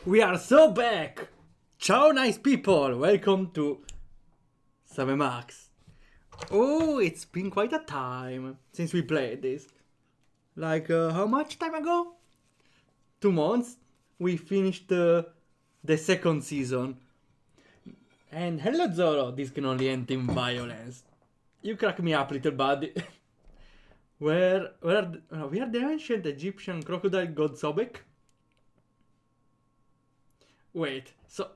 We are so back! Ciao nice people! Welcome to 7max. Oh, it's been quite a time since we played this. Like, how much time ago? 2 months? We finished the second season. And hello Zoro, this can only end in violence. You crack me up, little buddy. We are the ancient Egyptian crocodile god Sobek? Wait, so...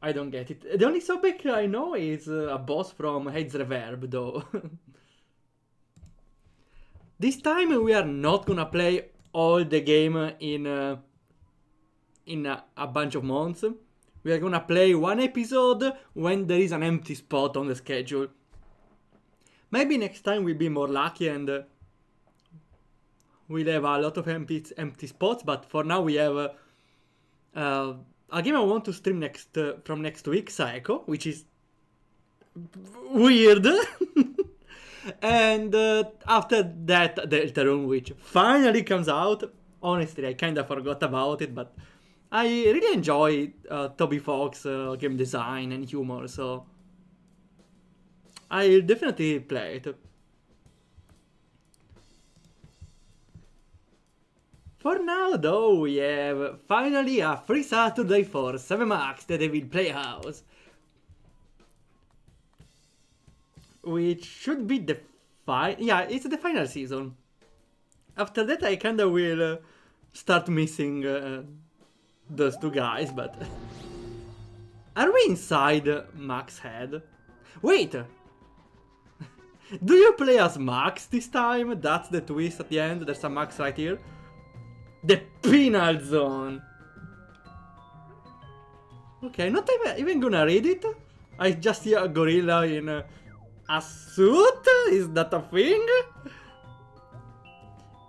I don't get it. The only Sobek I know is a boss from Hades Reverb, though. This time we are not gonna play all the game in a bunch of months. We are gonna play one episode when there is an empty spot on the schedule. Maybe next time we'll be more lucky and we'll have a lot of empty spots, but for now we have a game I want to stream from next week, Psycho, which is weird. And after that, Deltarune, which finally comes out. Honestly, I kinda forgot about it, but I really enjoy Toby Fox game design and humor, so I'll definitely play it. For now, though, we have finally a free Saturday for 7max, the Devil Playhouse. Which should be the yeah, it's the final season. After that, I kinda will start missing those two guys, but... Are we inside Max's head? Wait! Do you play as Max this time? That's the twist at the end, there's a Max right here. The penal zone! Okay, not even gonna read it. I just see a gorilla in a suit? Is that a thing?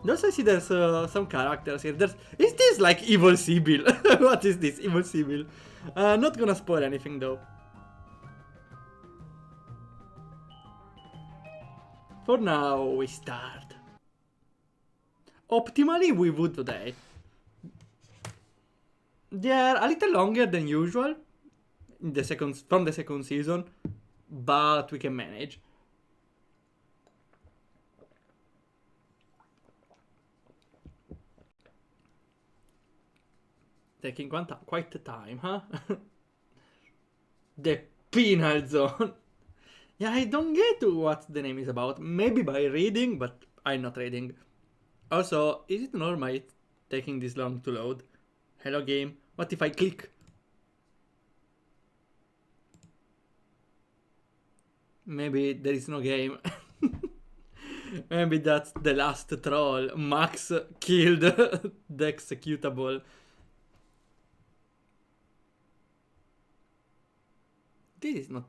Also, I see there's some characters here. Is this like Evil Sibyl? What is this, Evil Sibyl? Not gonna spoil anything though. For now, we start. Optimally, we would today. They are a little longer than usual in from the second season, but we can manage. Taking quite the time, huh? The penal zone. Yeah, I don't get what the name is about. Maybe by reading, but I'm not reading. Also, is it normal it's taking this long to load? Hello game, what if I click? Maybe there is no game. Maybe that's the last troll. Max killed the executable. This is not...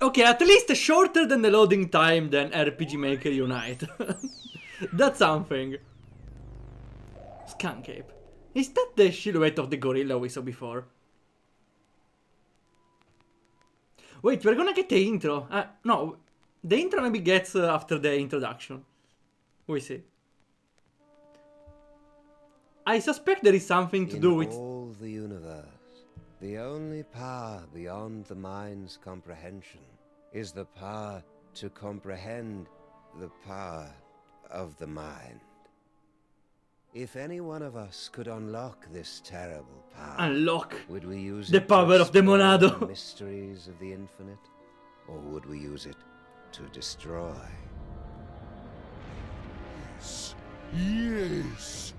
Okay, at least shorter than the loading time than RPG Maker Unite. That's something. Skunk Ape. Is that the silhouette of the gorilla we saw before? Wait, we're gonna get the intro. No, the intro maybe gets after the introduction. We see. I suspect there is something to do with... In all the universe, the only power beyond the mind's comprehension is the power to comprehend the power of the mind. If any one of us could unlock this terrible power, Unlock would we use the it power to of the explore monado. the mysteries of the infinite, or would we use it to destroy? Yes, yes.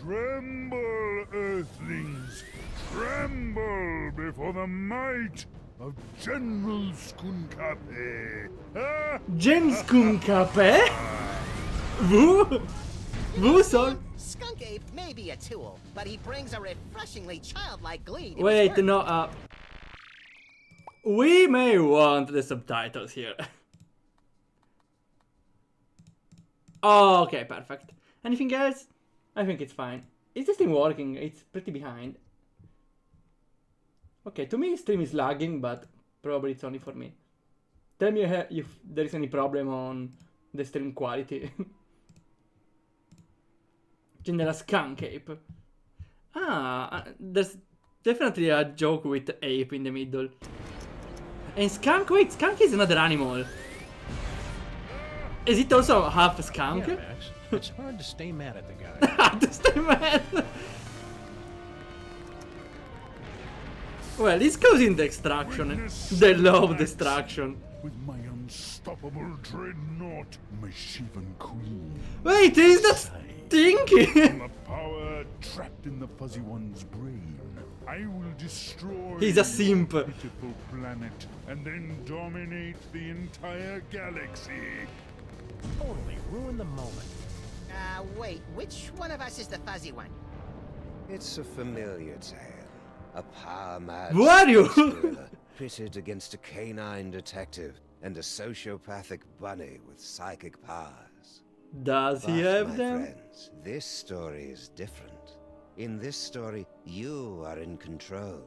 Tremble, Earthlings. Tremble before the might of General Skunkape. Jenskunkape? Woo? Woo, son? Skunk Ape may be a tool, but he brings a refreshingly childlike glee to his Wait, work. no, we may want the subtitles here. Oh, okay, perfect. Anything else? I think it's fine. Is this thing working? It's pretty behind. Okay, to me stream is lagging, but probably it's only for me. Tell me if there is any problem on the stream quality. General Skunk Ape. There's definitely a joke with ape in the middle. And skunk, wait, skunk is another animal. Is it also half skunk? Yeah, Max. It's hard to stay mad at the guy. Hard to stay mad. Well, it's causing the extraction. They love destruction. With my unstoppable dreadnought, my shaven queen. Wait, is that Stinky? From the power trapped in the fuzzy one's brain, I will destroy He's a simp. your beautiful planet and then dominate the entire galaxy. Totally ruin the moment. Wait, which one of us is the fuzzy one? It's a familiar tale. A power-mad Who are you? gorilla pitted against a canine detective and a sociopathic bunny with psychic powers. Does he But, have my them? friends, this story is different. In this story, you are in control.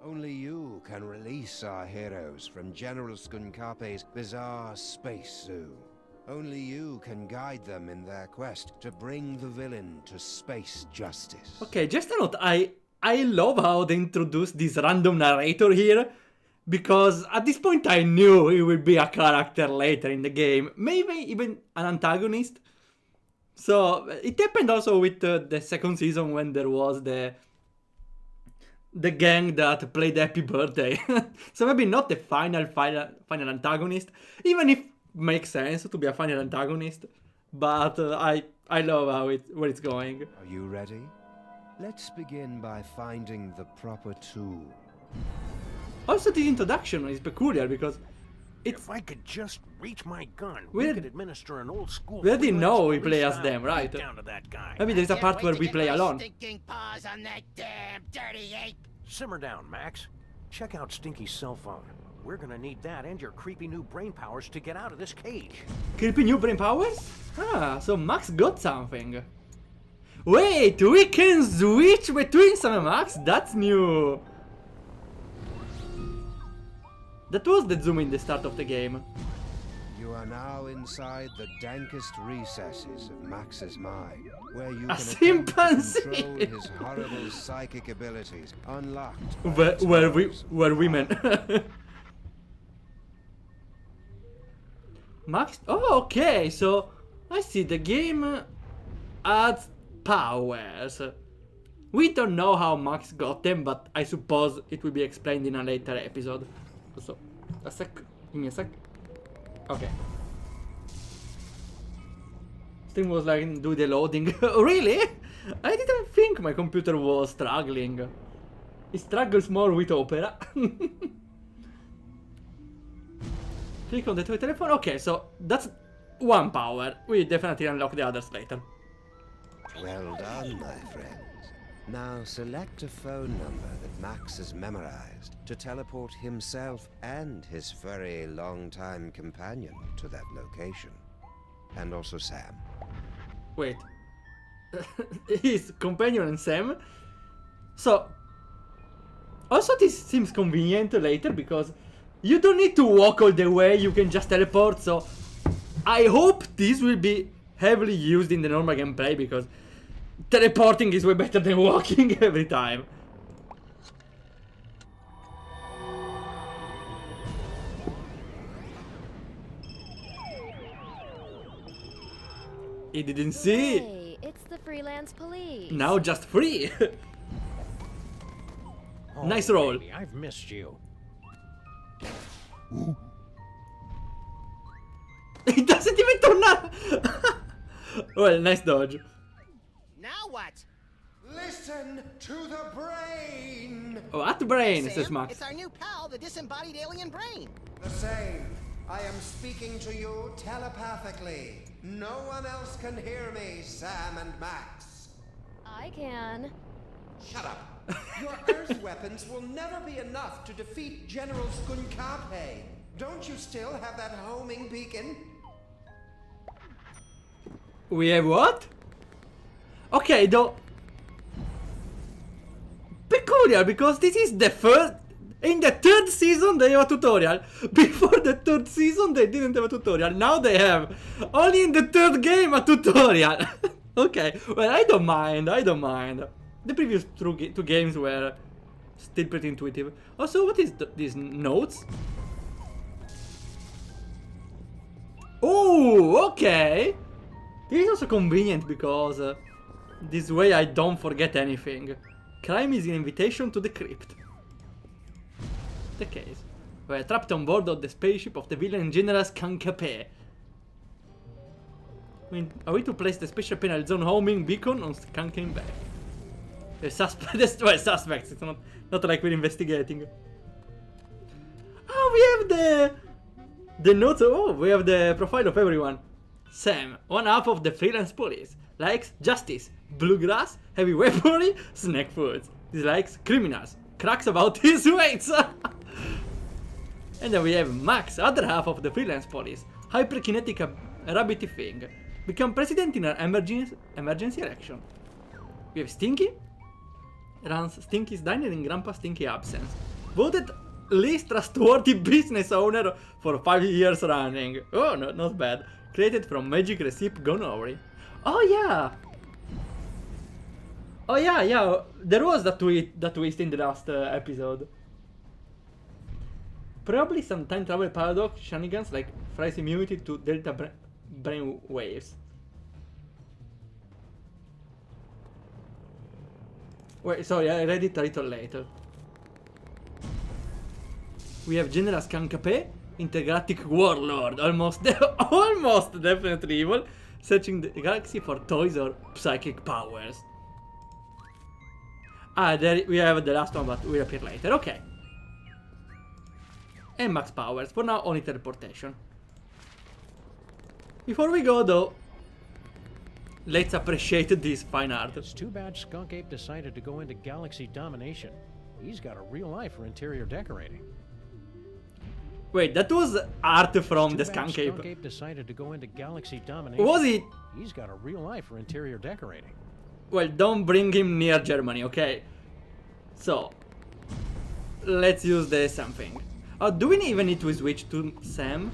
Only you can release our heroes from General Skunkape's bizarre space zoo. Only you can guide them in their quest to bring the villain to space justice. Okay, just a note, I love how they introduced this random narrator here, because at this point I knew he would be a character later in the game, maybe even an antagonist. So it happened also with the second season when there was the gang that played Happy Birthday. So maybe not the final antagonist, even if makes sense to be a final antagonist, but I love where it's going. Are you ready? Let's begin by finding the proper tool. Also, this introduction is peculiar because If I could just reach my gun, We- we could administer an old school. we already freelance know we police play as style them, right? beat down to that guy. maybe there's a Can't part wait where to we get play my alone. Stinking paws on that damn dirty ape. Simmer down, Max. Check out Stinky's cell phone. We're gonna need that and your creepy new brain powers to get out of this cage. Creepy new brain powers? So Max got something. Wait, we can switch between Sam and Max? That's new. That was the zoom in the start of the game. You are now inside the dankest recesses of Max's mind, where you A can attempt to chimpanzee. control his horrible psychic abilities, unlocked by Where, its where powers. women. Max. Oh, okay. So I see the game adds powers. We don't know how Max got them, but I suppose it will be explained in a later episode. So, a sec. Give me a sec. Okay. Stream was like, do the loading. Really? I didn't think my computer was struggling. It struggles more with Opera. Click on the toy telephone. Okay, so that's one power. We definitely unlock the others later. Well done, my friends. Now select a phone number that Max has memorized to teleport himself and his furry long-time companion to that location. And also Sam. Wait. His companion and Sam? So, also this seems convenient later because you don't need to walk all the way, you can just teleport, so I hope this will be heavily used in the normal gameplay because teleporting is way better than walking every time. He didn't see. Hey, it's the freelance police. Now just free. Oh, Nice roll. baby, I've missed you. He doesn't even turn up. Well, nice dodge. Now what? Listen to the brain! What brain, Sam, says Max. it's our new pal, the disembodied alien brain. The same. I am speaking to you telepathically. No one else can hear me, Sam and Max. I can. Shut up. Your Earth weapons will never be enough to defeat General Skunkape. Don't you still have that homing beacon? We have what? Okay, though. Peculiar, because this is the first. In the third season, they have a tutorial. Before the third season, they didn't have a tutorial. Now they have. Only in the third game, a tutorial. Okay, well, I don't mind, I don't mind. The previous two games were still pretty intuitive. Also, what is these notes? Oh, okay. This is also convenient because this way I don't forget anything. Crime is an invitation to the crypt. The case. We are trapped on board of the spaceship of the villain General Skankape. Are we to place the special penal zone homing beacon on Skanking Bay? The suspect, well, suspects, it's not like we're investigating. Oh, we have the notes, oh, we have the profile of everyone. Sam, one half of the freelance police, likes justice, bluegrass, heavy weaponry, snack foods. Dislikes criminals, cracks about his weights. And then we have Max, other half of the freelance police, hyperkinetic rabbity thing. Become president in an emergency election. We have Stinky. Runs Stinky's Diner in Grandpa Stinky absence. Voted least trustworthy business owner for 5 years running. Oh, no, not bad. Created from magic recipe gone over. Oh yeah. Oh yeah. There was that twist in the last episode. Probably some time travel paradox shenanigans like Fry's immunity to delta brain waves. Wait, sorry, I read it a little later. We have General Skankape, intergalactic warlord, almost definitely evil, searching the galaxy for toys or psychic powers. Ah, there we have the last one, but will appear later. Okay. And max powers, for now only teleportation. Before we go though, let's appreciate this fine art. It's too bad Skunk Ape decided to go into galaxy domination. He's got a real eye for interior decorating. Wait, that was art from the Skunk Ape. Skunk Ape decided to go into galaxy domination. Was it? He's got a real eye for interior decorating. Well, don't bring him near Germany, okay? So, let's use the something. Do we even need to switch to Sam?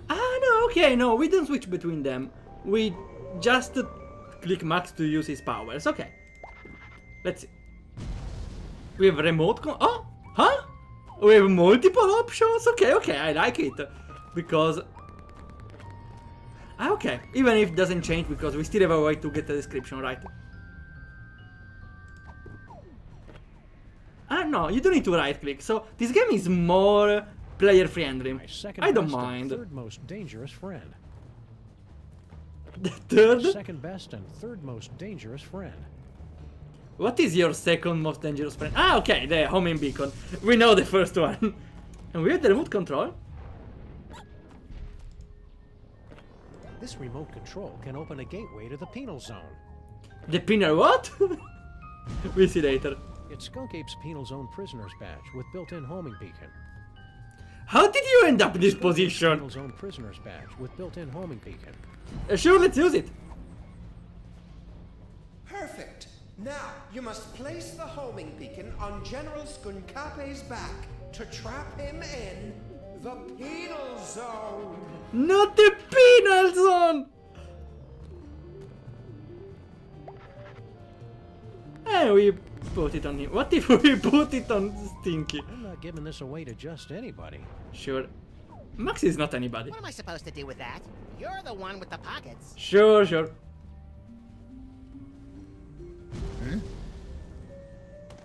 Ah, no, okay, no, we don't switch between them. We just click Max to use his powers, okay. Let's see. We have remote oh, huh? We have multiple options, okay, I like it. Because... ah, okay, even if it doesn't change because we still have a way to get the description, right? Ah, no, you don't need to right click, so this game is more player friendly. I don't mind. Third most dangerous friend. The third? Second best and third most dangerous friend. What is your second most dangerous friend? Ah, okay, the homing beacon. We know the first one. And we have the remote control. This remote control can open a gateway to the penal zone. The penal what? We'll see later. It's Skunk Ape's penal zone prisoner's badge with built-in homing beacon. How did you end up in this position? Penal zone prisoner's badge with built-in homing beacon. Sure, let's use it. Perfect. Now, you must place the homing beacon on General Skunkape's back to trap him in the penal zone. Not the penal zone! And we put it on him. What if we put it on Stinky? I'm not giving this away to just anybody. Sure. Max is not anybody. What am I supposed to do with that? You're the one with the pockets. Sure. Eh?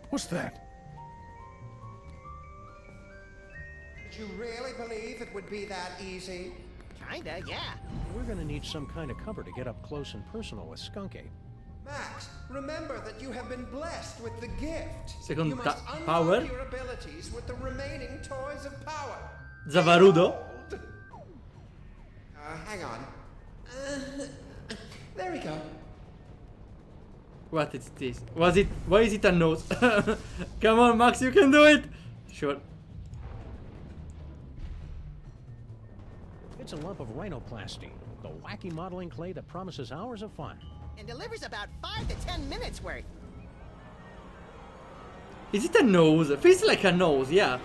What's that? Did you really believe it would be that easy? Kinda, yeah. We're gonna need some kind of cover to get up close and personal with Skunk Ape. Max, remember that you have been blessed with the gift. Second you must unlock power. your abilities with the remaining toys of power. Zavarudo. Hang on. There we go. What is this? Why is it a nose? Come on, Max, you can do it! Sure. It's a lump of rhinoplasty, the wacky modeling clay that promises hours of fun. And delivers about 5 to 10 minutes worth. Is it a nose? Feels like a nose, yeah.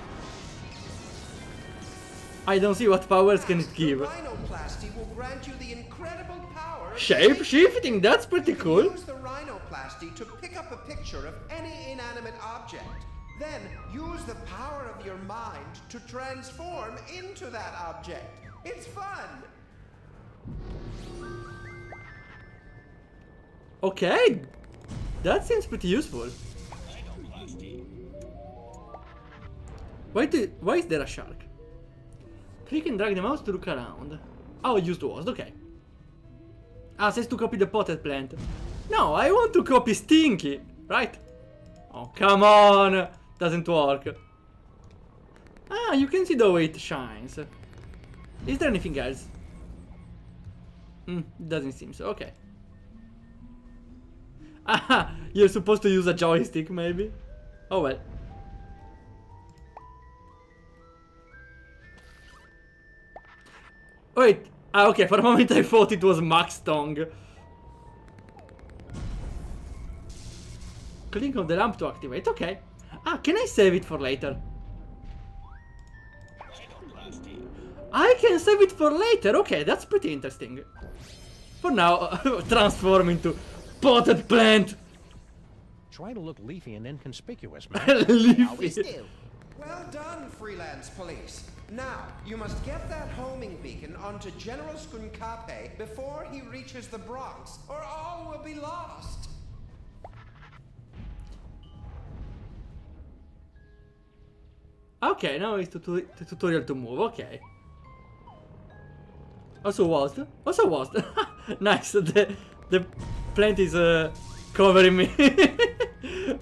I don't see what powers can it give. Rhinoplasty will grant you the incredible power Shape shifting, that's pretty cool. Use the rhinoplasty to pick up a picture of any inanimate object. Then use the power of your mind to transform into that object. It's fun. Okay, that seems pretty useful. Why is there a shark? Click and drag the mouse to look around. Oh, use the words, okay. Ah, says to copy the potted plant. No, I want to copy Stinky, right? Oh, come on! Doesn't work. Ah, you can see the way it shines. Is there anything else? Doesn't seem so, okay. Ah, you're supposed to use a joystick, maybe? Oh well. Wait, okay, for a moment I thought it was Max tongue. Click on the lamp to activate, okay. Ah, can I save it for later? I can save it for later, okay, that's pretty interesting. For now, transform into potted plant. Try to look leafy and inconspicuous, man. Always do. Well done, freelance police. Now, you must get that homing beacon onto General Skunkape before he reaches the Bronx, or all will be lost. Okay, now it's the tutorial to move, okay. Also was. Nice, the plant is covering me.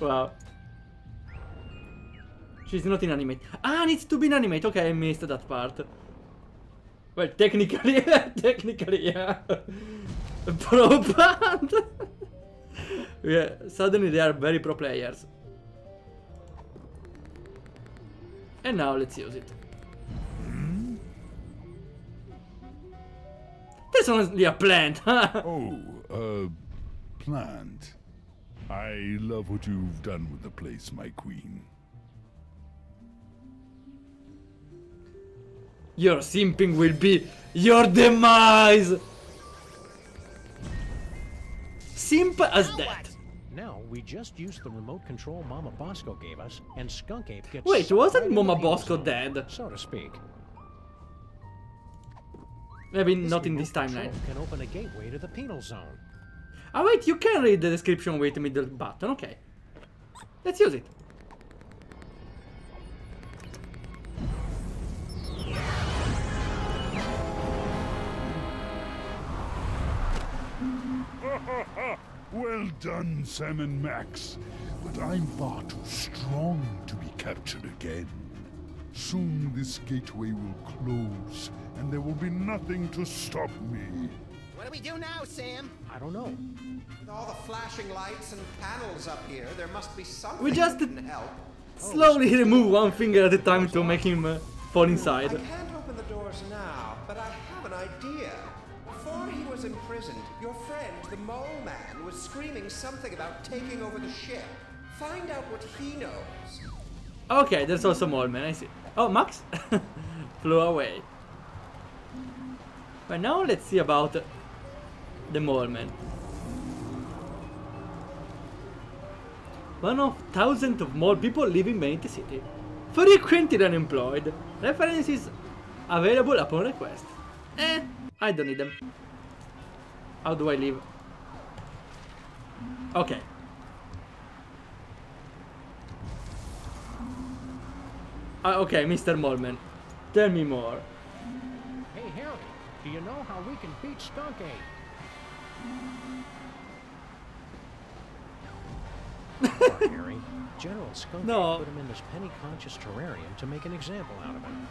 Wow. She's not inanimate. Ah, needs to be inanimate. Okay, I missed that part. Well, technically, yeah. Pro band. Yeah, suddenly they are very pro players. And now let's use it. That's only a plant, huh? Oh, plant. I love what you've done with the place, my queen. Your simping will be your demise! Simp as Now that. what? Now, we just used the remote control Mama Bosco gave us, and Skunk Ape gets Wait, sucked wasn't right into Mama the penal Bosco zone, dead? so to speak. Maybe This not in this remote timeline. control can open a gateway to the penal zone. Oh wait, you can read the description with the middle button, okay. Let's use it. Well done, Sam and Max. But I'm far too strong to be captured again. Soon this gateway will close, and there will be nothing to stop me. What do we do now, Sam? I don't know. With all the flashing lights and panels up here, there must be something We just that can help. slowly remove one finger at a time to make him fall I inside. can't open the doors now, but I have an idea. Before he was imprisoned, your friend, the Mole Man, was screaming something about taking over the ship. Find out what he knows. Okay, there's also Mole Man, I see. Oh, Max flew away. But now let's see about the Mole Man. One of thousands of mole people living beneath the city. Frequently unemployed. References available upon request. I don't need them. How do I leave? Okay. Okay, Mr. Moleman. Tell me more. Hey, Harry, do you know how we can beat Skunk Ape? Poor Harry. General Skunk No. Ape put him in this penny-conscious terrarium to make an example out of him.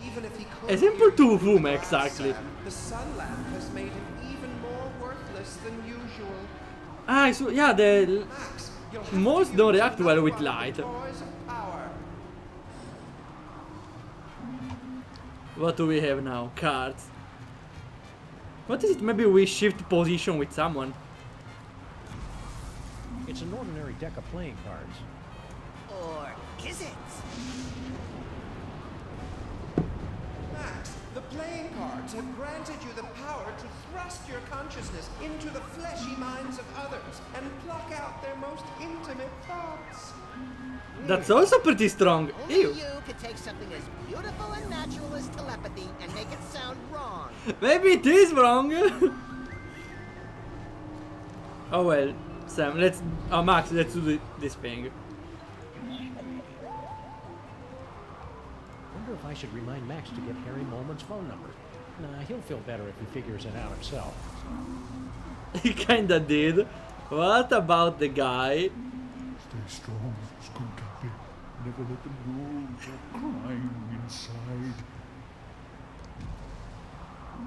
Even if he could Esempio use to the whom glass, exactly? Sam, the sun lamp has made him even more worthless than usual. Ah, so yeah, the Max, you'll have to moles use don't react well another with one of the light. toys of power. What do we have now? Cards. What is it? Maybe we shift position with someone. It's an ordinary deck of playing cards. Or is it? Max, Max, the playing cards have granted you the power to thrust your consciousness into the fleshy minds of others and pluck out their most intimate thoughts. That's also pretty strong. Only Ew. you could take something as beautiful and natural as telepathy and make it sound wrong. Maybe it is wrong. Oh well, Sam, let's... Oh, Max, let's do this thing. Wonder if I should remind Max to get Harry Molman's phone number. Nah, he'll feel better if he figures it out himself. He kinda did. What about the guy? Stay strong, Skunkappi. Never let them know you're crying inside.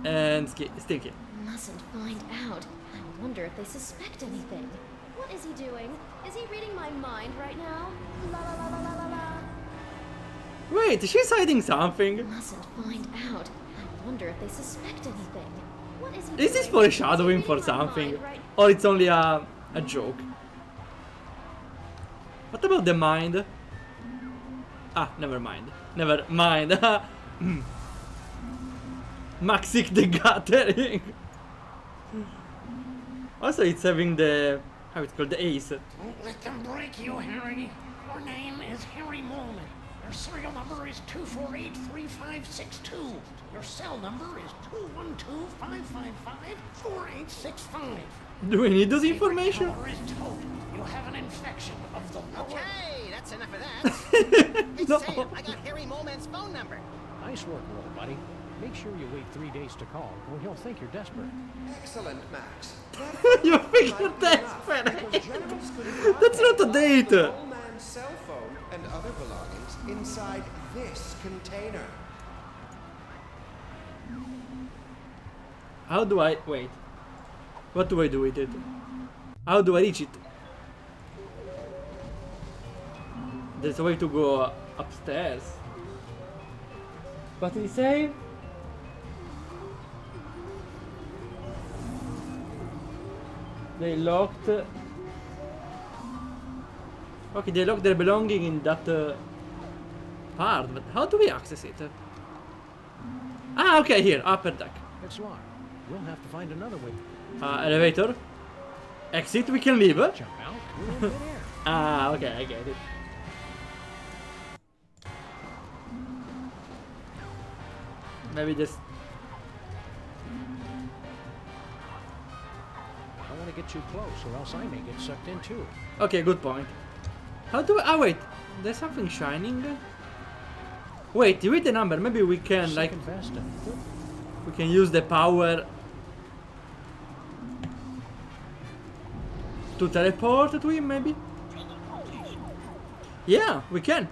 And Stinky. Mustn't find out. I wonder if they suspect anything. What is he doing? Is he reading my mind right now? La la la la la la la. Wait, she's hiding something. Mustn't find out. I wonder if they suspect anything. What is he doing? Is this foreshadowing Is he for reading my something? mind right- Or it's only a joke? What about the mind? Ah, never mind. Never mind. Maxic the Gathering. Also, it's having the... How it's called? The ace. Don't let them break you, Harry. Your name is Harry Molman. Your serial number is 2483562. Your cell number is 212-555-4865. Do we need those information? Your power is total. You have an infection of the lower... Okay, that's enough of that. Hey, No. Sam, I got Harry Molman's phone number. Nice work, little buddy. Make sure you wait 3 days to call, or he'll think you're desperate. Excellent, Max. You figured that. That's not a date. The old man's cell phone and other belongings inside this container. How do I... Wait. What do I do with it? How do I reach it? There's a way to go upstairs. What did he say? They locked... Okay, they locked their belonging in that part, but how do we access it? Ah, okay, here, upper deck. It's locked. We'll have to find another way. Elevator. Exit, we can leave. Jump out. We're in midair. Ah, okay, I get it. Maybe just... I don't want to get too close, or else I may get sucked in too. Okay, good point. How do I... Ah, wait. There's something shining. Wait, with the number, maybe we can, like... Second best and good. We can use the power... to teleport to him, maybe? Yeah, we can.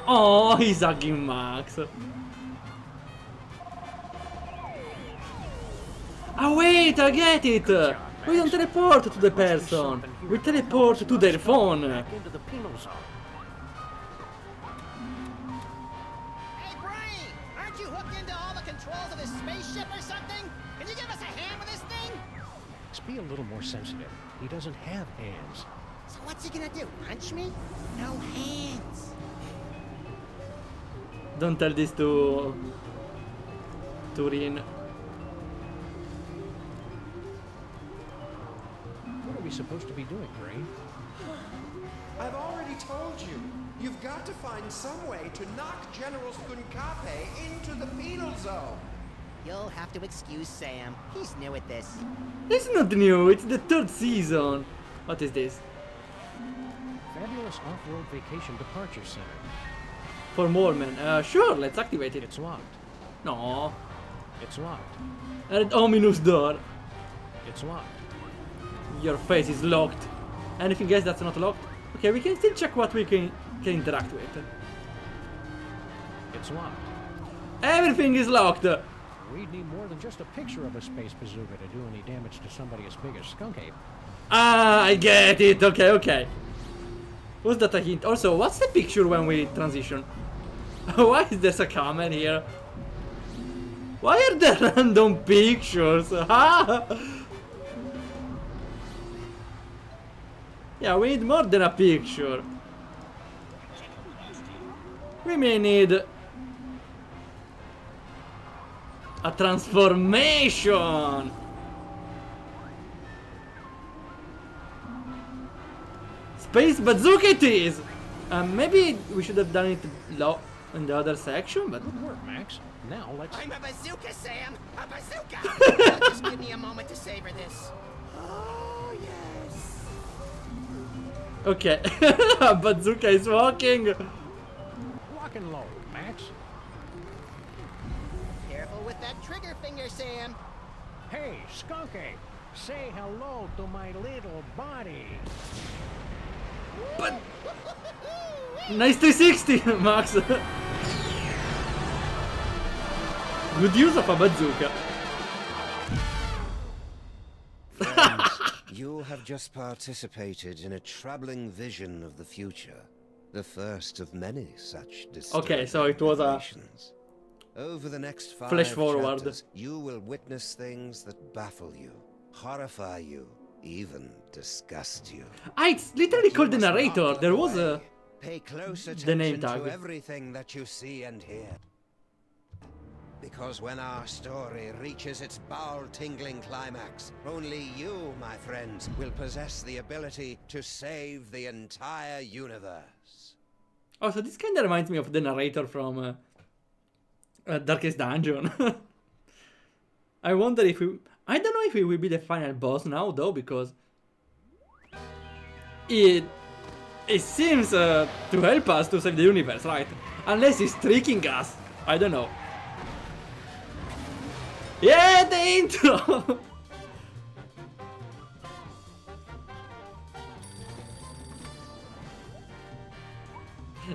Oh, he's hugging Max. Ah, wait, I get it. We don't teleport to the person. We teleport to their phone. Back into the penal zone. Hey, Brain! Aren't you hooked into all the controls of this spaceship or something? Can you give us a hand with this thing? Let's be a little more sensitive. He doesn't have hands. So what's he gonna do? Punch me? No hands. Don't tell this to Turin. What are we supposed to be doing, Brain? I've already told you. You've got to find some way to knock General Skunkape into the penal zone. You'll have to excuse Sam. He's new at this. It's not new, it's the third season. What is this? Fabulous off-road vacation departure center. For more men. Sure, let's activate it. It's locked. No. It's locked. An ominous door. It's locked. Your face is locked. Anything else that's not locked? Okay, we can still check what we can interact with. It's locked. Everything is locked. We'd need more than just a picture of a space bazooka to do any damage to somebody as big as Skunk Ape. Ah, I get it. Okay, okay. Was that a hint? Also, what's the picture when we transition? Why is there a comment here? Why are there random pictures? Ah! Yeah, we need more than a picture. We may need a transformation. Space bazooka it is. Maybe we should have done it low in the other section, but Good work, Max. Now let's... I'm a bazooka, Sam! A bazooka! Now just give me a moment to savor this. Oh, yes. okay. Bazooka is walking. Lock and load, Max. Careful with that trigger finger, Sam. Hey, Skunky, say hello to my little body. But nice 360, Max. Good use of a bazooka. Friends, you have just participated in a troubling vision of the future. The first of many such Okay, so it was a revelations. Over the next 5 flash forward. chapters, you will witness things that baffle you, horrify you, even disgust you. Ah, it's literally called the You must not narrator. look There was a... away. Pay close the attention name tag. to everything that you see and hear. Because when our story reaches its bowel-tingling climax, only you, my friends, will possess the ability to save the entire universe. Oh, so this kind of reminds me of the narrator from Darkest Dungeon. I wonder if we... I don't know if he will be the final boss now, though, because... It seems to help us to save the universe, right? Unless he's tricking us. I don't know. Yeah, the intro!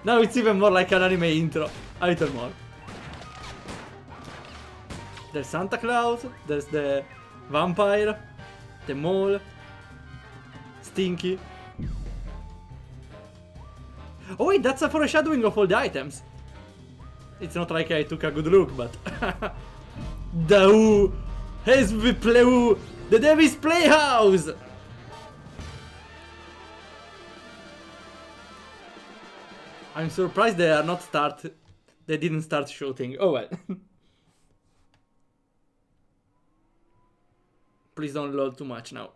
Now it's even more like an anime intro. A little more. There's Santa Claus, there's the vampire, the mole, Stinky. Oh wait, that's a foreshadowing of all the items. It's not like I took a good look, but... The Who has the play the Devil's Playhouse! I'm surprised they are not they didn't start shooting. Oh well. Please don't load too much now.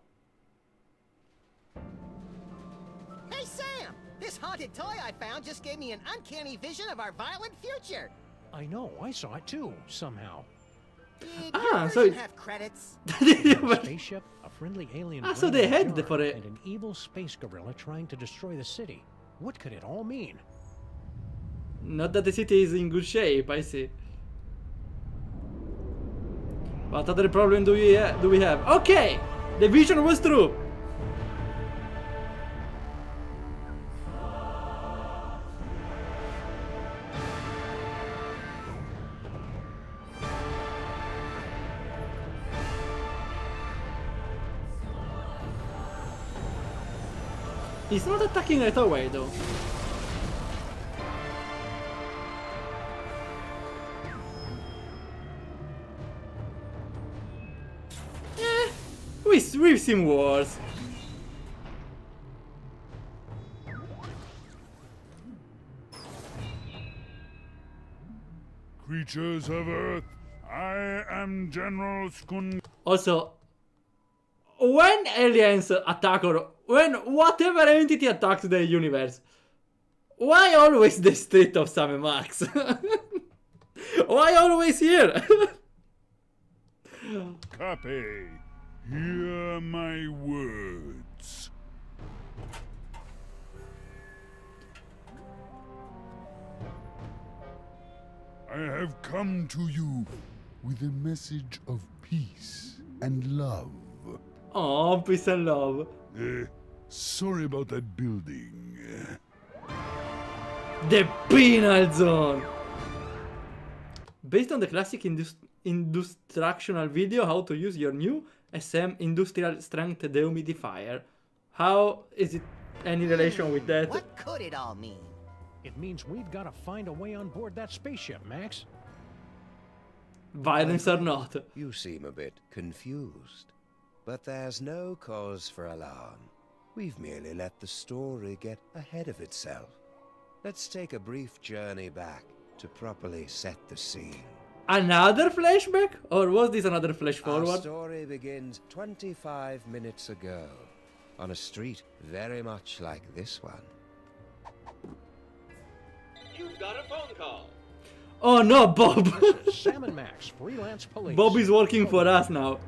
Hey, Sam! This haunted toy I found just gave me an uncanny vision of our violent future. I know, I saw it too, somehow. Did Ah, your so version it- have credits? A spaceship, a friendly alien Ah, so brain they in a had jar, for it. and an evil space gorilla trying to destroy the city. What could it all mean? Not that the city is in good shape, I see. What other problem do we have? Okay! The vision was true! He's not attacking right away though. We've seen wars. Creatures of Earth, I am General Skun. Also, when aliens attack or when whatever entity attacks the universe, why always the street of Sam and Max? Why always here? Copy. Hear my words. I have come to you with a message of peace and love. Oh, peace and love. Sorry about that building. The penal zone. Based on the classic industrial video, how to use your new SM industrial strength dehumidifier. How is it any relation with that? What could it all mean? It means we've got to find a way on board that spaceship, Max. Violence or not? You seem a bit confused. But there's no cause for alarm. We've merely let the story get ahead of itself. Let's take a brief journey back to properly set the scene. Another flashback? Or was this another flash Our forward? story begins 25 minutes ago, on a street very much like this one. You've got a phone call. Oh no, Bob! This is Sam and Max, freelance police. Bob is working for us now.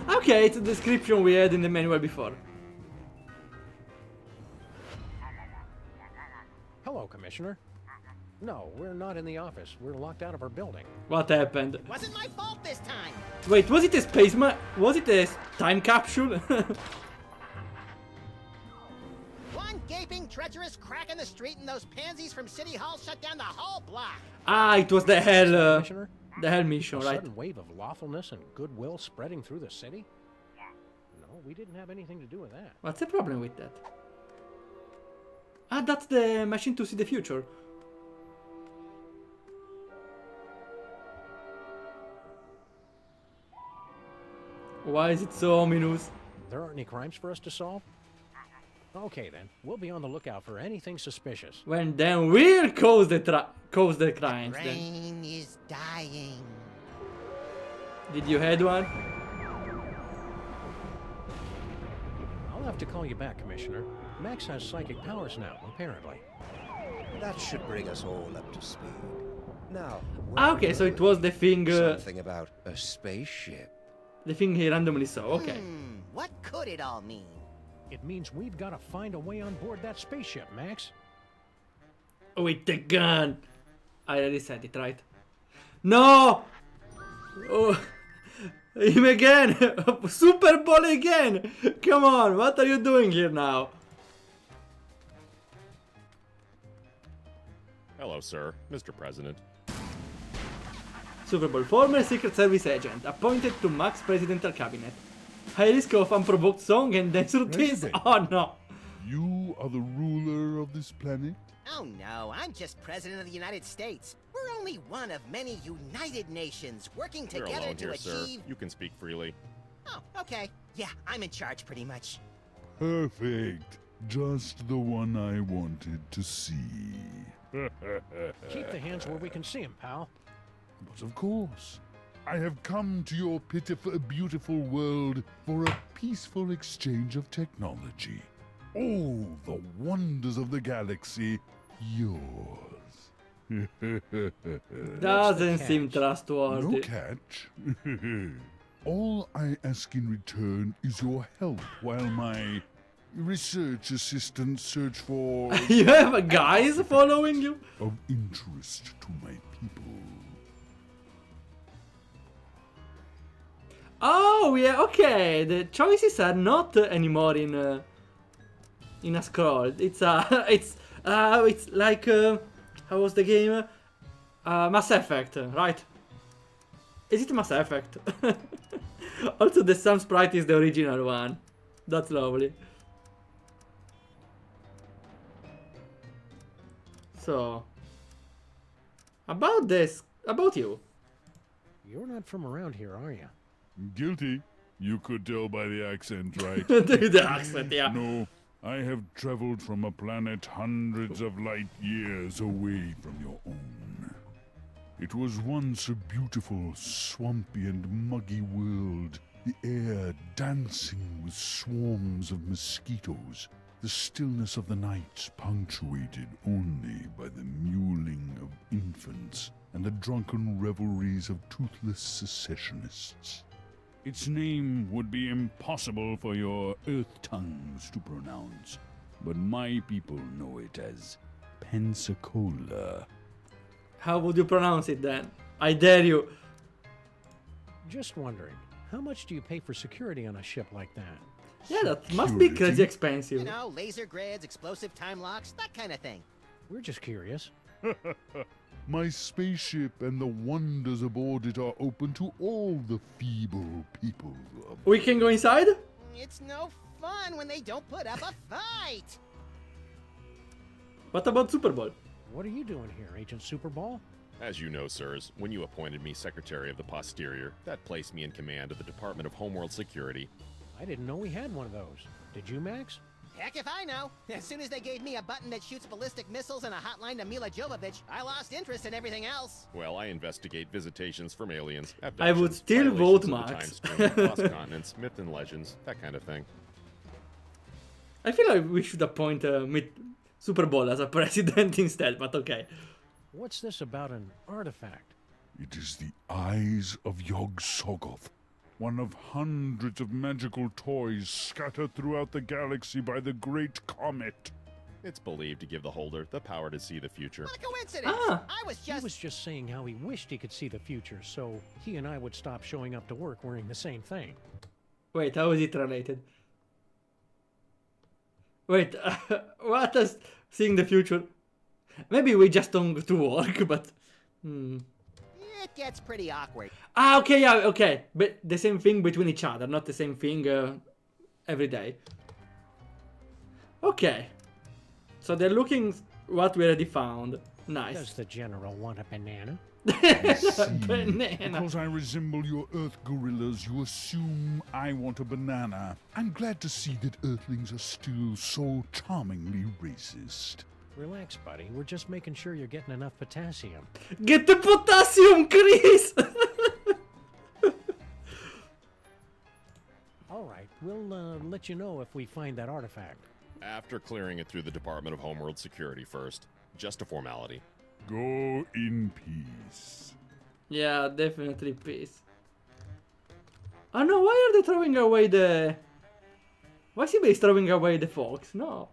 Okay, it's the description we had in the manual before. Hello, Commissioner. No, we're not in the office. We're locked out of our building. What happened? Wasn't my fault this time. Wait, was it a was it a time capsule? One gaping, treacherous crack in the street and those pansies from City Hall shut down the whole block. Ah, it was the hell, Commissioner? the hell mission, A right? sudden wave of lawfulness and goodwill spreading through the city? No, we didn't have anything to do with that. What's the problem with that? Ah, that's the machine to see the future. Why is it so ominous? There aren't any crimes for us to solve? Okay then, we'll be on the lookout for anything suspicious. When then we'll cause the crimes then. Brain is dying. Did you had one? I'll have to call you back, Commissioner. Max has psychic powers now, apparently. That should bring us all up to speed. Now, Ah, okay, so it was the thing, something about a spaceship. the thing he randomly saw. Okay. What could it all mean? It means we've got to find a way on board that spaceship, Max. With the gun. I already said it, right? No! Oh, him again! Super Bowl again! Come on, what are you doing here now? Hello, sir, Mr. President. Super Bowl, former Secret Service agent, appointed to Max Presidential Cabinet. High risk of unprovoked song and dance routines. President. Oh no! You are the ruler of this planet? Oh no, I'm just President of the United States. We're only one of many United Nations working You're together alone to here, achieve... sir. You can speak freely. Oh, okay. Yeah, I'm in charge pretty much. Perfect. Just the one I wanted to see. Keep the hands where we can see him, pal. But of course, I have come to your pitiful, beautiful world for a peaceful exchange of technology. Oh, the wonders of the galaxy, yours. Doesn't seem No trustworthy. catch. All I ask in return is your help while my research assistants search for You have guys following you? of interest to my people. Oh yeah, okay. The choices are not anymore in a scroll. It's it's like how was the game? Mass Effect, right? Is it Mass Effect? Also, the Sam sprite is the original one. That's lovely. So, about you. You're not from around here, are you? Guilty. You could tell by the accent, right? The accent, yeah. No, I have traveled from a planet hundreds of light years away from your own. It was once a beautiful, swampy and muggy world, the air dancing with swarms of mosquitoes, the stillness of the nights punctuated only by the mewling of infants and the drunken revelries of toothless secessionists. Its name would be impossible for your earth tongues to pronounce, but my people know it as Pensacola. How would you pronounce it then? I dare you. Just wondering, how much do you pay for security on a ship like that? Yeah, that must be Security? crazy expensive. You know, laser grids, explosive time locks, that kind of thing. We're just curious. My spaceship and the wonders aboard it are open to all the feeble people of We can go inside? It's no fun when they don't put up a fight. What about Super Bowl? What are you doing here, Agent Superball? As you know, sirs, when you appointed me Secretary of the Posterior, that placed me in command of the Department of Homeworld Security. I didn't know we had one of those. Did you, Max? Heck if I know. As soon as they gave me a button that shoots ballistic missiles and a hotline to Mila Jovovich, I lost interest in everything else. Well, I investigate visitations from aliens, I would abductions, still violations vote of the Max. time stream, lost continents, myth and legends, that kind of thing. I feel like we should appoint Super Bowl as a president instead, but okay. What's this about an artifact? It is the eyes of Yog-Sothoth, one of hundreds of magical toys scattered throughout the galaxy by the Great Comet. It's believed to give the holder the power to see the future. What a coincidence! Ah. I was He just... was just saying how he wished he could see the future, so he and I would stop showing up to work wearing the same thing. Wait, how is it related? Wait, what does seeing the future? Maybe we just don't go to work, but... It gets pretty awkward. Ah, okay, yeah, okay. But the same thing between each other, not the same thing every day. Okay. So they're looking what we already found. Nice. Does the general want a banana? Banana. Because I resemble your Earth gorillas, you assume I want a banana. I'm glad to see that Earthlings are still so charmingly racist. Relax, buddy. We're just making sure you're getting enough potassium. Get the potassium, Chris! All right, we'll let you know if we find that artifact. After clearing it through the Department of Homeworld Security first. Just a formality. Go in peace. Yeah, definitely peace. Oh no, why are they throwing away the... Why is he throwing away the fox? No.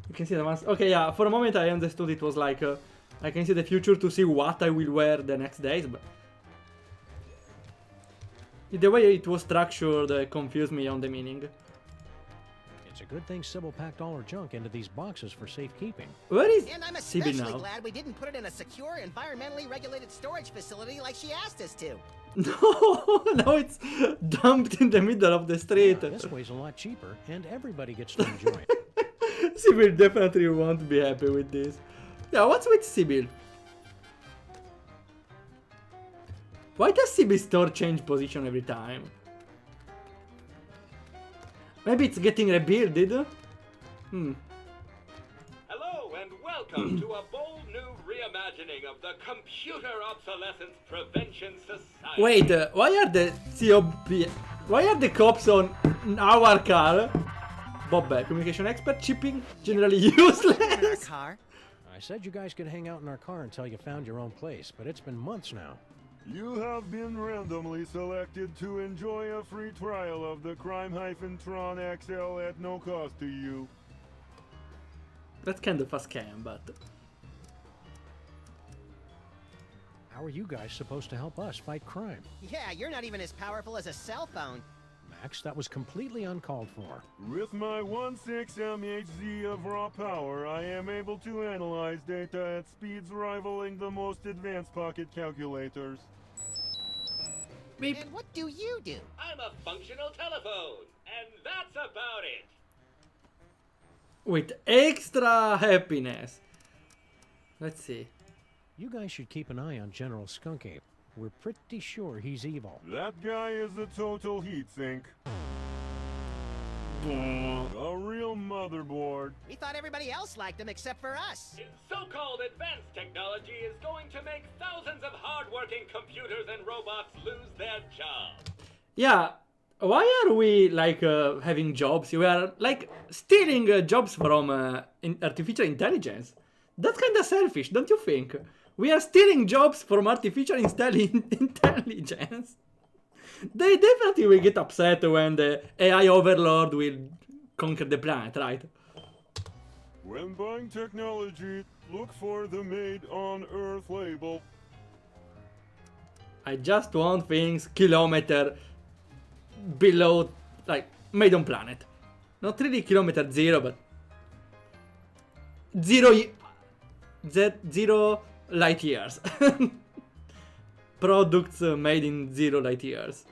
You can see the ones... Okay, yeah, for a moment I understood it was like... I can see the future to see what I will wear the next days, but... The way it was structured confused me on the meaning. It's a good thing Sybil packed all her junk into these boxes for safekeeping. Where is And I'm Sybil especially now? glad we didn't put it in a secure, environmentally regulated storage facility like she asked us to. No, now it's dumped in the middle of the street. This way's a lot cheaper, and everybody gets to enjoy it. Sybil definitely won't be happy with this. Yeah, what's with Sybil? Why does Sybil's store change position every time? Maybe it's getting rebuilded? Hello and welcome to a bold new reimagining of the Computer Obsolescence Prevention Society. Wait, why are the COP... Why are the cops on our car? Bob, communication expert, chipping, generally useless. Car? I said you guys could hang out in our car until you found your own place, but it's been months now. You have been randomly selected to enjoy a free trial of the Crime-Tron XL at no cost to you. That's kind of a scam, but... How are you guys supposed to help us fight crime? Yeah, you're not even as powerful as a cell phone. Max, that was completely uncalled for. With my 1.6 MHz of raw power, I am able to analyze data at speeds rivaling the most advanced pocket calculators. Beep. And what do you do? I'm a functional telephone, and that's about it. With extra happiness. Let's see. You guys should keep an eye on General Skunky. We're pretty sure he's evil. That guy is a total heatsink. A real motherboard. We thought everybody else liked him except for us. His so-called advanced technology is going to make thousands of hard-working computers and robots lose their jobs. Yeah, why are we like having jobs? We are like stealing jobs from artificial intelligence. That's kind of selfish, don't you think? We are stealing jobs from artificial intelligence. They definitely will get upset when the AI overlord will conquer the planet, right? When buying technology, look for the Made on Earth label. I just want things kilometer below, like, made on planet. Not really kilometer zero, but zero light years. Products made in 0 light years.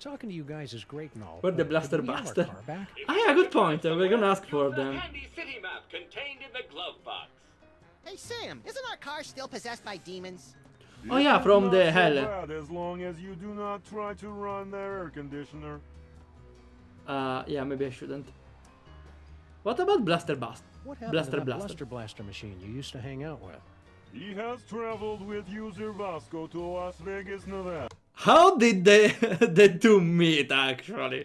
Talking to you guys is great and all. Where the but blaster could we have our bastard? car back? Ah, yeah, good point. We're gonna ask for Use the them. handy city map contained in the glove box. Hey, Sam, isn't our car still possessed by demons? Oh yeah, from Not the so hell. bad as long as you do not try to run their air conditioner. Yeah, maybe I shouldn't. What about Blaster Blast? What happened Blaster to that Blaster. Blaster machine you used to hang out with? He has traveled with user Vasco to Las Vegas, Nevada. How did the two meet, actually?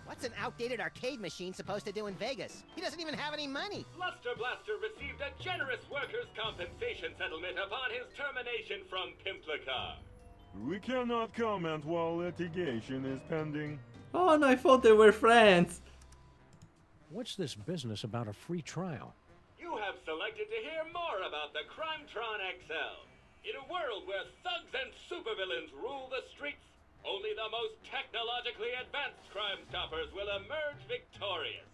What's an outdated arcade machine supposed to do in Vegas? He doesn't even have any money. Luster Blaster received a generous workers' compensation settlement upon his termination from Pimplicar. We cannot comment while litigation is pending. Oh no, I thought they were friends. What's this business about a free trial? You have selected to hear more about the Crimetron XL. In a world where thugs and supervillains rule the streets, only the most technologically advanced Crime Stoppers will emerge victorious.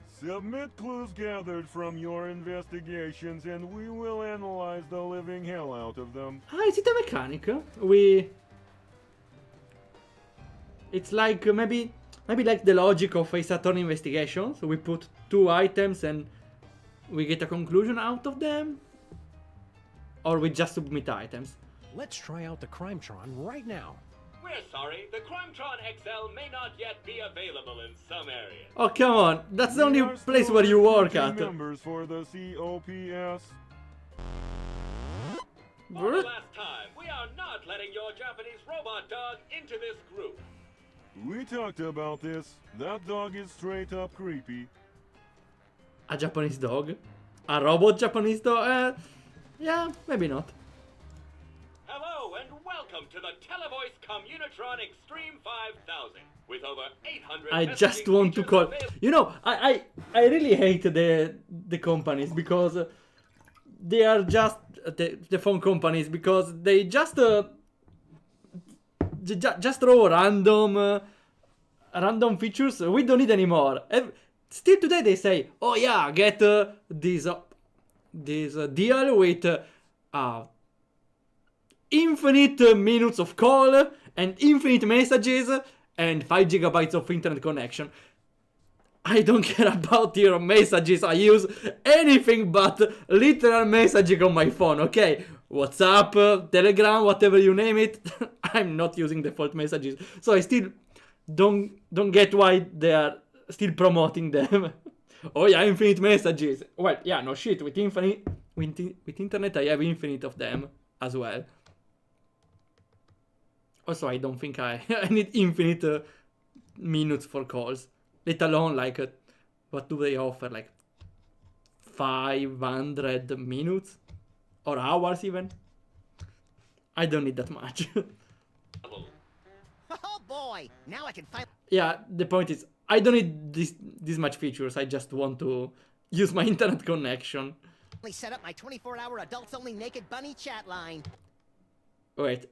Submit clues gathered from your investigations and we will analyze the living hell out of them. Ah, is it a mechanic? It's like maybe like the logic of a Saturn investigation. So we put two items and we get a conclusion out of them? Or we just submit items? Let's try out the Crimetron right now. We're sorry, the Crimetron XL may not yet be available in some areas. Oh, come on. That's the only We are place still where you work recruiting at. members for the COPS. For the last time, we are not letting your Japanese robot dog into this group. We talked about this. That dog is straight up creepy. A Japanese dog? A robot Japanese dog? Yeah, maybe not. Hello and welcome to the Televoice Communitron Extreme 5000 with over 800 I just want to call. You know, I really hate the companies because they are just the phone companies because they just throw random features we don't need anymore. Still today they say, oh yeah, get this deal with infinite minutes of call and infinite messages and 5 gigabytes of internet connection. I don't care about your messages. I use anything but literal messaging on my phone, okay? WhatsApp, Telegram, whatever you name it. I'm not using default messages. So I still don't get why they are still promoting them. Oh yeah, infinite messages. Well, yeah, no shit. With internet, I have infinite of them as well. Also, I don't think I need infinite minutes for calls. Let alone, like, what do they offer? Like, 500 minutes? Or hours, even? I don't need that much. Oh boy, now I can find. Yeah, the point is, I don't need this much features. I just want to use my internet connection. Set up my 24-hour adults-only naked bunny chat line. Wait.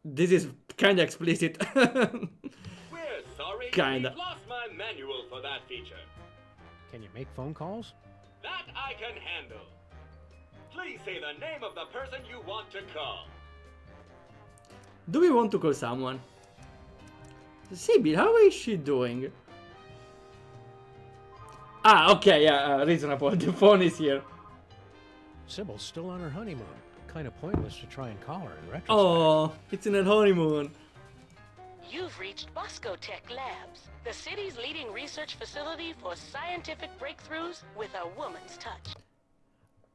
This is kinda explicit. We're sorry, Kinda. we've lost my manual for that feature. Can you make phone calls? That I can handle. Please say the name of the person you want to call. Do we want to call someone? Sibyl, how is she doing? Ah, okay, yeah, reasonable. The phone is here. Sybil's still on her honeymoon. Kind of pointless to try and call her in retrospect. Oh, it's in her honeymoon. You've reached Bosco Tech Labs, the city's leading research facility for scientific breakthroughs with a woman's touch.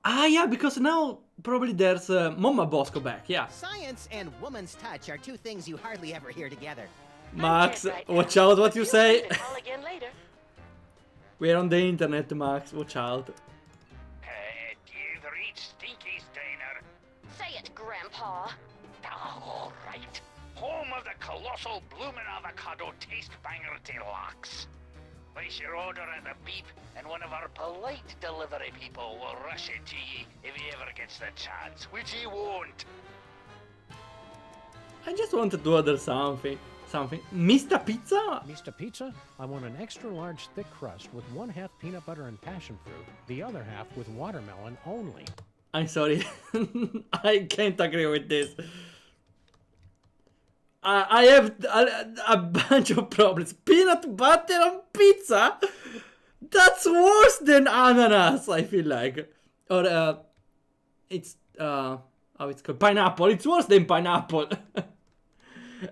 Ah, yeah, because now probably there's Mama Bosco back, yeah. Science and woman's touch are two things you hardly ever hear together. Max, watch out what you say. Call again later. We're on the internet, Max, watch out. You've reached Stinky Steiner. Say it, Grandpa. All right. Home of the colossal bloomin' avocado taste banger deluxe. Place your order at the beep, and one of our polite delivery people will rush it to ye if he ever gets the chance, which he won't. I just wanted to order something. Mr. Pizza? Mr. Pizza? I want an extra large thick crust with 1/2 peanut butter and passion fruit, the other half with watermelon only. I'm sorry. I can't agree with this. I have a bunch of problems. Peanut butter on pizza? That's worse than ananas, I feel like. Or, it's, how it's called? Pineapple. It's worse than pineapple.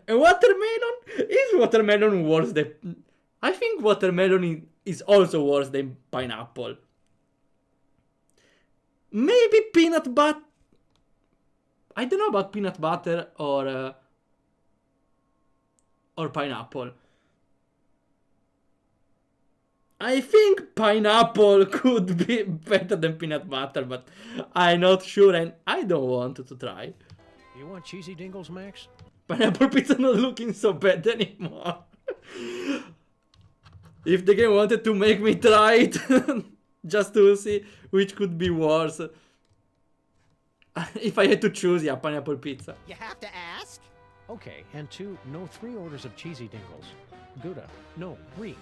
A watermelon? Is watermelon worse than... I think watermelon is also worse than pineapple. Maybe peanut butter... I don't know about peanut butter or pineapple. I think pineapple could be better than peanut butter, but I'm not sure and I don't want to try. You want cheesy dingles, Max? Pineapple pizza not looking so bad anymore. If the game wanted to make me try it, just to see which could be worse. If I had to choose, yeah, pineapple pizza. You have to ask? Okay, and no 3 orders of cheesy dingles. Gouda. No, brie.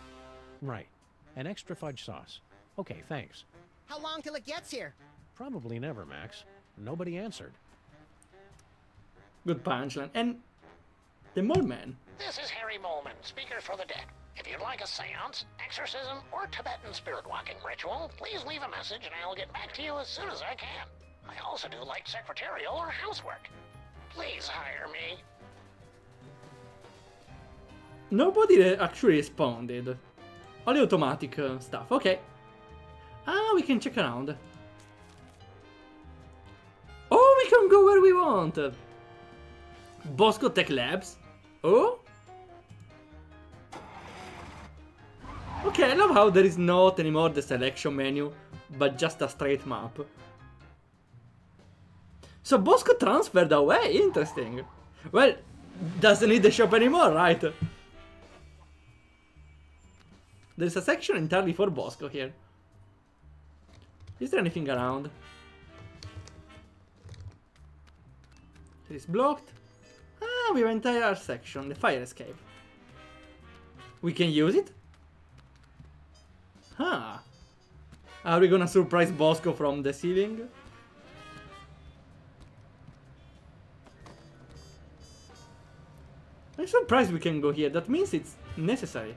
Right. An extra fudge sauce. Okay, thanks. How long till it gets here? Probably never, Max. Nobody answered. Good punchline. And the mole man. This is Harry Moleman, speaker for the dead. If you'd like a seance, exorcism, or Tibetan spirit walking ritual, please leave a message and I'll get back to you as soon as I can. I also do like secretarial or housework. Please hire me. Nobody actually responded. All automatic stuff. Okay. Ah, we can check around. Oh, we can go where we want. Bosco Tech Labs. Oh. Okay, I love how there is not anymore the selection menu, but just a straight map. So Bosco transferred away. Interesting. Well, doesn't need the shop anymore, right? There's a section entirely for Bosco here. Is there anything around? It is blocked. Ah, we have an entire section, the fire escape. We can use it? Huh. Are we gonna surprise Bosco from the ceiling? I'm surprised we can go here. That means it's necessary.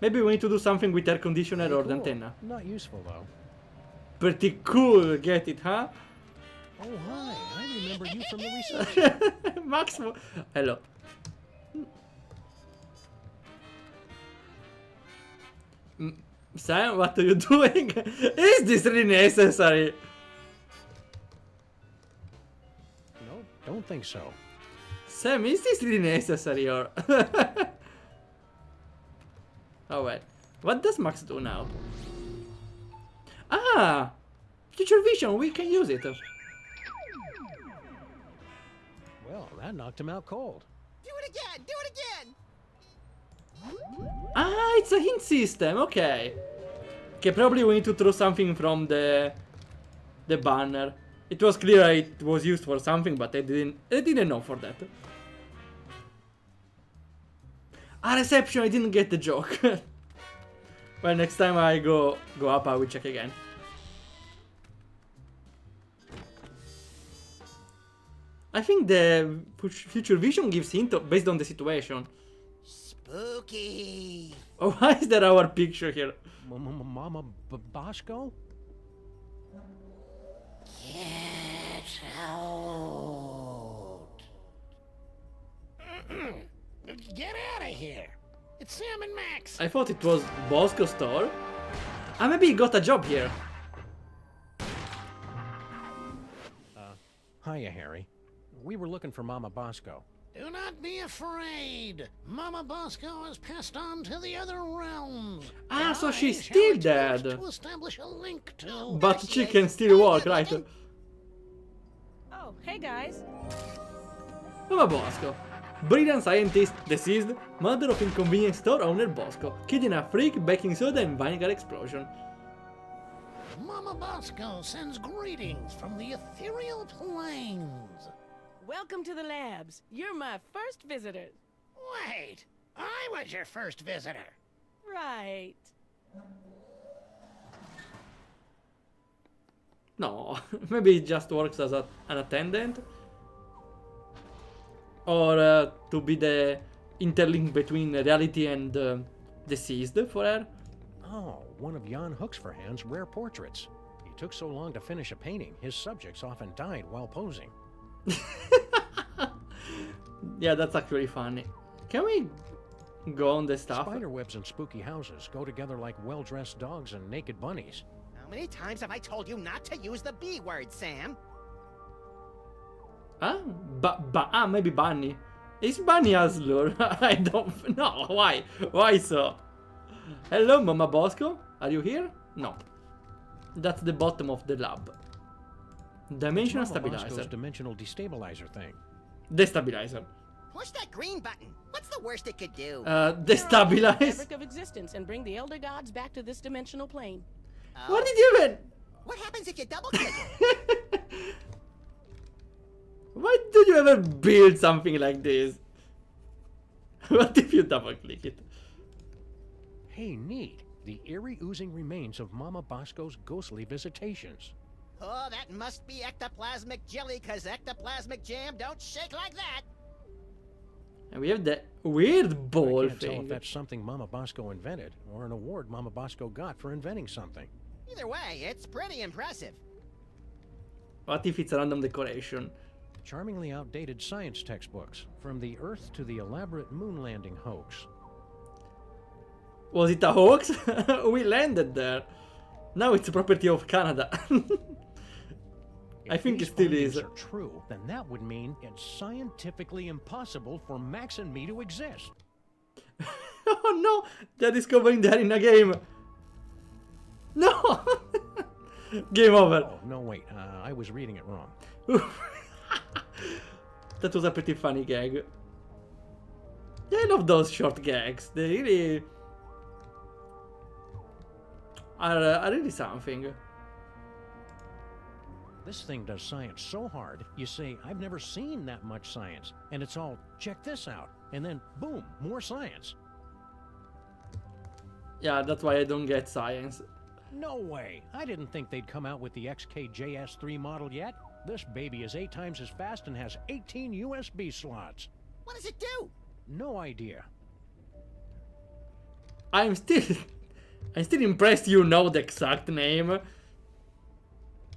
Maybe we need to do something with air conditioner or the antenna. Not useful, though. Pretty cool, get it, huh? Oh, hi. I remember you from the research. Max, hello. Sam, what are you doing? Is this really necessary? No, don't think so. Sam, is this really necessary or... Oh well. What does Max do now? Ah! Future vision, we can use it. Well, that knocked him out cold. Do it again! Do it again! Ah, it's a hint system, okay. Okay, probably we need to throw something from the banner. It was clear it was used for something, but I didn't know for that. Ah, reception, I didn't get the joke. Well, next time I go up, I will check again. I think the future vision gives hint based on the situation. Spooky. Oh, why is there our picture here? Mama Bosco? Get out. Get out of here. It's Sam and Max. I thought it was Bosco's store. Ah, maybe he got a job here. Hiya, Harry. We were looking for Mama Bosco. Do not be afraid. Mama Bosco has passed on to the other realms. Ah, so she's still dead. To establish a link to. But she can still walk, right? Oh, hey guys. Mama Bosco. Brilliant scientist, deceased, mother of inconvenience store owner Bosco, kid in a freak, baking soda and vinegar explosion. Mama Bosco sends greetings from the ethereal plains. Welcome to the labs. You're my first visitor. Wait, I was your first visitor. Right. No, maybe it just works as an attendant. Or to be the interlink between reality and deceased for her. Oh, one of Jan Hoeksverhand's rare portraits. He took so long to finish a painting, his subjects often died while posing. Yeah, that's actually funny. Can we go on the stuff? Spiderwebs and spooky houses go together like well-dressed dogs and naked bunnies. How many times have I told you not to use the B word, Sam? Huh? Maybe Bunny. Is Bunny a slur? I don't know. Why? Why so? Hello, Mama Bosco. Are you here? No. That's the bottom of the lab. Dimensional stabilizer. Dimensional destabilizer thing. Destabilizer. Push that green button. What's the worst it could do? Destabilize. Fabric of existence and bring the elder gods back to this dimensional plane. What did you even? What happens if you double click it? Why did you ever build something like this? What if you double click it? Hey, neat. The eerie oozing remains of Mama Bosco's ghostly visitations. Oh, that must be ectoplasmic jelly, cause ectoplasmic jam don't shake like that. And we have that weird ball I can't tell thing. if that's something Mama Bosco invented, or an award Mama Bosco got for inventing something. Either way, it's pretty impressive. What if it's a random decoration? Charmingly outdated science textbooks, from the Earth to the elaborate moon landing hoax. Was it a hoax? We landed there. Now it's property of Canada. I think it still is. If these findings are true, then that would mean it's scientifically impossible for Max and me to exist. Oh no! They're discovering that in a game. No! Game over. Oh, no, wait. I was reading it wrong. That was a pretty funny gag. Yeah, I love those short gags. They really are really something. This thing does science so hard, you say, I've never seen that much science. And it's all, check this out. And then, boom, more science. Yeah, that's why I don't get science. No way. I didn't think they'd come out with the XKJS3 model yet. This baby is 8 times as fast and has 18 USB slots. What does it do? No idea. I'm still impressed you know the exact name.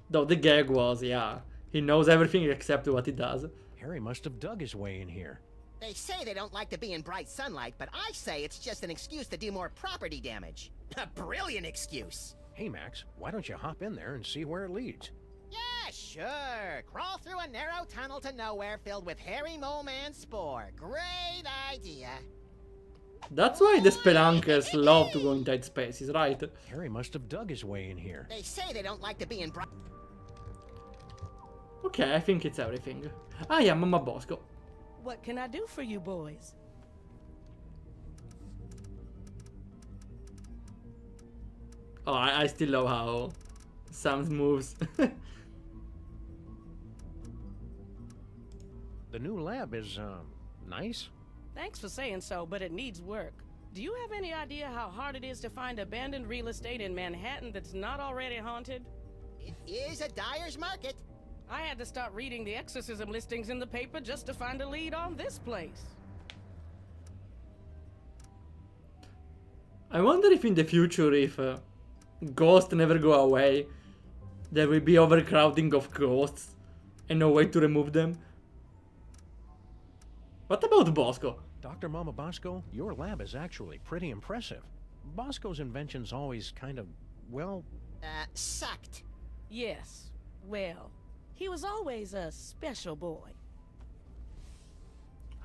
Though the gag was, yeah. He knows everything except what he does. Harry must have dug his way in here. They say they don't like to be in bright sunlight, but I say it's just an excuse to do more property damage. A brilliant excuse. Hey, Max, why don't you hop in there and see where it leads? Yeah, sure. Crawl through a narrow tunnel to nowhere filled with hairy mole man spore. Great idea. That's why the spelunkers love to go in tight spaces, right? Harry must have dug his way in here. They say they don't like to be in bright... Okay, I think it's everything. Ah, yeah, Mama Bosco. What can I do for you boys? Oh, I still love how Sam moves. The new lab is, nice? Thanks for saying so, but it needs work. Do you have any idea how hard it is to find abandoned real estate in Manhattan that's not already haunted? It is a dyer's market. I had to start reading the exorcism listings in the paper just to find a lead on this place. I wonder if in the future, if ghosts never go away, there will be overcrowding of ghosts and no way to remove them. What about Bosco? Dr. Mama Bosco, your lab is actually pretty impressive. Bosco's inventions always kind of, well... sucked. Yes, well, he was always a special boy.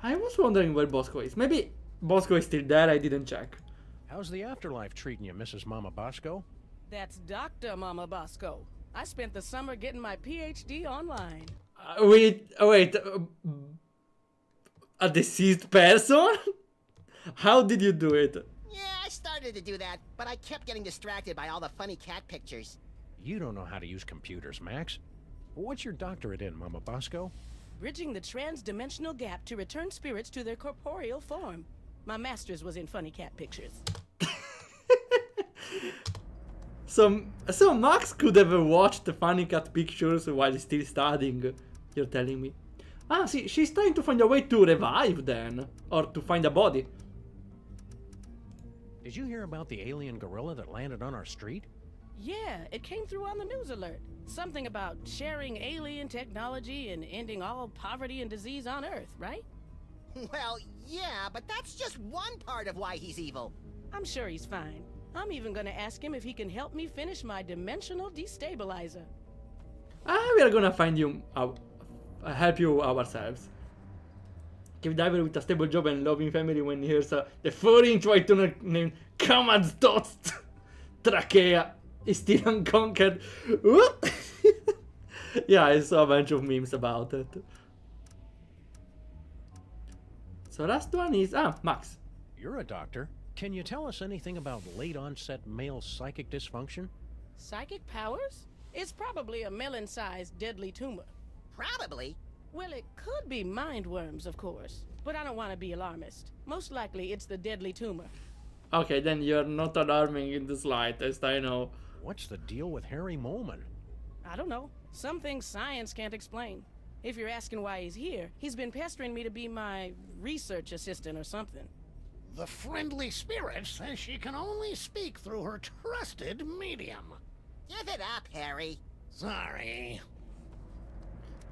I was wondering where Bosco is. Maybe Bosco is still there, I didn't check. Whose the afterlife treating you, Mrs. Mama Bosco? That's Dr. Mama Bosco. I spent the summer getting my PhD online. Wait, a deceased person? How did you do it? Yeah, I started to do that, but I kept getting distracted by all the funny cat pictures. You don't know how to use computers, Max. What's your doctorate in, Mama Bosco? Bridging the trans-dimensional gap to return spirits to their corporeal form. My master's was in funny cat pictures. So Max could have watched the funny cat pictures while still studying, you're telling me? Ah, see, she's trying to find a way to revive then, or to find a body. Did you hear about the alien gorilla that landed on our street? Yeah, it came through on the news alert. Something about sharing alien technology and ending all poverty and disease on Earth, right? Well, yeah, but that's just one part of why he's evil. I'm sure he's fine. I'm even gonna ask him if he can help me finish my dimensional destabilizer. We are gonna find you, help you ourselves. Cave diver with a stable job and loving family when he hears the 4-inch white tunnel named Command Dots Trachea is still unconquered. What? Yeah, I saw a bunch of memes about it. So last one is, Max. You're a doctor. Can you tell us anything about late-onset male psychic dysfunction? Psychic powers? It's probably a melon-sized deadly tumor. Probably. Well, it could be mind worms, of course. But I don't want to be alarmist. Most likely, it's the deadly tumor. Okay, then you're not alarming in the slightest, I know. What's the deal with Harry Molman? I don't know. Some things science can't explain. If you're asking why he's here, he's been pestering me to be my research assistant or something. The friendly spirit says she can only speak through her trusted medium. Give it up, Harry. Sorry.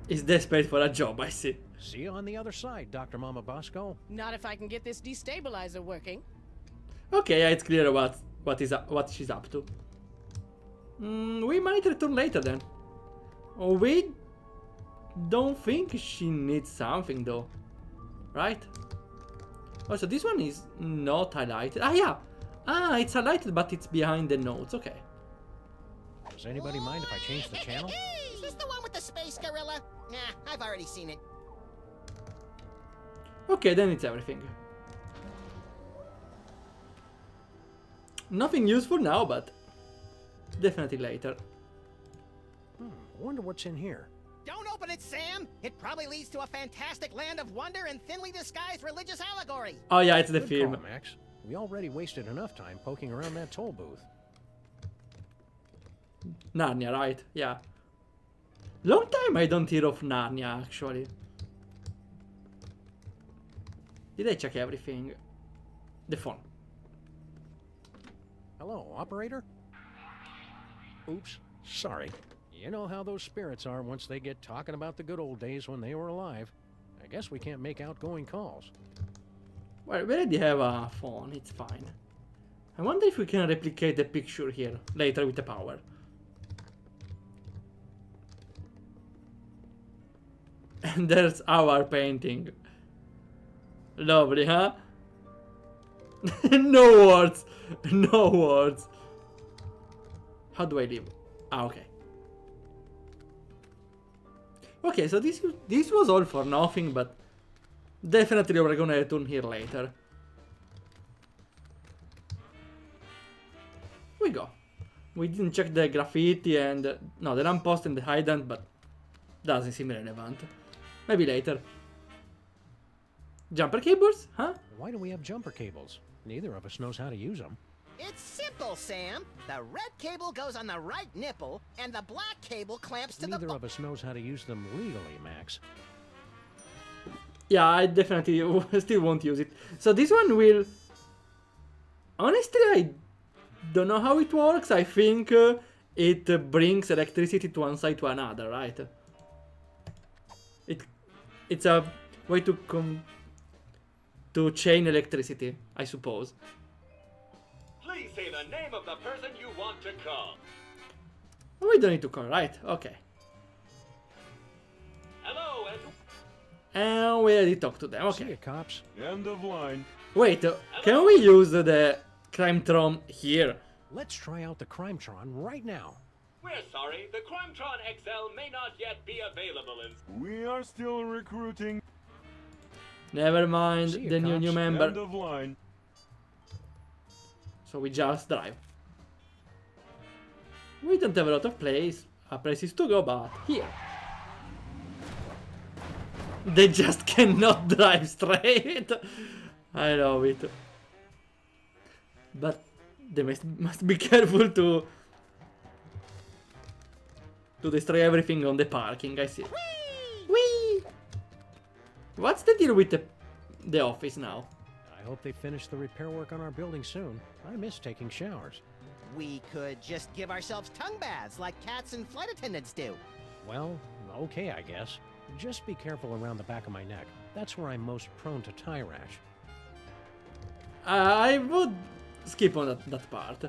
He's desperate for a job, I see. See you on the other side, Dr. Mama Bosco. Not if I can get this destabilizer working. Okay, yeah, it's clear what she's up to. We might return later then. Oh, we don't think she needs something though, right? Also, this one is not highlighted. Yeah. It's highlighted, but it's behind the notes. Okay. Does anybody mind if I change the channel? Is this the one with the space gorilla? Nah, I've already seen it. Okay, then it's everything. Nothing useful now, but definitely later. Wonder what's in here. Don't open it, Sam! It probably leads to a fantastic land of wonder and thinly disguised religious allegory. Oh yeah, it's the Good film. call, Max. We already wasted enough time poking around that toll booth. Narnia, right? Yeah. Long time I don't hear of Narnia, actually. Did I check everything? The phone. Hello, operator? Oops, sorry. You know how those spirits are once they get talking about the good old days when they were alive. I guess we can't make outgoing calls. Well, we already have a phone, it's fine. I wonder if we can replicate the picture here, later with the power. And there's our painting. Lovely, huh? No words! No words! How do I leave? Okay. Okay, so this was all for nothing, but definitely we're gonna return here later. We go. We didn't check the graffiti and... no, the lamppost and the hydrant, but doesn't seem relevant. Maybe later. Jumper cables, huh? Why do we have jumper cables? Neither of us knows how to use them. It's simple, Sam. The red cable goes on the right nipple, and the black cable clamps to Neither of us knows how to use them legally, Max. Yeah, I definitely still won't use it. So this one will... honestly, I don't know how it works. I think it brings electricity to one side to another, right? It's a way to chain electricity, I suppose. Please say the name of the person you want to call. We don't need to call, right? Okay. Hello, and... And we already talked to them, See okay. you, cops. End of line. Wait, can we use the Crimetron here? Let's try out the Crimetron right now. We're sorry, the Crimetron XL may not yet be available in... We are still recruiting. Never mind, See you, the new cops. member. End of line. So we just drive. We don't have a lot of places to go, but here. They just cannot drive straight. I love it. But they must be careful to destroy everything on the parking, I see. Whee! What's the deal with the office now? I hope they finish the repair work on our building soon. I miss taking showers. We could just give ourselves tongue baths like cats and flight attendants do. Well, okay, I guess. Just be careful around the back of my neck. That's where I'm most prone to tie rash. I would skip on that part.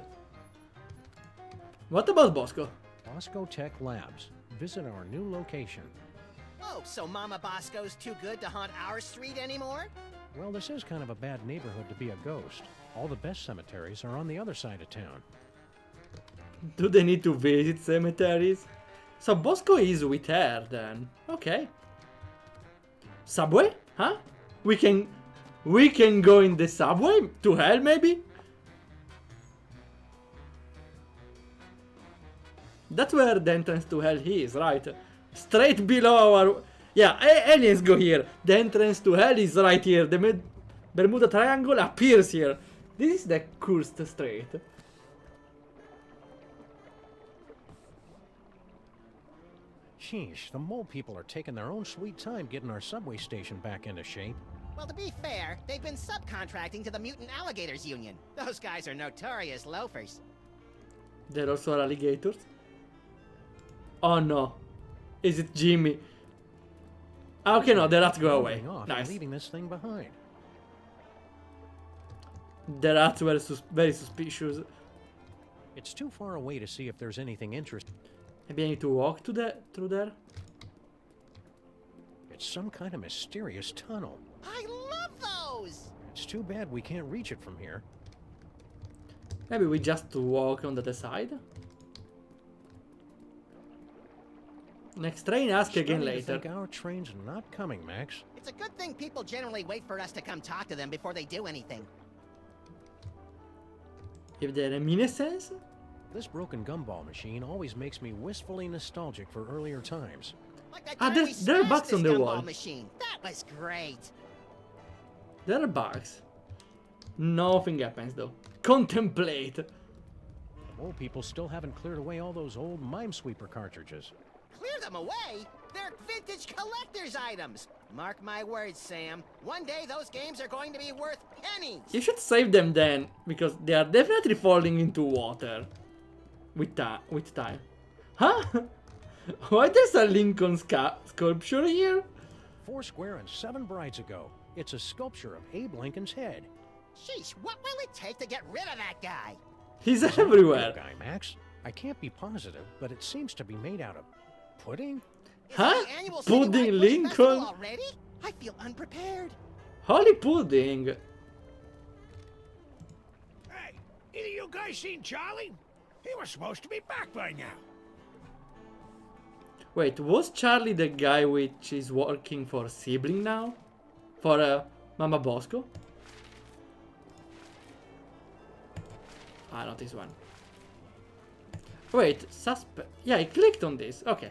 What about Bosco? Bosco Tech Labs. Visit our new location. Oh, so Mama Bosco's too good to haunt our street anymore? Well, this is kind of a bad neighborhood to be a ghost. All the best cemeteries are on the other side of town. Do they need to visit cemeteries? So Bosco is with her then. Okay. Subway? Huh? We can go in the subway to hell maybe? That's where the entrance to hell is, right? Straight below our... Yeah, aliens go here. The entrance to hell is right here. The Bermuda Triangle appears here. This is the cursed strait. Sheesh, the mole people are taking their own sweet time getting our subway station back into shape. Well, to be fair, they've been subcontracting to the Mutant Alligators Union. Those guys are notorious loafers. There also are alligators. Oh no. Is it Jimmy? Okay, no, the rats go away. Nice. Leaving this thing behind. The rats were very suspicious. It's too far away to see if there's anything interesting. Maybe I need to walk through there? It's some kind of mysterious tunnel. I love those! It's too bad we can't reach it from here. Maybe we just walk on the other side? Next train, ask again later. I think our train's not coming, Max. It's a good thing people generally wait for us to come talk to them before they do anything. If they're reminiscence? This broken gumball machine always makes me wistfully nostalgic for earlier times. Like that time we there are smashed bugs this on the gumball wall. machine. That was great. There are bugs. Nothing happens though. Contemplate. The mole people still haven't cleared away all those old Minesweeper cartridges. Clear them away? They're vintage collector's items. Mark my words, Sam. One day those games are going to be worth pennies. You should save them then, because they are definitely falling into water. With time. Huh? Why there's a Lincoln sculpture here? 4 square and 7 brides ago. It's a sculpture of Abe Lincoln's head. Sheesh, what will it take to get rid of that guy? He's everywhere. Guy, Max. I can't be positive, but it seems to be made out of pudding? Huh? Pudding Lincoln? Already? I feel unprepared. Holy pudding. Hey, either you guys seen Charlie? He was supposed to be back by now. Wait, was Charlie the guy which is working for Sibling now? For Mama Bosco? Ah, not this one. Wait, yeah, I clicked on this. Okay.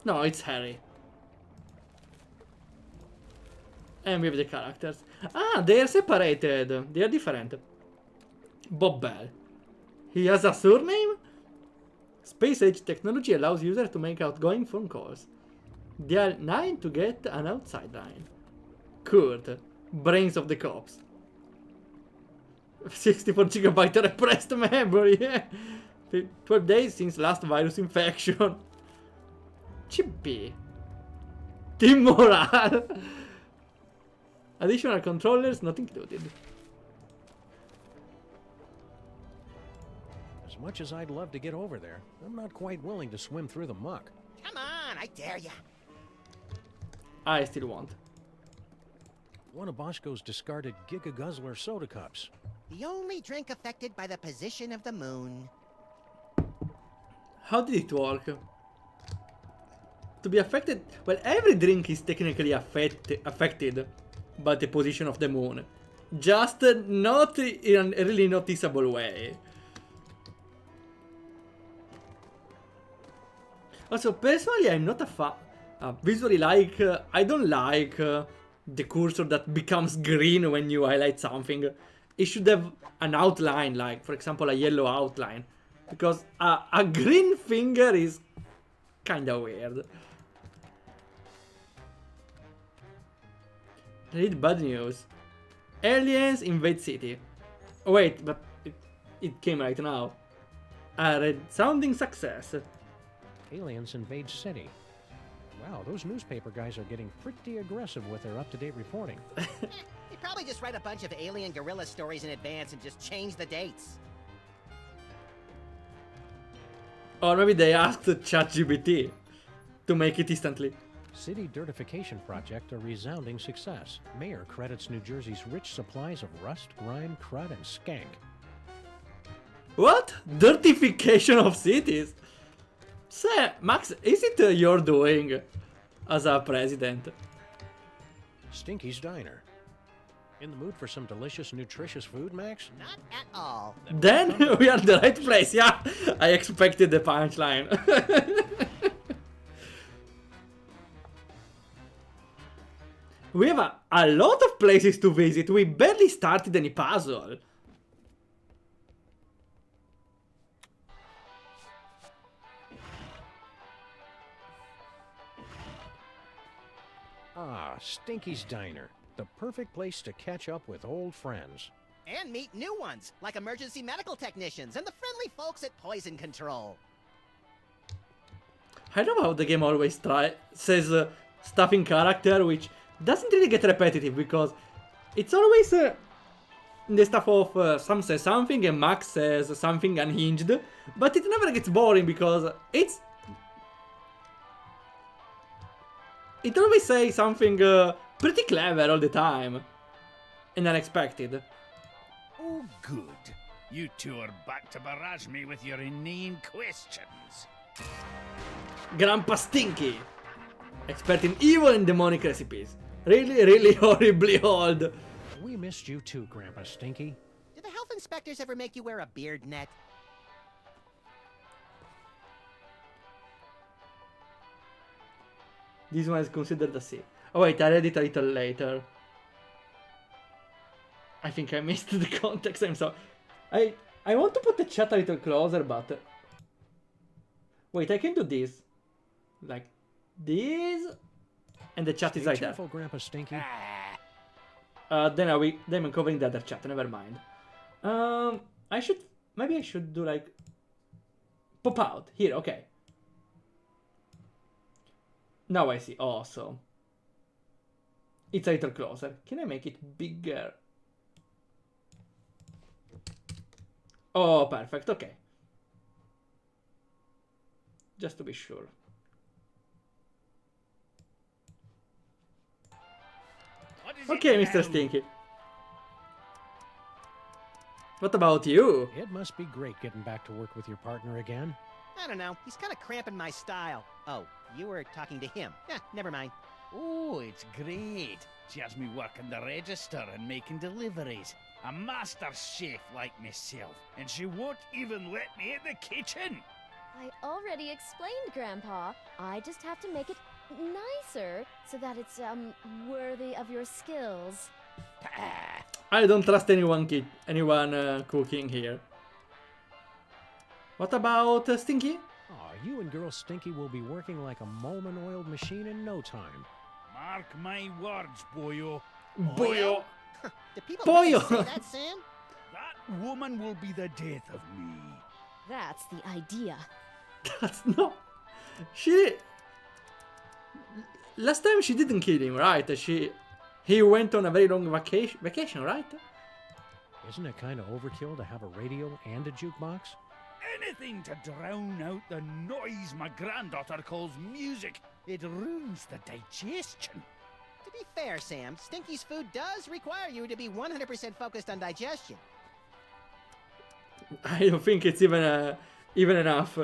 No, it's Harry. And with the characters. Ah, they are separated. They are different. Bob Bell. He has a surname? Space-age technology allows users to make outgoing phone calls. Dial 9 to get an outside line. Kurt. Brains of the cops. 64 GB repressed memory. 12 days since last virus infection. Chippy. Team morale. Additional controllers not included. As much as I'd love to get over there, I'm not quite willing to swim through the muck. Come on, I dare ya. I still want. One of Bosco's discarded Giga Guzzler soda cups. The only drink affected by the position of the moon. How did it work? To be affected... Well, every drink is technically affected by the position of the moon. Just not in a really noticeable way. Also, personally, I'm not a fan... visually like... I don't like the cursor that becomes green when you highlight something. It should have an outline, like, for example, a yellow outline. Because a green finger is kinda weird. Read bad news. Aliens invade city. Oh, wait, but it came right now. A resounding success. Aliens invade city. Wow, those newspaper guys are getting pretty aggressive with their up-to-date reporting. They probably just write a bunch of alien gorilla stories in advance and just change the dates. Or maybe they asked ChatGPT to make it instantly. City dirtification project a resounding success. Mayor credits New Jersey's rich supplies of rust, grime, crud, and skank. What? Dirtification of cities? Say, Max, is it your doing as a president? Stinky's Diner. In the mood for some delicious, nutritious food, Max? Not at all. Then we are in the right place, yeah. I expected the punchline. We have a lot of places to visit. We barely started any puzzle. Ah, Stinky's Diner. The perfect place to catch up with old friends. And meet new ones, like emergency medical technicians and the friendly folks at Poison Control. I love how the game always says stuff in character, which doesn't really get repetitive, because it's always the stuff of Sam says something and Max says something unhinged, but it never gets boring because it always says something pretty clever all the time and unexpected. Oh, good. You two are back to barrage me with your inane questions. Grandpa Stinky, expert in evil and demonic recipes. Really, really horribly old. We missed you too, Grandpa Stinky. Did the health inspectors ever make you wear a beard net? This one is considered a C. Oh wait, I read it a little later. I think I missed the context, I'm sorry. I want to put the chat a little closer, but... Wait, I can do this. Like this. And the chat is right there. Careful, Grandpa Stinky. Then I'm covering the other chat, never mind. Maybe I should do like... Pop out, here, okay. Now I see, awesome. It's a little closer. Can I make it bigger? Oh, perfect, okay. Just to be sure. Okay, Mr. Stinky. What about you? It must be great getting back to work with your partner again. I don't know. He's kind of cramping my style. Oh, you were talking to him. Never mind. Oh, it's great. She has me working the register and making deliveries. A master chef like myself. And she won't even let me in the kitchen. I already explained, Grandpa. I just have to make it nicer so that it's, worthy of your skills. I don't trust anyone cooking here. What about Stinky? Aw, you and Girl Stinky will be working like a Molman-oiled machine in no time. Mark my words, boyo. Boyo! Do people really Boyo! say that, Sam? That woman will be the death of me. That's the idea. That's not... Last time she didn't kill him, right? He went on a very long vacation, right? Isn't it kind of overkill to have a radio and a jukebox? Anything to drown out the noise my granddaughter calls music. It ruins the digestion. To be fair, Sam, Stinky's food does require you to be 100% focused on digestion. I don't think it's even enough.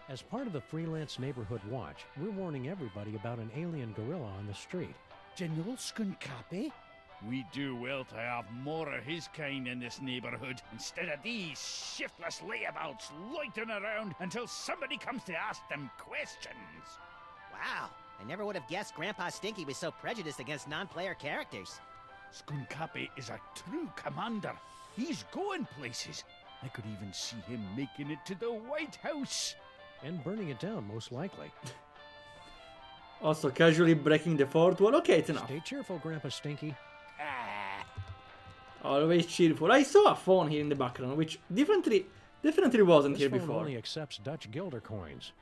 As part of the Freelance Neighborhood Watch, we're warning everybody about an alien gorilla on the street. General Skunkapi? We do well to have more of his kind in this neighborhood, instead of these shiftless layabouts loitering around until somebody comes to ask them questions. Wow, I never would have guessed Grandpa Stinky was so prejudiced against non-player characters. Skunkapi is a true commander. He's going places. I could even see him making it to the White House. And burning it down, most likely. Also, casually breaking the fourth wall. Okay, it's enough. Stay cheerful, Grandpa Stinky. Always cheerful. I saw a phone here in the background, which definitely wasn't This here phone before. only accepts Dutch guilder coins.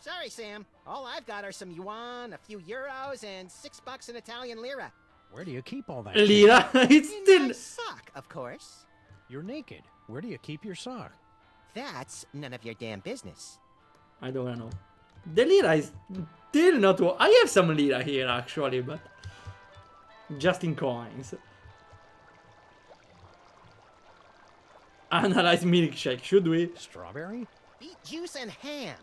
Sorry, Sam. All I've got are some yuan, a few euros, and $6 in Italian lira. Where do you keep all that? Lira? It's In still... my sock, of course. You're naked. Where do you keep your sock? That's none of your damn business. I don't know. The lira is still not... I have some lira here, actually, but... just in coins. Analyze milkshake, should we? Strawberry? Beet juice and ham.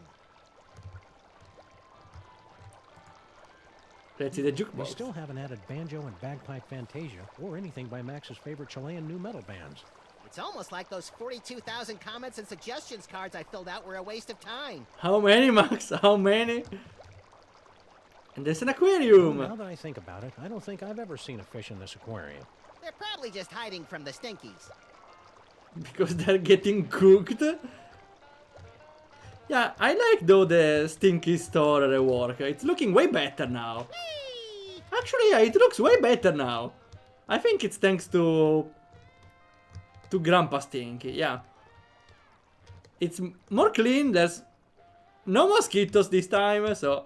Let's see the We jukebox. still haven't added banjo and bagpipe fantasia, or anything by Max's favorite Chilean new metal bands. It's almost like those 42,000 comments and suggestions cards I filled out were a waste of time. How many, Max? How many? And there's an Well, aquarium. now that I think about it, I don't think I've ever seen a fish in this aquarium. They're probably just hiding from the stinkies. Because they're getting cooked. Yeah, I like though the stinky store rework. It's looking way better now. Actually, yeah, it looks way better now. I think it's thanks to Grandpa Stinky, yeah. It's more clean, there's no mosquitoes this time, so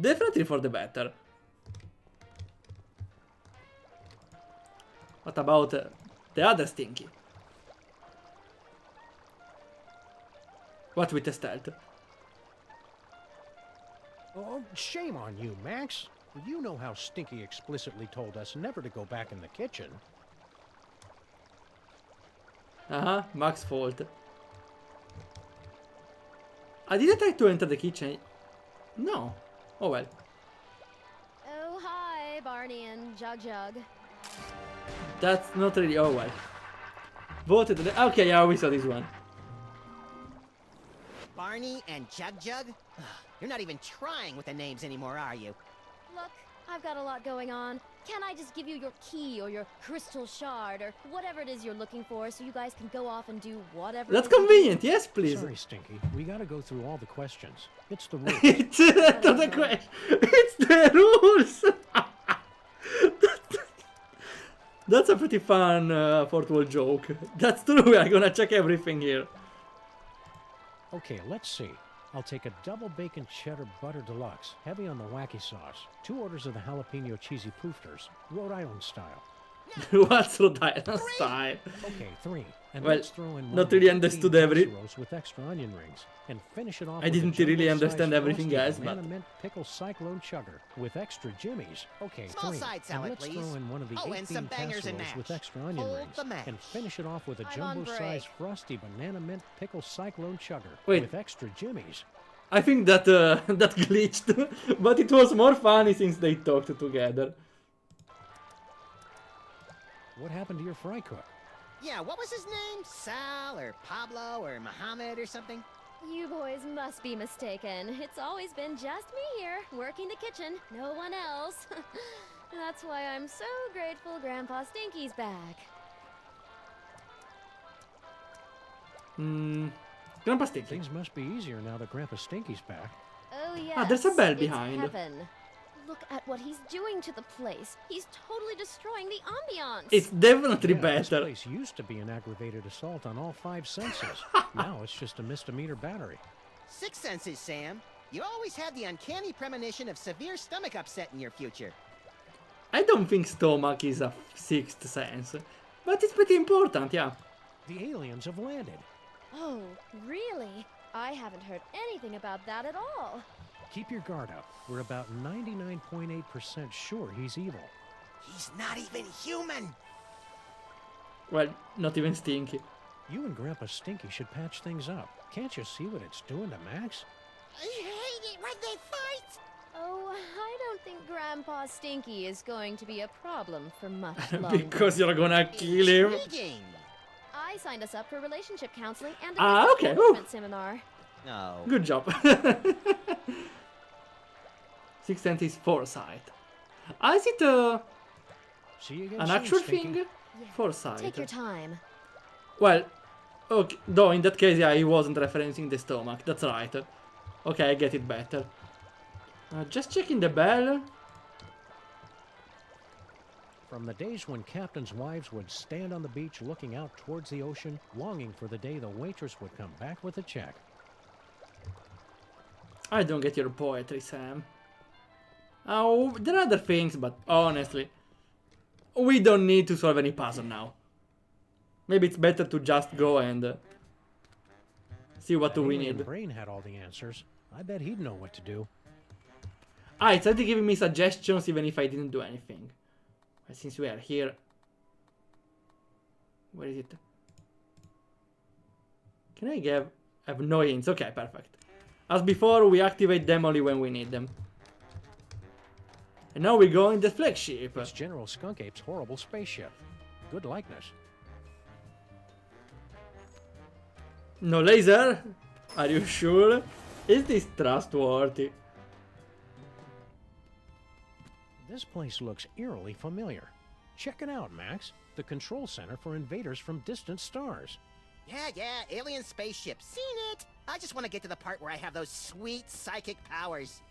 definitely for the better. What about the other Stinky? What with the stealth? Oh, shame on you, Max. You know how Stinky explicitly told us never to go back in the kitchen. Max's fault. I didn't try to enter the kitchen. No. Oh well. Oh, hi, Barney and Jug Jug. That's not really. Oh well. Voted. Okay, yeah, we saw this one. Barney and Jug Jug? Ugh, you're not even trying with the names anymore, are you? Look, I've got a lot going on. Can't I just give you your key or your crystal shard or whatever it is you're looking for so you guys can go off and do whatever? That's convenient. Yes, please. Sorry, Stinky. We gotta go through all the questions. It's the rules. It's not the question. It's the rules. That's a pretty fun fourth wall joke. That's true. We are gonna check everything here. Okay, let's see. I'll take a double bacon cheddar butter deluxe, heavy on the wacky sauce. 2 orders of the jalapeno cheesy poofters, Rhode Island style. What's Rhode Island style? Okay, 3. And Well, let's throw in not one really of the understood 15 every- casseroles with extra onion rings, and finish it off. I with a didn't really jumbo-sized understand everything, frosty guys, banana but- mint pickle cyclone chugger with extra jimmies. Okay, Small 3. side salad, and let's please. throw in one of the Oh, 8 and some bean bangers and casseroles with mash. extra onion Hold rings, the mash. and finish it off with a I'm on jumbo-sized break. frosty banana mint pickle cyclone chugger Wait. with extra jimmies. I think that that glitched, but it was more funny since they talked together. What happened to your fry cook? Yeah, what was his name? Sal or Pablo or Mohammed or something? You boys must be mistaken. It's always been just me here, working the kitchen, no one else. That's why I'm so grateful Grandpa Stinky's back. Grandpa Stinky. Things must be easier now that Grandpa Stinky's back. Oh yes. there's a bell it's behind. Heaven. Look at what he's doing to the place. He's totally destroying the ambiance. It's definitely This better. place used to be an aggravated assault on all 5 senses. Now it's just a misdemeanor battery. 6 senses, Sam. You always had the uncanny premonition of severe stomach upset in your future. I don't think stomach is a 6th sense, but it's pretty important, yeah. The aliens have landed. Oh, really? I haven't heard anything about that at all. Keep your guard up. We're about 99.8% sure he's evil. He's not even human! Well, not even Stinky. You and Grandpa Stinky should patch things up. Can't you see what it's doing to Max? I hate it when they fight! Oh, I don't think Grandpa Stinky is going to be a problem for much longer. Because you're gonna kill him. Intriguing. I signed us up for relationship counseling and a Ah, business okay. management seminar. No. Good job. 6th sense is foresight. Is it See you again an soon, actual Stinky. thing? Yeah, Foresight. Take your time. Well, okay, though in that case, yeah, he wasn't referencing the stomach. That's right. Okay, I get it better. Just checking the bell. From the days when captains' wives would stand on the beach looking out towards the ocean, longing for the day the waitress would come back with a check. I don't get your poetry, Sam. Oh, there are other things, but honestly, we don't need to solve any puzzle now. Maybe it's better to just go and see what do we need. Brain had all the answers. I bet he'd know what to do. Ah, it's already giving me suggestions even if I didn't do anything. But since we are here... Where is it? Can I have no hints? Okay, perfect. As before, we activate them only when we need them. And now we go in the flagship. It's General Skunkape's horrible spaceship. Good likeness. No laser? Are you sure? Is this trustworthy? This place looks eerily familiar. Check it out, Max. The control center for invaders from distant stars. Yeah, alien spaceship. Seen it! I just want to get to the part where I have those sweet psychic powers.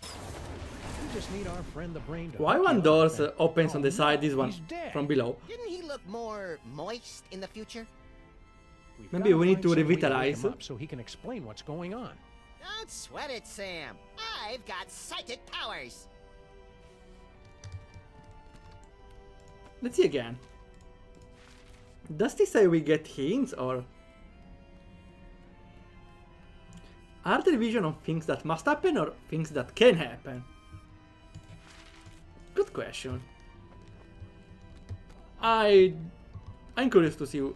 We just need our friend the brain to... Why one door opens on the side, this one from below? Didn't he look more moist in the future? Maybe we need to revitalize. So he can explain what's going on. Don't sweat it, Sam. I've got psychic powers. Let's see again. Does this say we get hints or... Are there vision of things that must happen or things that can happen? Good question. I'm curious to see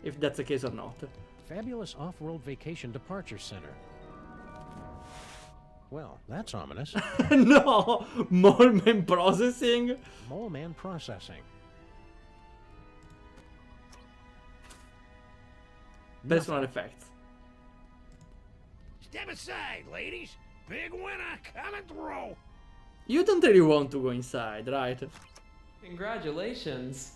if that's the case or not. Fabulous off-world vacation departure center. Well, that's ominous. No! Mole man processing? Mole man processing. Personal effects. Step aside, ladies. Big winner coming through. You don't really want to go inside, right? Congratulations.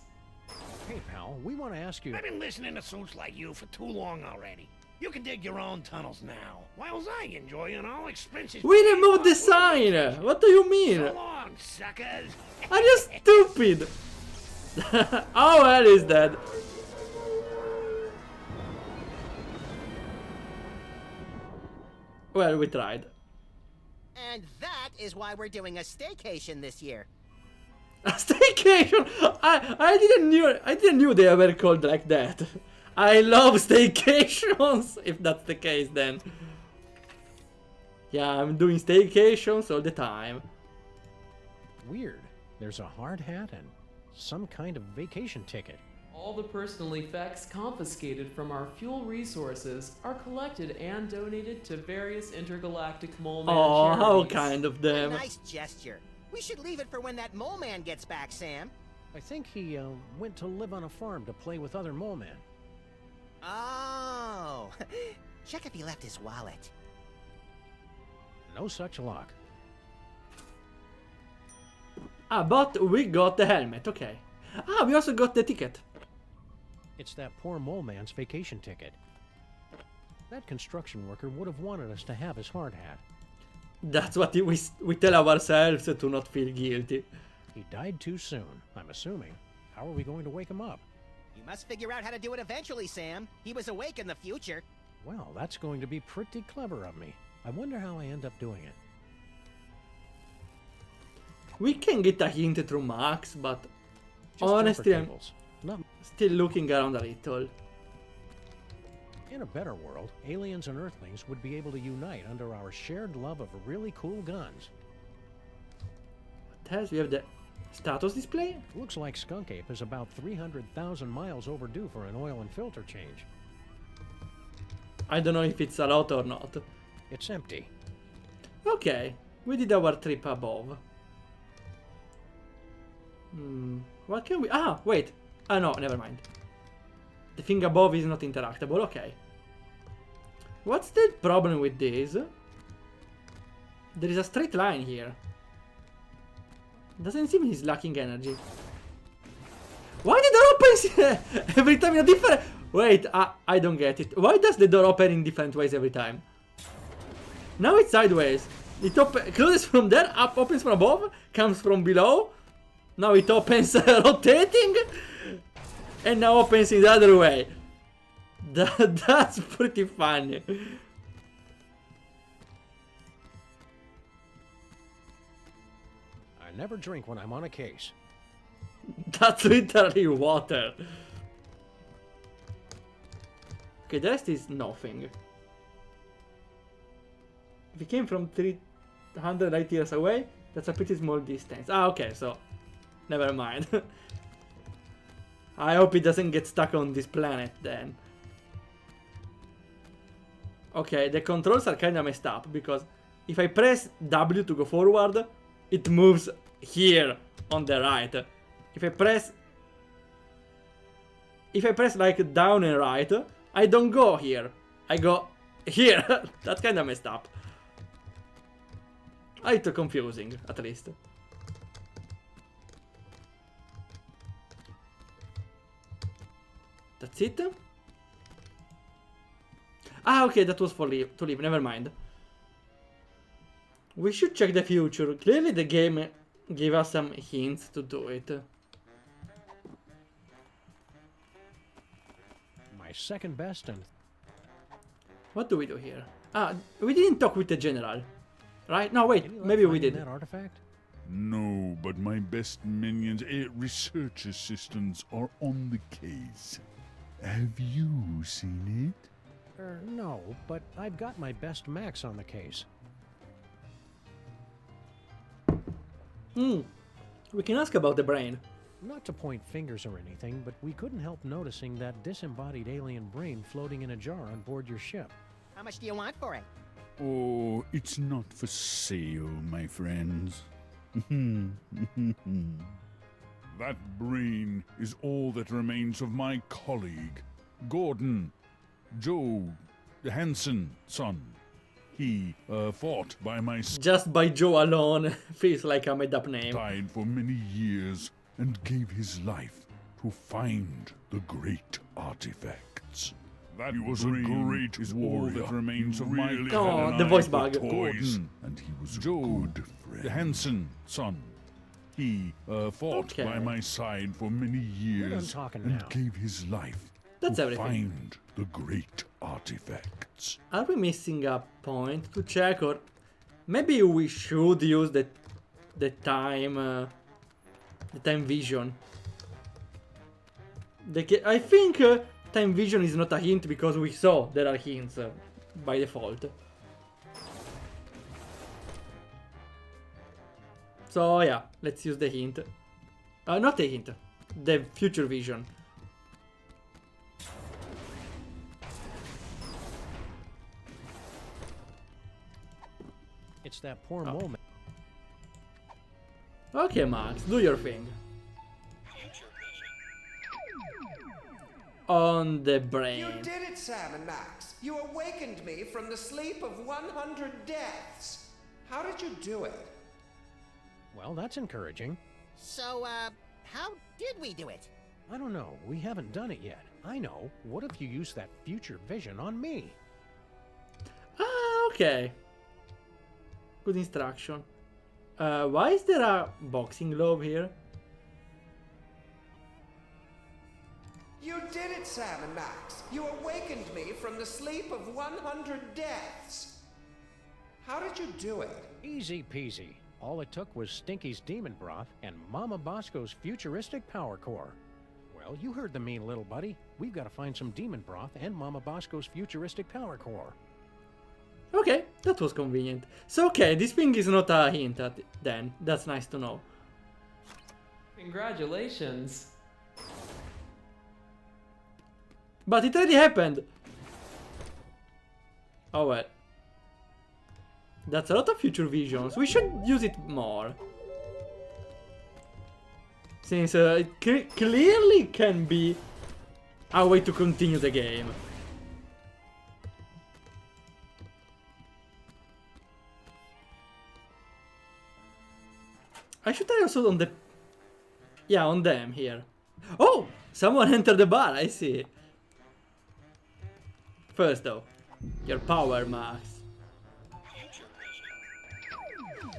Hey, pal, we want to ask you... I've been listening to suits like you for too long already. You can dig your own tunnels now, whilst I enjoy an all-expenses... We removed the sign! What do you mean? So long, suckers! Are you stupid? How well is that? Well, we tried. And that is why we're doing a staycation this year. A staycation? I didn't knew they were called like that. I love staycations. If that's the case, then yeah, I'm doing staycations all the time. Weird. There's a hard hat and some kind of vacation ticket. All the personal effects confiscated from our fuel resources are collected and donated to various intergalactic mole man Oh, how charities. kind of them. A nice gesture. We should leave it for when that mole man gets back, Sam. I think he went to live on a farm to play with other mole men. Oh, check if he left his wallet. No such luck. Ah, but we got the helmet, okay. Ah, we also got the ticket. It's that poor mole man's vacation ticket. That construction worker would have wanted us to have his hard hat. That's what we tell ourselves to not feel guilty. He died too soon, I'm assuming. How are we going to wake him up? You must figure out how to do it eventually, Sam. He was awake in the future. Well, that's going to be pretty clever of me. I wonder how I end up doing it. We can get a hint through Max, but Just honestly, jumper I'm cables. No. still looking around a little. In a better world, aliens and Earthlings would be able to unite under our shared love of really cool guns. What else? We have the status display? Looks like Skunkape is about 300,000 miles overdue for an oil and filter change. I don't know if it's a lot or not. It's empty. Okay, we did our trip above. What can we... Ah, wait. Ah, no, never mind. The thing above is not interactable, okay. What's the problem with this? There is a straight line here. Doesn't seem he's lacking energy. Why the door opens every time in a different... Wait, I don't get it. Why does the door open in different ways every time? Now it's sideways. It closes from there, up opens from above, comes from below. Now it opens rotating. And now opens in the other way. That's pretty funny. I never drink when I'm on a case. That's literally water. Okay, the rest is nothing. If it came from 300 light years away, that's a pretty small distance. Ah, okay, so never mind. I hope it doesn't get stuck on this planet then. Okay, the controls are kinda messed up because if I press W to go forward, it moves here on the right. If I press like down and right, I don't go here. I go here. That's kinda messed up. A little confusing, at least. That's it? Ah, okay, that was for to leave, never mind. We should check the future. Clearly the game gave us some hints to do it. My second best and... What do we do here? Ah, we didn't talk with the general. Right? No, wait, maybe we did. That artifact? No, but my best minions, research assistants, are on the case. Have you seen it? No, but I've got my best Max on the case. We can ask about the brain. Not to point fingers or anything, but we couldn't help noticing that disembodied alien brain floating in a jar on board your ship. How much do you want for it? Oh, it's not for sale, my friends. That brain is all that remains of my colleague, Gordon, Joe Hansen, son. He fought by my side. Just by Joe alone feels like a made-up name. Died for many years and gave his life to find the great artifacts. That he was a great is all that remains of my the voice bug. Gordon, and he was Joe Hansen, son. He fought by my side for many years and gave his life to find the great artifacts. Are we missing a point to check, or maybe we should use the time vision? I think time vision is not a hint because we saw there are hints by default. So yeah, let's use the hint. Not the hint, the future vision. It's that poor moment. Okay, Max, do your thing. On the brain. You did it, Sam and Max. You awakened me from the sleep of 100 deaths. How did you do it? Well, that's encouraging. So, how did we do it? I don't know. We haven't done it yet. I know. What if you use that future vision on me? Ah, okay. Good instruction. Why is there a boxing glove here? You did it, Sam and Max. You awakened me from the sleep of 100 deaths. How did you do it? Easy peasy. All it took was Stinky's demon broth and Mama Bosco's futuristic power core. Well, you heard the mean little buddy. We've got to find some demon broth and Mama Bosco's futuristic power core. Okay, that was convenient. So okay, this thing is not a hint then. That's nice to know. Congratulations. But it already happened. Oh well. That's a lot of future visions. We should use it more. Since it clearly can be a way to continue the game. I should try also on the... Yeah, on them here. Oh! Someone entered the bar, I see. First though, your power, Max.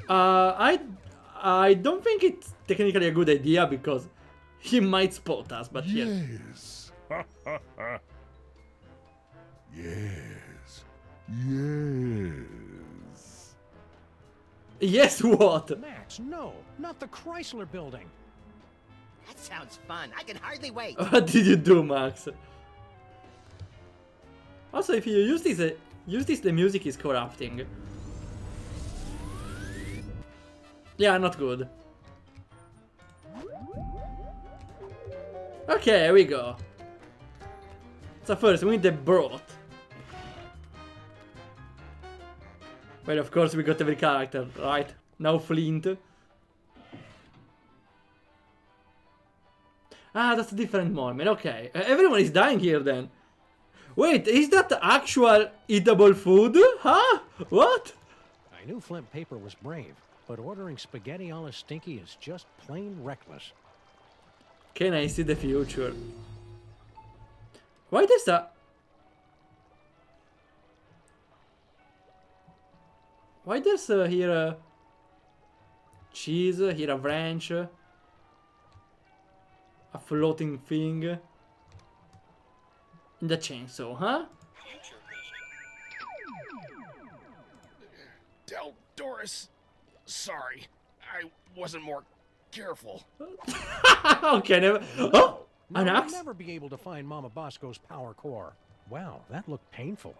I don't think it's technically a good idea because he might spot us, but yes. Yes. Yes. Yes, what? Max, no, not the Chrysler building. That sounds fun. I can hardly wait. What did you do, Max? Also, if you use this, the music is corrupting. Yeah, not good. Okay, here we go. So first, we need the broth. Well, of course, we got every character, right? Now Flint. Ah, that's a different moment. Okay, everyone is dying here then. Wait, is that actual eatable food? Huh? What? I knew Flint Paper was brave, but ordering spaghetti a la Stinky is just plain reckless. Can I see the future? Why there's a... Why there's here a cheese, here a branch, a floating thing in the chainsaw, huh? Doris, sorry, I wasn't more careful. Okay, never... Oh! An We'll axe? never be able to find Mama Bosco's power core. Wow, that looked painful.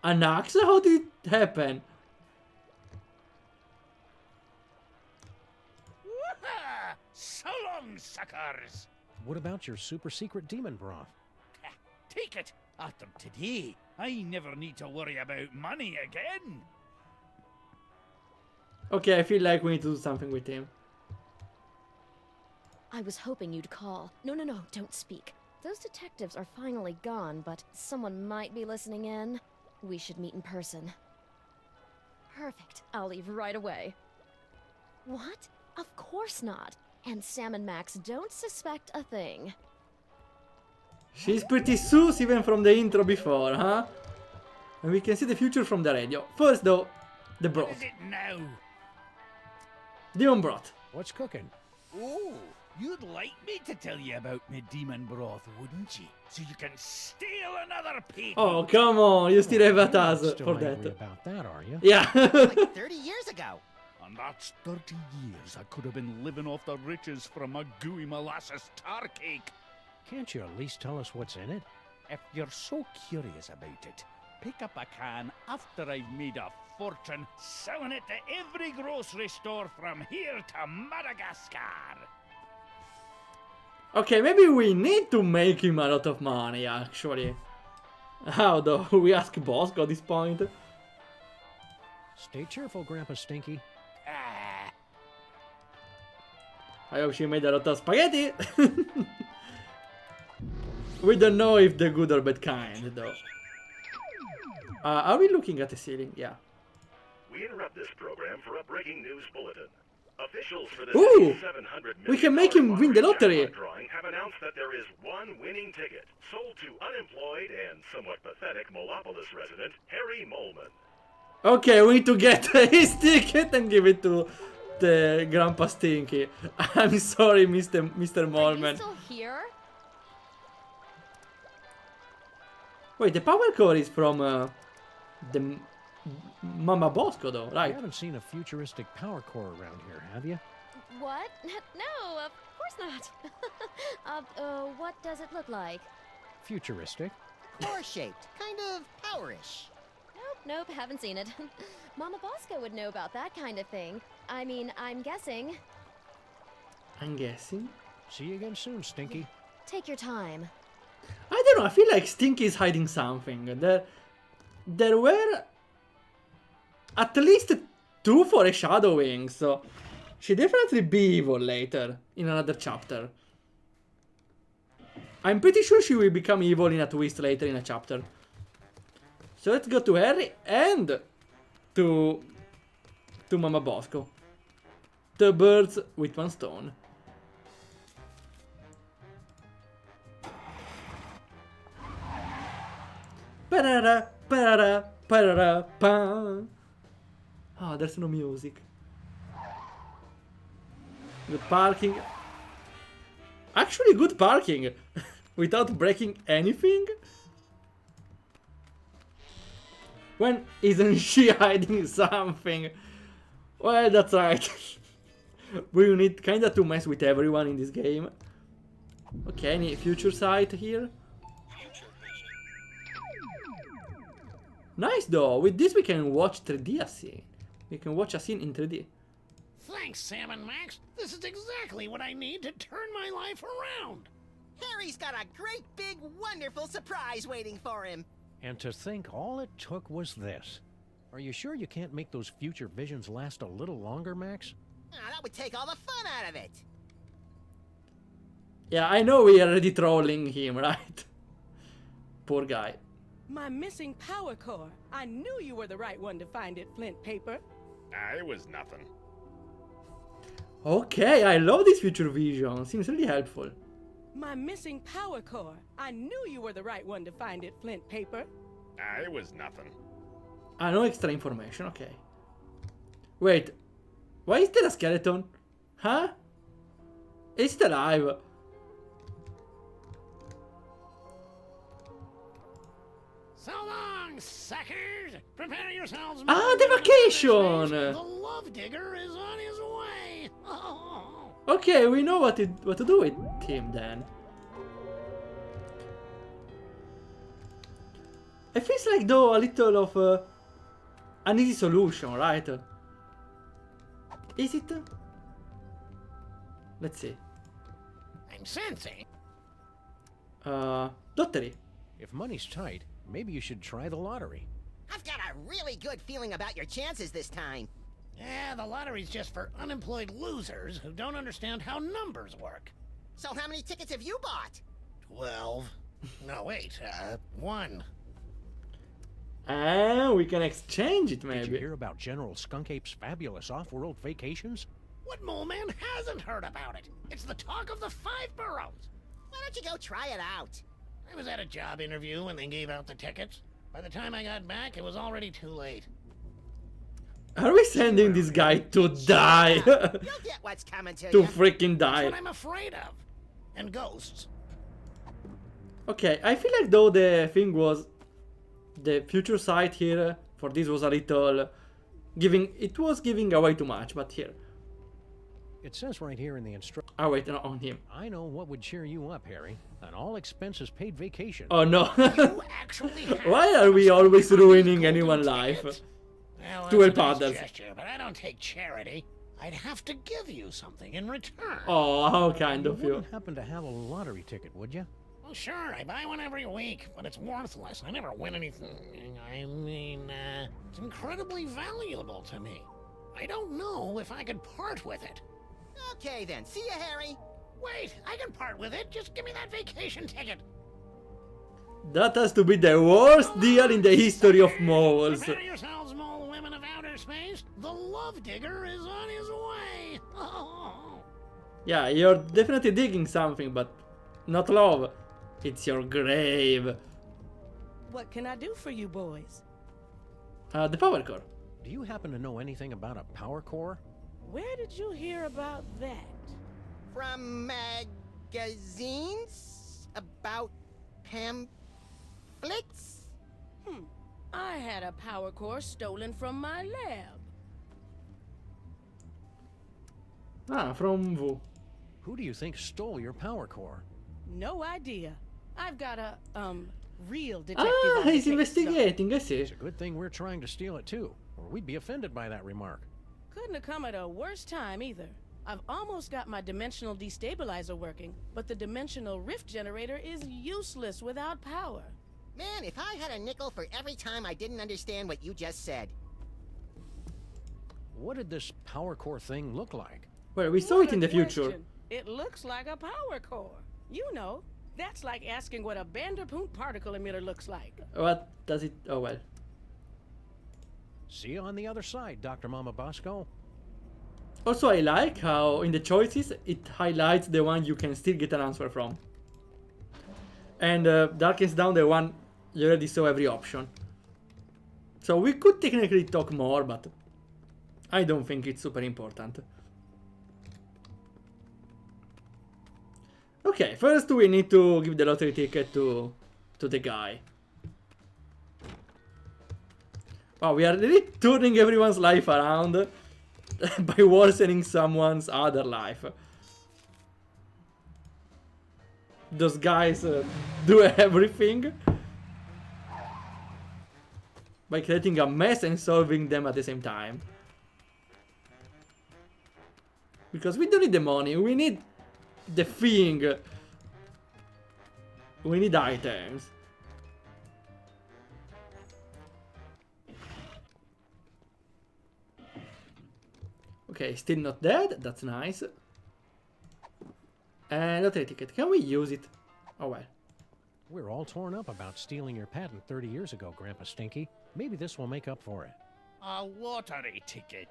An axe? How did it happen? Woohoo! So long, suckers! What about your super secret demon broth? Take it. After today, I never need to worry about money again. Okay, I feel like we need to do something with him. I was hoping you'd call. No, don't speak. Those detectives are finally gone, but someone might be listening in. We should meet in person. Perfect. I'll leave right away. What? Of course not. And Sam and Max don't suspect a thing. She's pretty sus even from the intro before, huh? And we can see the future from the radio. First though, the broth. What is it now? Demon broth. What's cooking? Oh, you'd like me to tell you about my demon broth, wouldn't you? So you can steal another pig. Oh, come on, you still have a task Still for angry that. about that, are you? Yeah. Like 30 years ago. And that's 30 years I could have been living off the riches from a gooey molasses tar cake. Can't you at least tell us what's in it? If you're so curious about it, pick up a can after I've made a fortune Selling it to every grocery store from here to Madagascar. Okay, maybe we need to make him a lot of money, actually. How though? We ask Bosco at this point. Stay cheerful, Grandpa Stinky. I hope she made a lot of spaghetti. We don't know if they're good or bad kind, though. Are we looking at the ceiling? Yeah. We interrupt this program for a breaking news bulletin. Officials for the Ooh! 700 We can make him win the lottery! drawing have announced that there is one winning ticket sold to unemployed and somewhat pathetic Molopolis resident Harry Molman. Okay, we need to get his ticket and give it to the Grandpa Stinky. I'm sorry, Mr. Are Molman. you still here? Wait, the power core is from the Mama Bosco, though, You right? haven't seen a futuristic power core around here, have you? What? No, of course not. What does it look like? Futuristic? Core-shaped. Kind of powerish. Nope, haven't seen it. Mama Bosco would know about that kind of thing. I mean, I'm guessing. I'm guessing. See you again soon, Stinky. Take your time. I don't know, I feel like Stinky is hiding something. There were at least 2 foreshadowings, so she'll definitely be evil later in another chapter. I'm pretty sure she will become evil in a twist later in a chapter. So let's go to Harry and to Mama Bosco. 2 birds with 1 stone. Parara, parara, parara, pa. Oh, there's no music. Good parking. Actually, good parking. Without breaking anything. When isn't she hiding something? Well, that's right. We need kinda to mess with everyone in this game. Okay, any future sight here? Nice though, with this we can watch 3D a scene. We can watch a scene in 3D. Thanks, Sam and Max. This is exactly what I need to turn my life around. Harry's got a great big wonderful surprise waiting for him. And to think all it took was this. Are you sure you can't make those future visions last a little longer, Max? That would take all the fun out of it. Yeah, I know we are already trolling him, right? Poor guy. My missing power core. I knew you were the right one to find it, Flint Paper. It was nothing. Okay, I love this future vision. Seems really helpful. My missing power core. I knew you were the right one to find it, Flint Paper. It was nothing. No extra information, okay. Wait, why is there a skeleton? Huh? Is it alive? So long, suckers! Prepare yourselves. The vacation! The love digger is on his way. Okay, we know what to do with him then. It feels like though a little of an easy solution, right? Is it? Let's see. I'm sensing. Lottery. If money's tight, maybe you should try the lottery. I've got a really good feeling about your chances this time. Yeah, the lottery's just for unemployed losers who don't understand how numbers work. So how many tickets have you bought? 12. No, wait, 1. And we can exchange it, maybe. Did you hear about General Skunkape's fabulous off-world vacations? What mole man hasn't heard about it? It's the talk of the 5 boroughs. Why don't you go try it out? I was at a job interview when they gave out the tickets. By the time I got back, it was already too late. Are we sending this guy to die? You'll get what's coming to To you. freaking die. That's what I'm afraid of. And ghosts. Okay, I feel like though the thing was the future sight here for this was a little giving away too much, but here. It says right here in the instructions. Oh wait, no, on him. I know what would cheer you up, Harry. An all expenses paid vacation. Oh no. You actually have Why are we always ruining anyone's life? Well, To help that's a nice others. gesture, but I don't take charity. I'd have to give you something in return. Oh, how kind of You you. wouldn't happen to have a lottery ticket, would you? Well, sure, I buy one every week, but it's worthless. I never win anything. I mean, it's incredibly valuable to me. I don't know if I could part with it. Okay then, see ya, Harry. Wait, I can part with it. Just give me that vacation ticket. That has to be the worst deal in the history of moles. Prepare yourselves, mole women of outer space. The love digger is on his way. Yeah, you're definitely digging something, but not love. It's your grave. What can I do for you boys? The power core. Do you happen to know anything about a power core? Where did you hear about that? From magazines? About pamphlets? I had a power core stolen from my lab. From V. Who do you think stole your power core? No idea. I've got a, real detective on the He's case, investigating, I see. It's a good thing we're trying to steal it too, or we'd be offended by that remark. Couldn't have come at a worse time either. I've almost got my dimensional destabilizer working, but the dimensional rift generator is useless without power. Man, if I had a nickel for every time I didn't understand what you just said. What did this power core thing look like? Well, we saw What it in a the future. question. It looks like a power core. You know, that's like asking what a Vanderpool particle emitter looks like. What does it... Oh well. See you on the other side, Dr. Mama Bosco. Also, I like how in the choices it highlights the one you can still get an answer from. And darkens down the one you already saw every option. So we could technically talk more, but I don't think it's super important. Okay, first we need to give the lottery ticket to the guy. Wow, we are really turning everyone's life around by worsening someone's other life. Those guys do everything by creating a mess and solving them at the same time. Because we don't need the money, we need the thing. We need items. Okay, still not dead, that's nice. And lottery ticket, can we use it? Oh well. We're all torn up about stealing your patent 30 years ago, Grandpa Stinky. Maybe this will make up for it. A lottery ticket?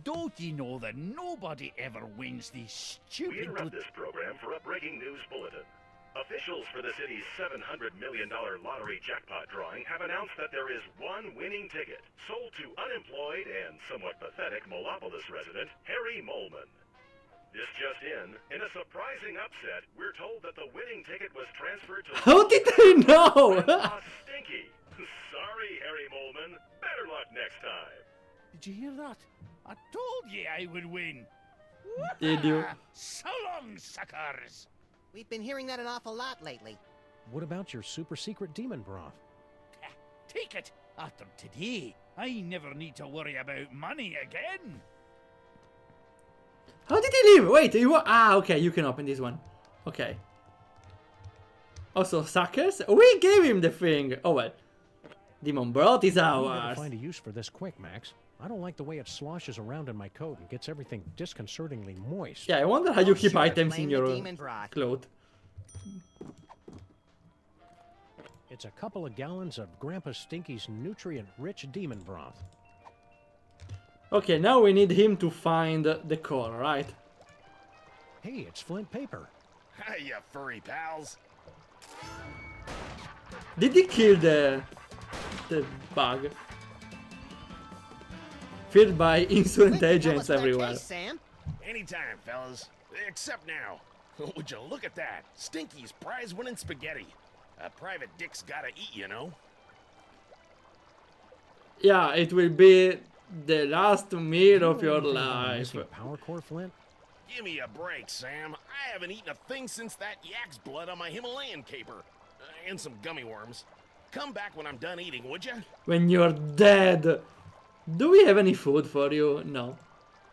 Don't you know that nobody ever wins these We stupid... interrupt this program for a breaking news bulletin. Officials for the city's $700 million lottery jackpot drawing have announced that there is one winning ticket sold to unemployed and somewhat pathetic Molopolis resident Harry Molman. This just in a surprising upset, we're told that the winning ticket was transferred to... How did they know? Stinky. Sorry, Harry Molman. Better luck next time. Did you hear that? I told you I would win. Did you? So long, suckers. We've been hearing that an awful lot lately. What about your super secret demon broth? Take it. After today, I never need to worry about money again. How did he leave? Wait, you were... Ah, okay, you can open this one. Okay. Also, suckers? We gave him the thing. Oh well. Demon broth is You better ours. find a use for this quick, Max. I don't like the way it sloshes around in my coat and gets everything disconcertingly moist. Yeah, I wonder how you keep Sure, items blame in the your demon broth. clothes. It's a couple of gallons of Grandpa Stinky's nutrient-rich demon broth. Okay, now we need him to find the core, right? Hey, it's Flint paper. Hi, you furry pals. Did he kill the bug? Feared by insolent agents everywhere. Sam? Anytime, fellas. Except now. Would you look at that? Stinky's prize-winning spaghetti. A private dick's gotta eat, you know? Yeah, it will be the last meal of your life. Power core, Flint? Give me a break, Sam. I haven't eaten a thing since that yak's blood on my Himalayan caper. And some gummy worms. Come back when I'm done eating, would you? When you're dead. Do we have any food for you? No.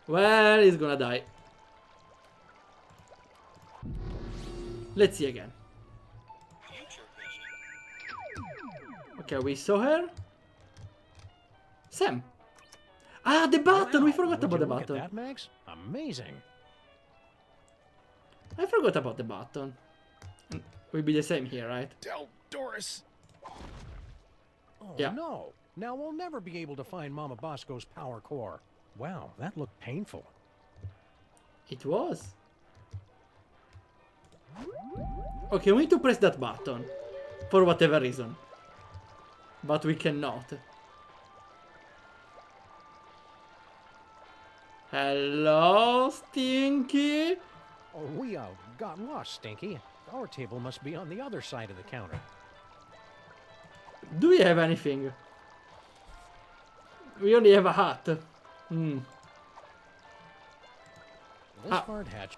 Well, he's gonna die. Let's see again. Okay, we saw her. Sam. Ah, the button! We forgot about the Look button. at that, Max? Amazing. I forgot about the button. Will be the same here, right? Tell Doris. Oh, Yeah. no. Now we'll never be able to find Mama Bosco's power core. Wow, that looked painful. It was. Okay, we need to press that button. For whatever reason. But we cannot. Hello, Stinky? Oh, we got lost, Stinky. Our table must be on the other side of the counter. Do we have anything? We only have a hat. This hard hatch.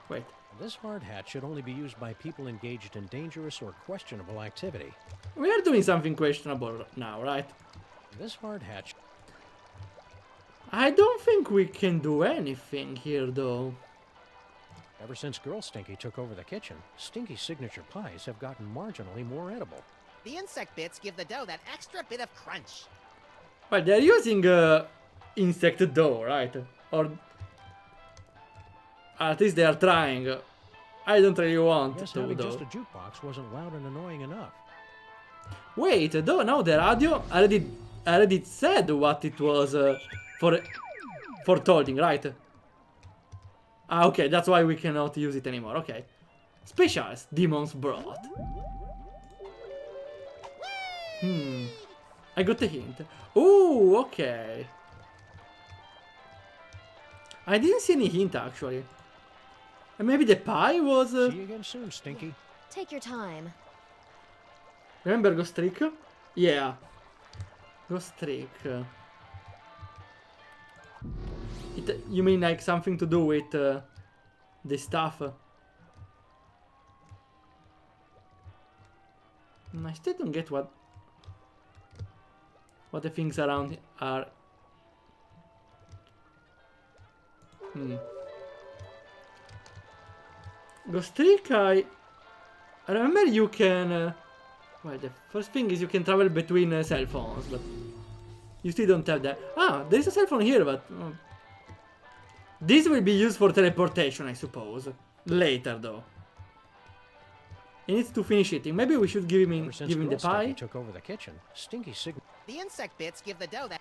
Wait. This hard hat should only be used by people engaged in dangerous or questionable activity. We are doing something questionable now, right? This hard hatch. I don't think we can do anything here, though. Ever since Girl Stinky took over the kitchen, Stinky's signature pies have gotten marginally more edible. The insect bits give the dough that extra bit of crunch. Well, they're using insect dough, right? Or at least they are trying. I don't really want Guess to, having though. just a jukebox wasn't loud and annoying enough. Wait, though, now the radio already said what it was for toting, right? Ah, okay, that's why we cannot use it anymore. Okay. Specials, Demon's Broth. I got a hint. Ooh, okay. I didn't see any hint, actually. And maybe the pie was... See you again soon, Stinky. Take your time. Remember Ghost Trick? Yeah. Ghost trick. You mean like something to do with this stuff? I still don't get what the things around are. Ghost trick, I remember you can. Well, the first thing is you can travel between cell phones, but you still don't have that. Ah, there is a cell phone here, but this will be used for teleportation, I suppose. Later, though. He needs to finish eating. Maybe we should give him the pie. Took over the kitchen. Stinky signal. The insect bits give the dough that.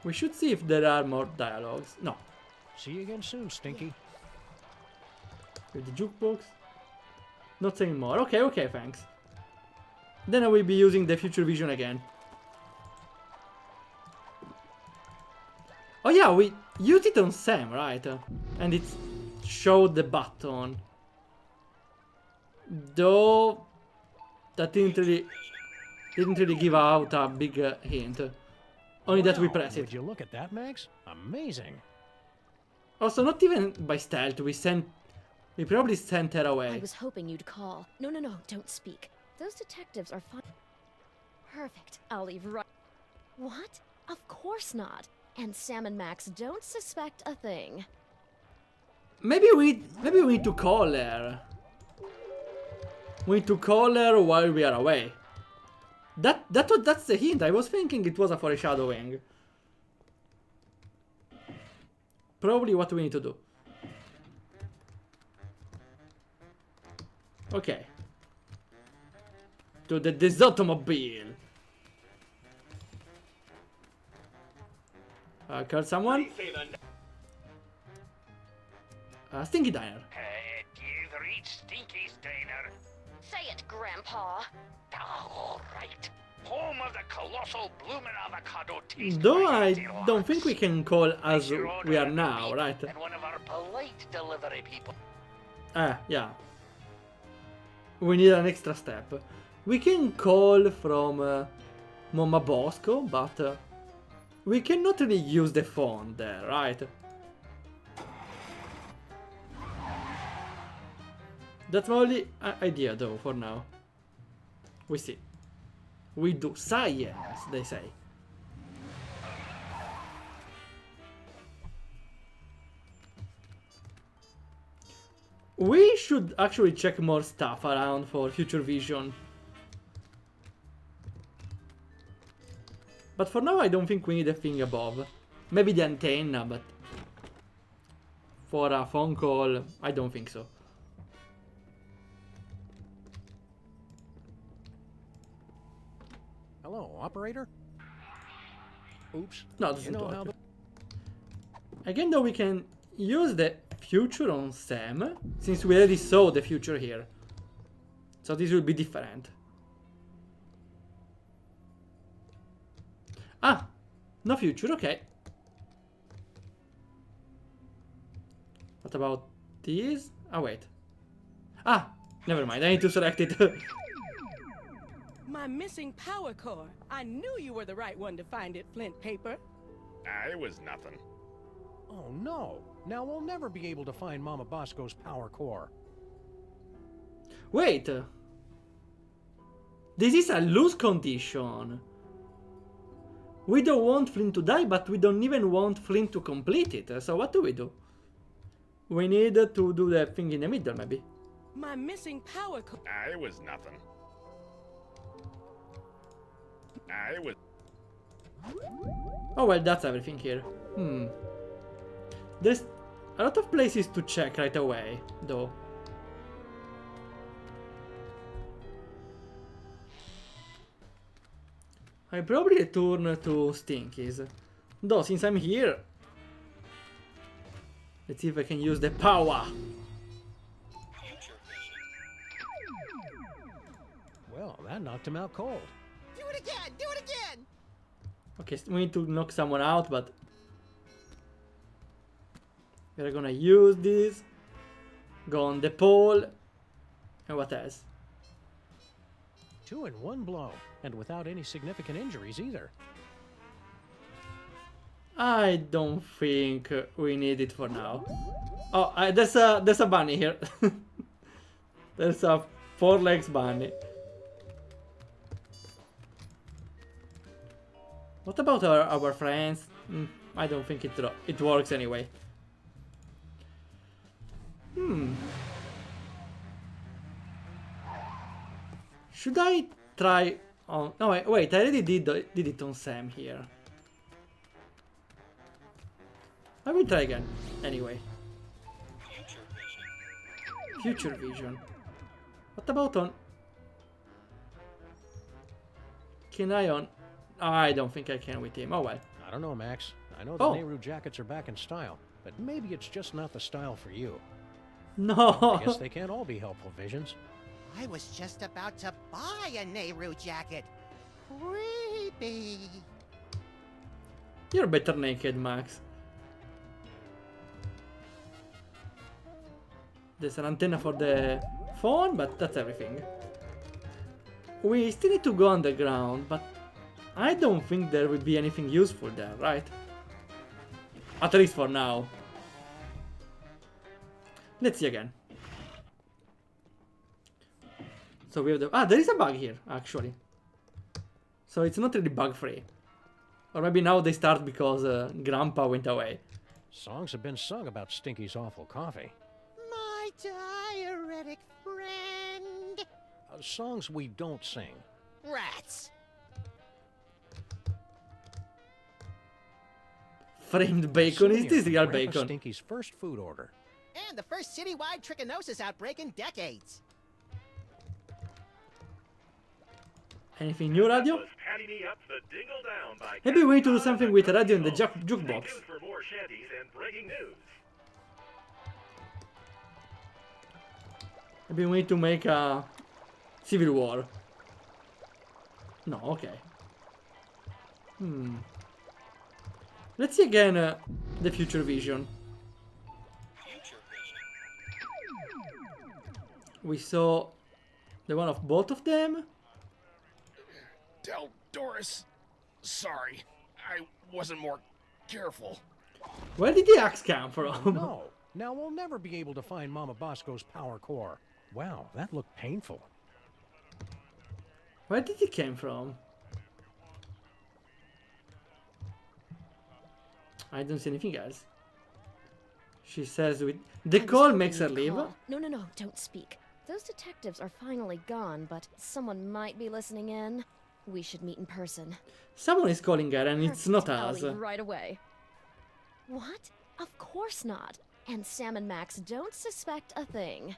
We should see if there are more dialogues. No. See you again soon, Stinky. With the jukebox. Not saying more. Okay, okay, thanks. Then I will be using the future vision again. Oh yeah, we used it on Sam, right? And it showed the button. Though that didn't really give out a big hint. Only that we press it. Would you look at that, Max? Amazing. Also, not even by stealth. We probably sent her away. I was hoping you'd call. No, don't speak. Those detectives are fine. Perfect. I'll leave right. What? Of course not. And Sam and Max don't suspect a thing. Maybe we need to call her. We need to call her while we are away. That's the hint. I was thinking it was a foreshadowing. Probably what we need to do. Okay. To this automobile. Call someone? Stinky Diner. You've reached Stinky's Diner. Say it, Grandpa. All right. Home of the colossal bloomin' avocado taste. Though I don't think we can call as we are now, right? And one of our polite delivery people. Yeah. We need an extra step. We can call from Mama Bosco, but we cannot really use the phone there, right? That's my only idea, though, for now. We see. We do science, they say. We should actually check more stuff around for future vision. But for now I don't think we need a thing above. Maybe the antenna, but for a phone call, I don't think so. Hello, operator? Oops. No, doesn't work. Again, though, we can use the future on Sam, since we already saw the future here. So this will be different. Ah! No future, okay. What about these? Ah, wait. Ah! Never mind, I need to select it. My missing power core. I knew you were the right one to find it, Flint Paper. It was nothing. Oh no! Now we'll never be able to find Mama Bosco's power core. Wait! This is a lose condition. We don't want Flint to die, but we don't even want Flint to complete it. So what do? We need to do the thing in the middle, maybe. My missing power core. It was nothing. It was... Oh well, that's everything here. There's a lot of places to check right away, though. I probably return to Stinky's. Though, since I'm here... Let's see if I can use the power. Well, that knocked him out cold. Do it again! Do it again! Okay, we need to knock someone out, but... We're gonna use this. Go on the pole. And what else? 2 in one blow, and without any significant injuries either. I don't think we need it for now. Oh, there's a bunny here. There's a 4 legs bunny. What about our friends? I don't think it works anyway. Should I try on... No, wait, I already did it on Sam here. I will try again, anyway. Future vision. What about on... Can I on... I don't think I can with him. Oh well. I don't know, Max. I know the Nehru jackets are back in style, but maybe it's just not the style for you. No. I guess they can't all be helpful visions. I was just about to buy a Nehru jacket. Creepy. You're better naked, Max. There's an antenna for the phone, but that's everything. We still need to go underground, but I don't think there will be anything useful there, right? At least for now. Let's see again. So we have the... there is a bug here, actually. So it's not really bug-free. Or maybe now they start because Grandpa went away. Songs have been sung about Stinky's awful coffee. My diuretic friend. Songs we don't sing. Rats. Framed bacon? Is this real Grandpa bacon? Stinky's first food order. And the first citywide trichinosis outbreak in decades. Anything new, radio? Patty Me Up the Dingle Down by Maybe we need to do something with the radio and the jukebox. Stay tuned for more shanties and breaking news. Maybe we need to make a civil war. No, okay. Let's see again the future vision. We saw the one of both of them. Tell Doris. Sorry, I wasn't more careful. Where did the axe come from? No, now we'll never be able to find Mama Bosco's power core. Wow, that looked painful. Where did it came from? I don't see anything else. She says with the call makes her leave. No, don't speak. Those detectives are finally gone, but someone might be listening in. We should meet in person. Someone is calling her and it's not I'll us. leave right away. What? Of course not. And Sam and Max don't suspect a thing.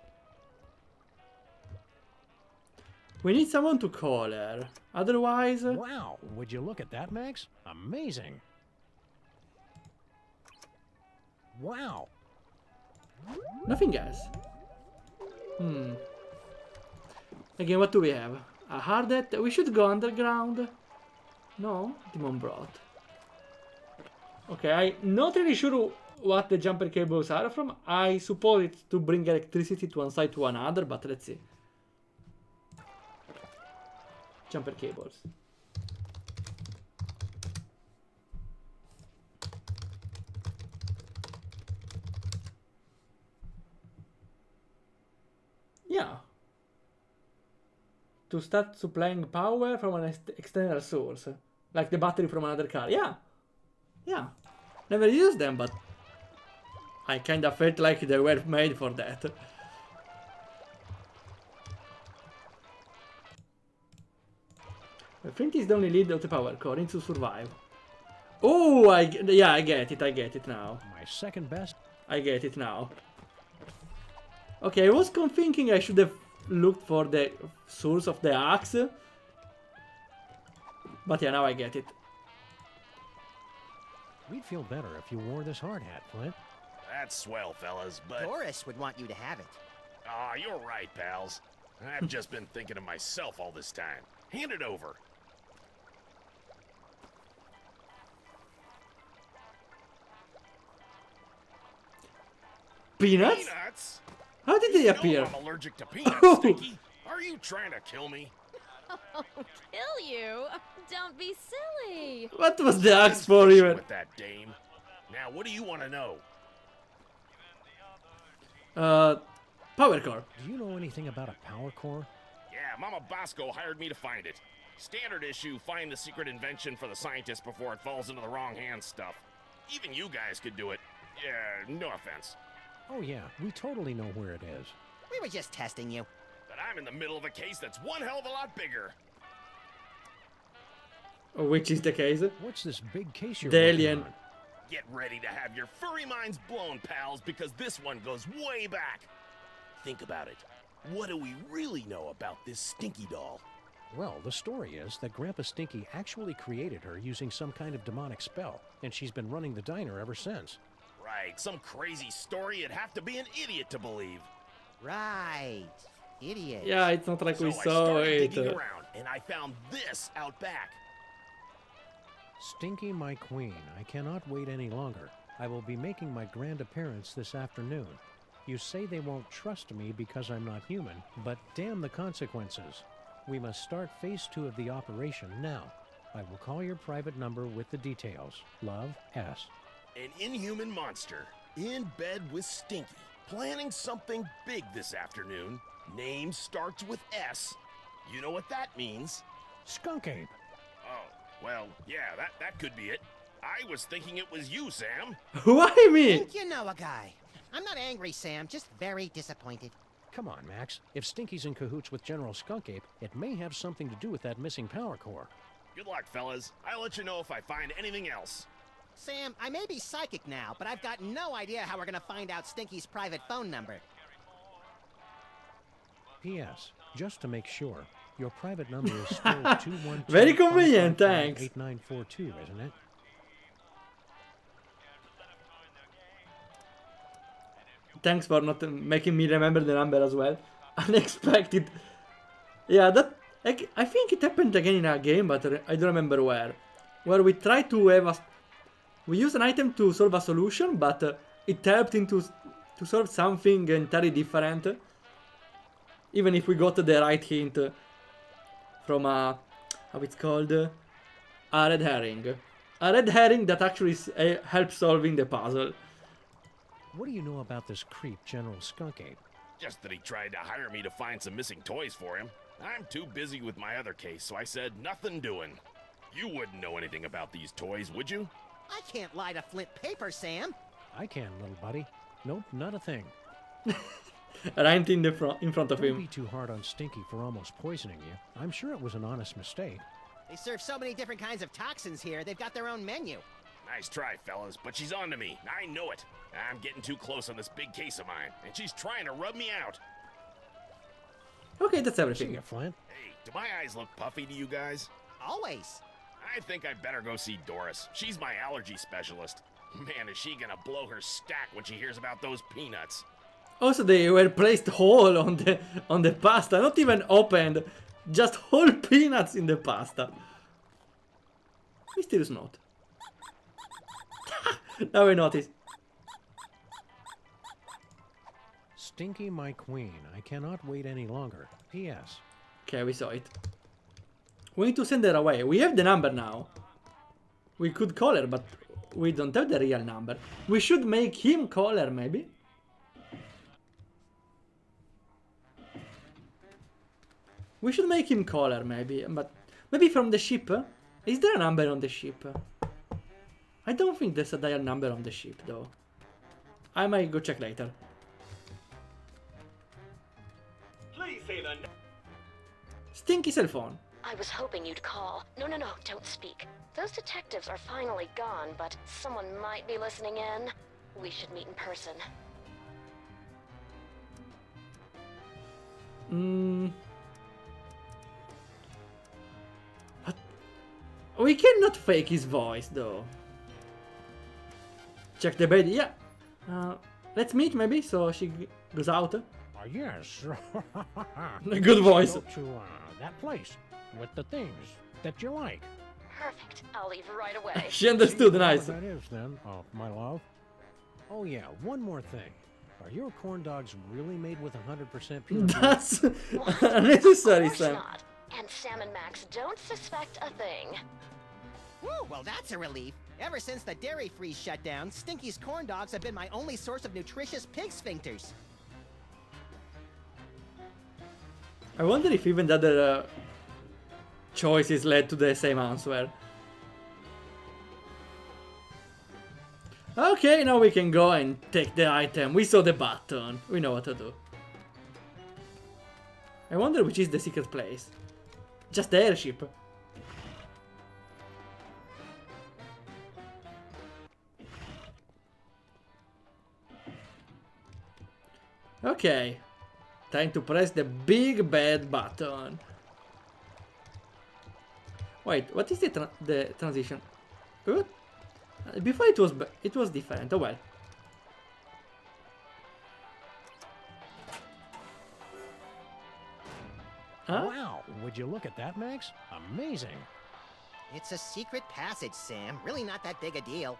We need someone to call her. Otherwise... Wow, would you look at that, Max? Amazing. Wow. Nothing else. Again, what do we have? A hard hat? We should go underground. No? Demon Broth. Okay, I'm not really sure what the jumper cables are from. I suppose it's to bring electricity to one side to another, but let's see. Jumper cables. Yeah. To start supplying power from an external source. Like the battery from another car. Yeah. Yeah. Never used them, but I kinda felt like they were made for that. I think it's the only lead of the power core. Needs to survive. Oh, yeah, I get it now. My second best. I get it now. Okay, I was thinking I should have looked for the source of the axe. But yeah, now I get it. We'd feel better if you wore this hard hat, Flint. That's swell, fellas, but... Doris would want you to have it. Aw, you're right, pals. I've just been thinking of myself all this time. Hand it over. Peanuts? Peanuts? How did they appear? I'm allergic to peanuts, Stinky. Are you trying to kill me? Kill you? Don't be silly. What was the axe for even? With that dame. Now, what do you want to know? Power core. Do you know anything about a power core? Yeah, Mama Bosco hired me to find it. Standard issue, find the secret invention for the scientist before it falls into the wrong hands stuff. Even you guys could do it. Yeah, no offense. Oh yeah, we totally know where it is. We were just testing you. But I'm in the middle of a case that's one hell of a lot bigger. Which is the case? What's this big case you're The working alien. on? Get ready to have your furry minds blown, pals, because this one goes way back. Think about it. What do we really know about this Stinky doll? Well, the story is that Grandpa Stinky actually created her using some kind of demonic spell, and she's been running the diner ever since. Right, some crazy story you'd have to be an idiot to believe. Right. Idiot. Yeah, it's not like we So I saw started it. digging around, and I found this out back. Stinky, my queen, I cannot wait any longer. I will be making my grand appearance this afternoon. You say they won't trust me because I'm not human, but damn the consequences. We must start phase 2 of the operation now. I will call your private number with the details. Love, S. An inhuman monster, in bed with Stinky, planning something big this afternoon. Name starts with S. You know what that means? Skunk ape. Oh, well, yeah, that could be it. I was thinking it was you, Sam. Why me? Think you know a guy. I'm not angry, Sam, just very disappointed. Come on, Max. If Stinky's in cahoots with General Skunk Ape, it may have something to do with that missing power core. Good luck, fellas. I'll let you know if I find anything else. Sam, I may be psychic now, but I've got no idea how we're gonna find out Stinky's private phone number. P.S. Just to make sure, your private number is still 212 Very convenient, thanks. 8942, isn't it? Thanks for not making me remember the number as well. Unexpected. Yeah, that I think it happened again in a game, but I don't remember where. Where we try to have a... We use an item to solve a solution, but it helped into to solve something entirely different. Even if we got the right hint from a... how it's called? A red herring. A red herring that actually helps solving the puzzle. What do you know about this creep, General Skunk Ape? Just that he tried to hire me to find some missing toys for him. I'm too busy with my other case, so I said nothing doing. You wouldn't know anything about these toys, would you? I can't lie to flint paper, Sam. I can, little buddy. Nope, not a thing. Right in front of Don't him. be too hard on Stinky for almost poisoning you. I'm sure it was an honest mistake. They serve so many different kinds of toxins here, they've got their own menu. Nice try, fellas, but she's on to me. I know it. I'm getting too close on this big case of mine, and she's trying to rub me out. Okay, that's See everything. ya, Flint. Hey, do my eyes look puffy to you guys? Always. I think I better go see Doris. She's my allergy specialist. Man, is she gonna blow her stack when she hears about those peanuts. Also, they were placed whole on the pasta, not even opened, just whole peanuts in the pasta. Mysterious note. Now we notice. Stinky, my queen, I cannot wait any longer. P.S. Okay, we saw it. We need to send her away. We have the number now. We could call her, but we don't have the real number. We should make him call her, maybe? We should make him call her, maybe. But maybe from the ship? Is there a number on the ship? I don't think there's a dial number on the ship, though. I might go check later. Please say the Stinky cell phone. I was hoping you'd call. No, don't speak. Those detectives are finally gone, but someone might be listening in. We should meet in person. What? We cannot fake his voice, though. Check the bed, yeah. Let's meet, maybe, so she goes out. Yes. Good voice. Go to that place with the things that you like. Perfect. I'll leave right away. She understood, nice. That is then, my love. Oh yeah, one more thing. Are your corn dogs really made with 100% peanut butter? That's unnecessary, Sam. Not. And Sam and Max don't suspect a thing. Woo, well that's a relief. Ever since the dairy-free shutdown, Stinky's corn dogs have been my only source of nutritious pig sphincters. I wonder if even the other choices led to the same answer. Okay, now we can go and take the item. We saw the button. We know what to do. I wonder which is the secret place. Just the airship. Okay. Time to press the big bad button. Wait, what is the transition? What? Before it was different. Oh well. Huh? Wow, would you look at that, Max? Amazing. It's a secret passage, Sam. Really not that big a deal.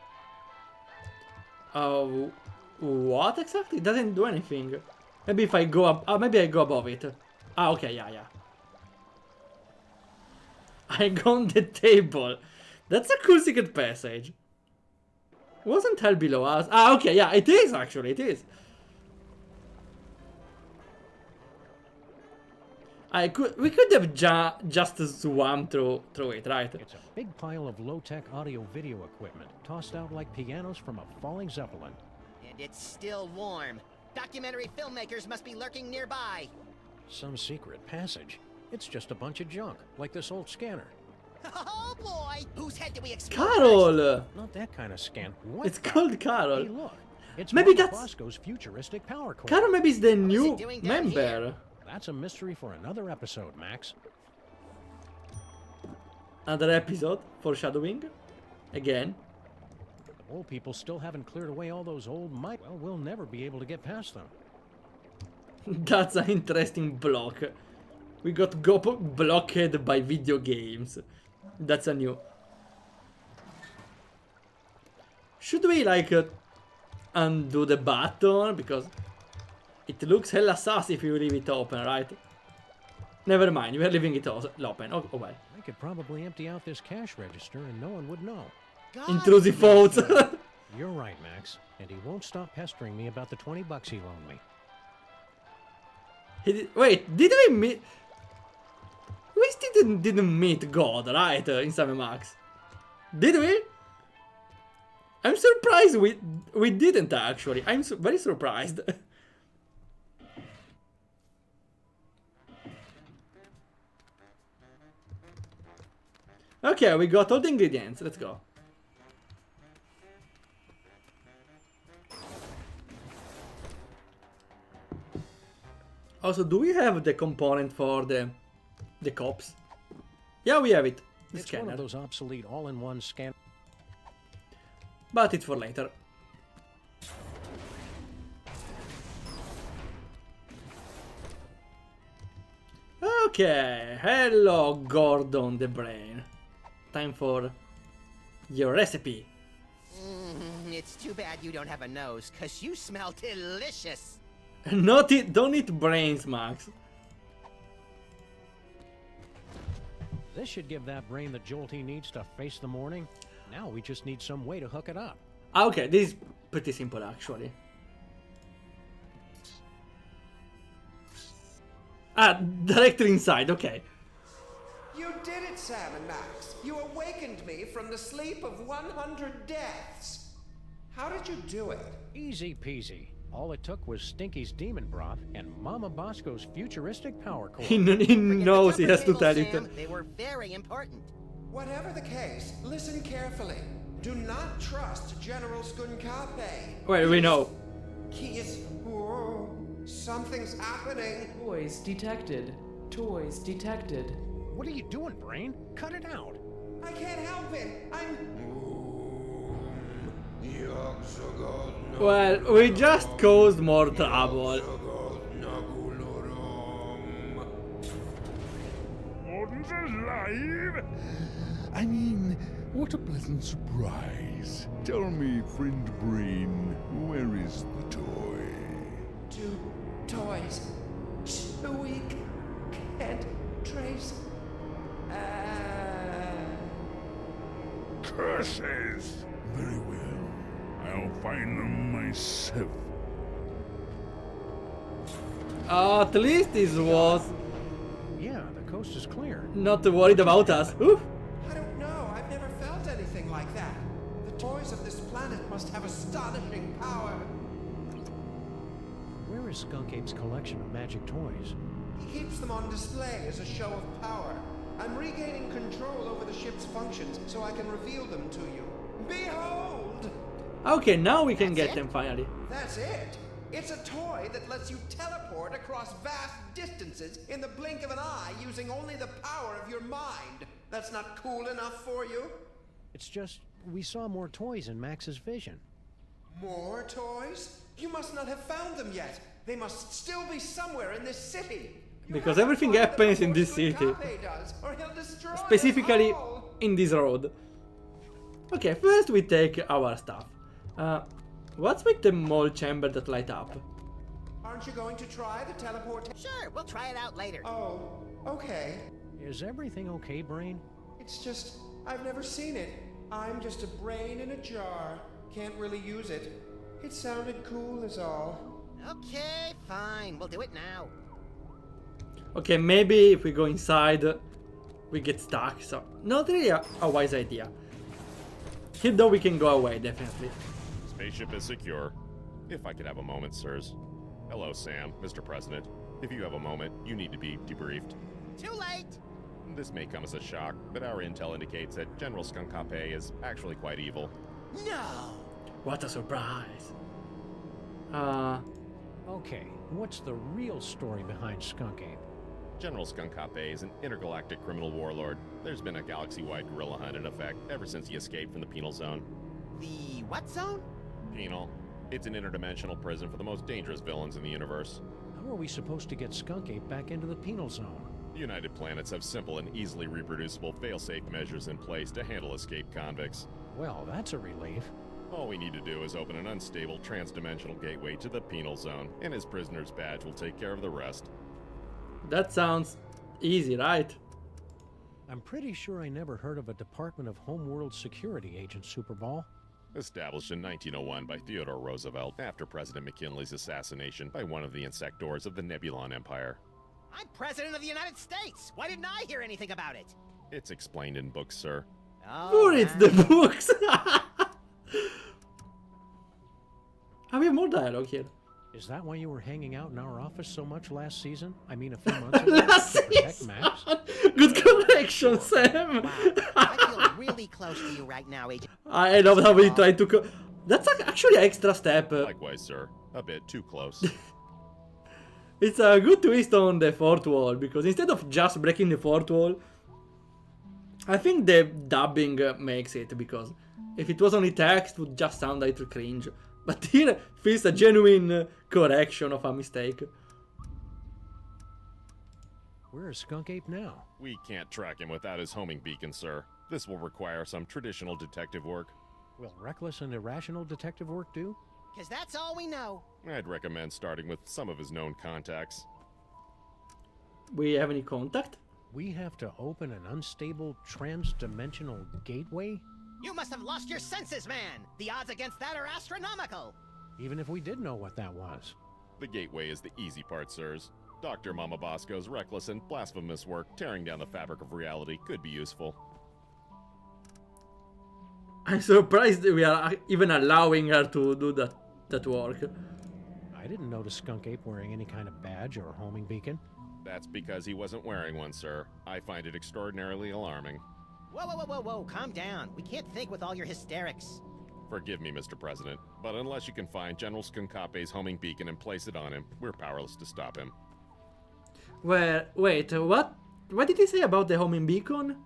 What exactly? It doesn't do anything. Maybe if I go up, maybe I go above it. Ah, okay, yeah. I go on the table. That's a cool secret passage. Wasn't hell below us? Ah, okay, yeah, it is actually, it is. We could have just swum through it, right? It's a big pile of low-tech audio-video equipment, tossed out like pianos from a falling zeppelin. And it's still warm. Documentary filmmakers must be lurking nearby. Some secret passage. It's just a bunch of junk, like this old scanner. Oh boy! Whose head do we expose? Carol! Not that kind of scan. What? It's called Carol. Hey, look. It's maybe Mama that's Bosco's futuristic power core. Carol maybe is the new member. Here? That's a mystery for another episode, Max. Another episode, foreshadowing. Again. The old people still haven't cleared away all those old mice. Well, we'll never be able to get past them. That's an interesting block. We got blocked by video games. That's a new. Should we like undo the button? Because it looks hella sus if you leave it open, right? Never mind, we are leaving it open. Oh well. I could probably empty out this cash register and no one would know. Intrusive thoughts. You're right, Max. And he won't stop pestering me about the $20 he loaned me. Wait, did we meet? We still didn't meet God, right? In Sam and Max. Did we? I'm surprised we didn't actually. I'm very surprised. Okay, we got all the ingredients. Let's go. Also, do we have the component for the cops? Yeah, we have it. The It's scanner. one of those obsolete all-in-one scan. But it's for later. Okay, hello Gordon the Brain. Time for your recipe. It's too bad you don't have a nose, cause you smell delicious. Don't eat brains, Max. This should give that brain the jolt he needs to face the morning. Now we just need some way to hook it up. Okay, this is pretty simple actually. Directly inside, okay. You did it, Sam and Max. You awakened me from the sleep of 100 deaths. How did you do it? Easy peasy. All it took was Stinky's demon broth and Mama Bosco's futuristic power core. He knows he has to tell Sam, it. They were very important. Whatever the case, listen carefully. Do not trust General Skunkape. Well, we know. He is... Whoa, something's happening. Toys detected. Toys detected. What are you doing, brain? Cut it out. I can't help it. I'm... Well, we just caused more trouble. Gordon's alive? I mean, what a pleasant surprise. Tell me, friend Brain, where is the toy? 2 toys. 2 week. Can't trace curses. Very well. I'll find them myself. At least this was Yeah, the coast is clear. not worried about us. Oof. I don't know. I've never felt anything like that. The toys of this planet must have astonishing power. Where is Skunk Ape's collection of magic toys? He keeps them on display as a show of power. I'm regaining control over the ship's functions so I can reveal them to you. Behold! Okay, now we can get them finally. That's it. It's a toy that lets you teleport across vast distances in the blink of an eye using only the power of your mind. That's not cool enough for you? It's just, we saw more toys in Max's vision. More toys? You must not have found them yet. They must still be somewhere in this city. Because everything happens in this city. Does, or he'll destroy us Specifically all. in this road. Okay, first we take our stuff. What's with the mole chamber that light up? Aren't you going to try the teleportation? Sure, we'll try it out later. Oh, okay. Is everything okay, Brain? It's just, I've never seen it. I'm just a brain in a jar. Can't really use it. It sounded cool is all. Okay, fine. We'll do it now. Okay, maybe if we go inside, we get stuck, so not really a wise idea. Here though we can go away, definitely. Spaceship is secure. If I could have a moment, sirs. Hello, Sam, Mr. President. If you have a moment, you need to be debriefed. Too late! This may come as a shock, but our intel indicates that General Skunk Ape is actually quite evil. No! What a surprise. Okay, what's the real story behind Skunk Ape? General Skunk Ape is an intergalactic criminal warlord. There's been a galaxy-wide guerrilla hunt in effect ever since he escaped from the penal zone. The what zone? Penal. It's an interdimensional prison for the most dangerous villains in the universe. How are we supposed to get Skunk Ape back into the penal zone? United Planets have simple and easily reproducible fail-safe measures in place to handle escaped convicts. Well, that's a relief. All we need to do is open an unstable trans-dimensional gateway to the penal zone, and his prisoner's badge will take care of the rest. That sounds easy, right? I'm pretty sure I never heard of a Department of Homeworld Security agent, Superball. Established in 1901 by Theodore Roosevelt after President McKinley's assassination by one of the insectors of the Nebulon Empire. I'm President of the United States! Why didn't I hear anything about it? It's explained in books, sir. Who reads the books? We have more dialogue here. Is that why you were hanging out in our office so much last season? I mean, a few months ago? To protect Max? Good correction, Sam. Wow, I feel really close to you right now, Agent. I love how we try to That's actually an extra step. Likewise, sir. A bit too close. It's a good twist on the fourth wall, because instead of just breaking the fourth wall, I think the dubbing makes it, because if it was only text, it would just sound a little cringe. But here feels a genuine correction of a mistake. Where is Skunk Ape now? We can't track him without his homing beacon, sir. This will require some traditional detective work. Will reckless and irrational detective work do? Because that's all we know. I'd recommend starting with some of his known contacts. We have any contact? We have to open an unstable trans-dimensional gateway? You must have lost your senses, man! The odds against that are astronomical! Even if we did know what that was. The gateway is the easy part, sirs. Dr. Mama Bosco's reckless and blasphemous work tearing down the fabric of reality could be useful. I'm surprised we are even allowing her to do that work. I didn't notice Skunk Ape wearing any kind of badge or homing beacon. That's because he wasn't wearing one, sir. I find it extraordinarily alarming. Whoa, calm down. We can't think with all your hysterics. Forgive me, Mr. President, but unless you can find General Skunk Ape's homing beacon and place it on him, we're powerless to stop him. Well, wait, what did he say about the homing beacon?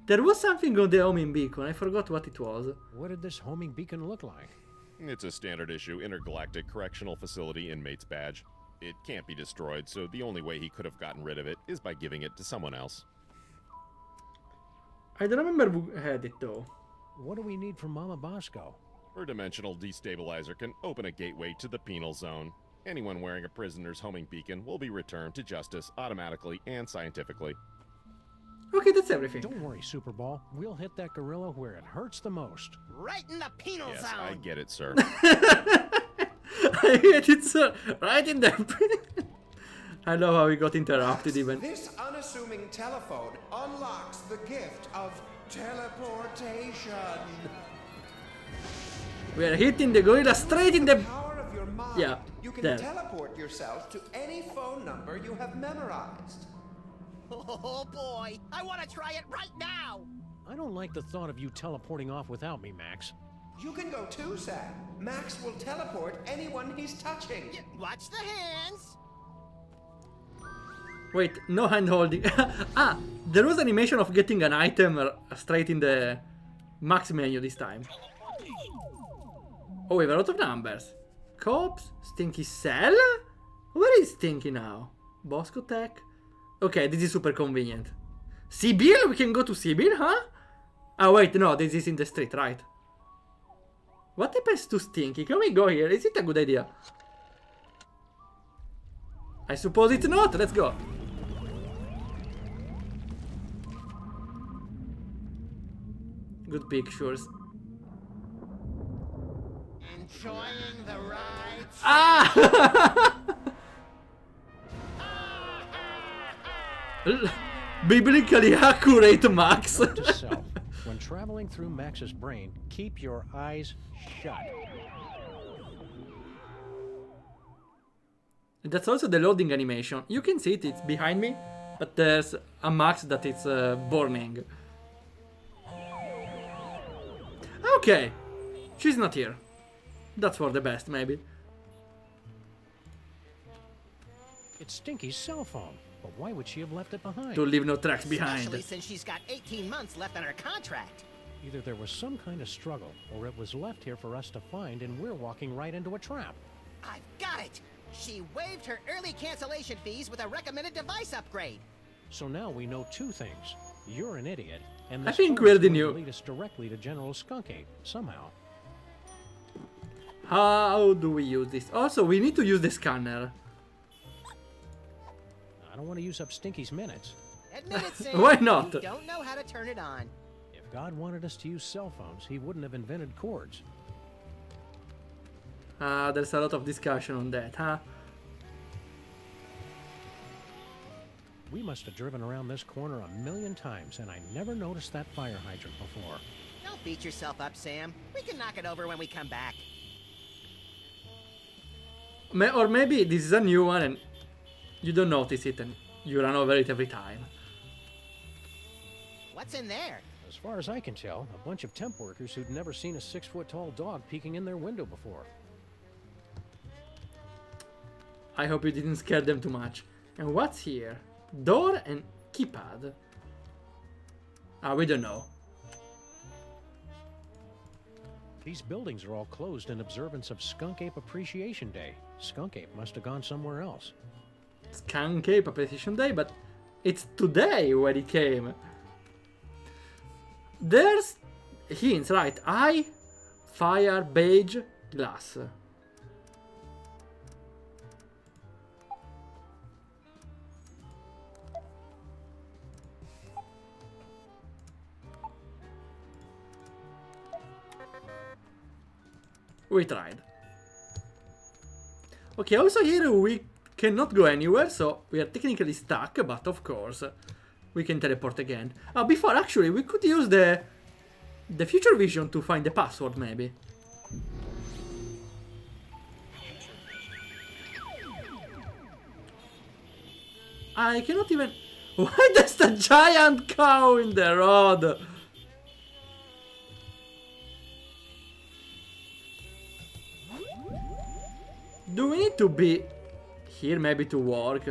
There was something on the homing beacon, I forgot what it was. What did this homing beacon look like? It's a standard issue intergalactic correctional facility inmate's badge. It can't be destroyed, so the only way he could have gotten rid of it is by giving it to someone else. I don't remember who had it though. What do we need from Mama Bosco? Her dimensional destabilizer can open a gateway to the penal zone. Anyone wearing a prisoner's homing beacon will be returned to justice automatically and scientifically. Okay, that's everything. Don't worry, Superball. We'll hit that gorilla where it hurts the most. Right in the penal Yes, zone. I get it, sir. I hate it, sir. Right in there. I love how we got interrupted even. This unassuming telephone unlocks the gift of teleportation. We are hitting the gorilla straight in the... Power of your mind. Yeah, You can there. teleport yourself to any phone number you have memorized. Oh boy, I want to try it right now. I don't like the thought of you teleporting off without me, Max. You can go too, Sam. Max will teleport anyone he's touching. Watch the hands. Wait, no hand holding. Ah, there was animation of getting an item straight in the max menu this time. Oh, we have a lot of numbers. Cops, Stinky Cell? Where is Stinky now? Bosco Tech? Okay, this is super convenient. Sibyl? We can go to Sibyl, huh? Ah, wait, no, this is in the street, right? What happens to Stinky? Can we go here? Is it a good idea? I suppose it's not. Let's go. Good pictures. Enjoying the ride. Ah! Biblically accurate, Max. Note to self, when traveling through Max's brain, keep your eyes shut. That's also the loading animation. You can see it, it's behind me, but there's a Max that it's burning. Okay, she's not here. That's for the best, maybe. It's Stinky's cell phone, but why would she have left it behind? To leave no tracks behind. Especially since she's got 18 months left on her contract. Either there was some kind of struggle, or it was left here for us to find, and we're walking right into a trap. I've got it. She waived her early cancellation fees with a recommended device upgrade. So now we know two things. You're an idiot, and I this think phone we're is the going new- to lead us directly to General Skunkate, somehow. How do we use this? Also, we need to use the scanner. I don't want to use up Stinky's minutes. Admit it, Sam. Why not? You don't know how to turn it on. If God wanted us to use cell phones, he wouldn't have invented cords. There's a lot of discussion on that, huh? We must have driven around this corner 1,000,000 times, and I never noticed that fire hydrant before. Don't beat yourself up, Sam. We can knock it over when we come back. Or maybe this is a new one and you don't notice it and you run over it every time. What's in there? As far as I can tell, a bunch of temp workers who'd never seen a 6-foot-tall dog peeking in their window before. I hope you didn't scare them too much. And what's here? Door and keypad. We don't know. These buildings are all closed in observance of Skunk Ape Appreciation Day. Skunk Ape must have gone somewhere else. Skunk Ape Appreciation Day, but it's today when it came. There's hints, right? Eye, fire, beige, glass. We tried. Okay, also here we cannot go anywhere, so we are technically stuck, but of course we can teleport again. Before, actually, we could use the future vision to find the password, maybe. I cannot even... Why there's a giant cow in the road? Do we need to be here maybe to work?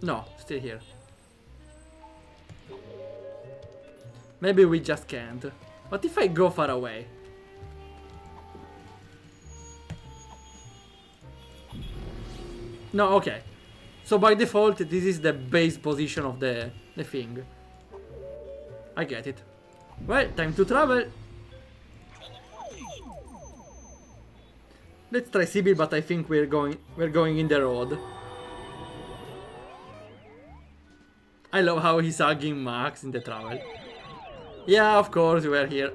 No, still here. Maybe we just can't. What if I go far away? No, okay. So by default, this is the base position of the thing. I get it. Well, time to travel. Let's try Sibyl, but I think we're going in the road. I love how he's hugging Max in the travel. Yeah, of course, we're here.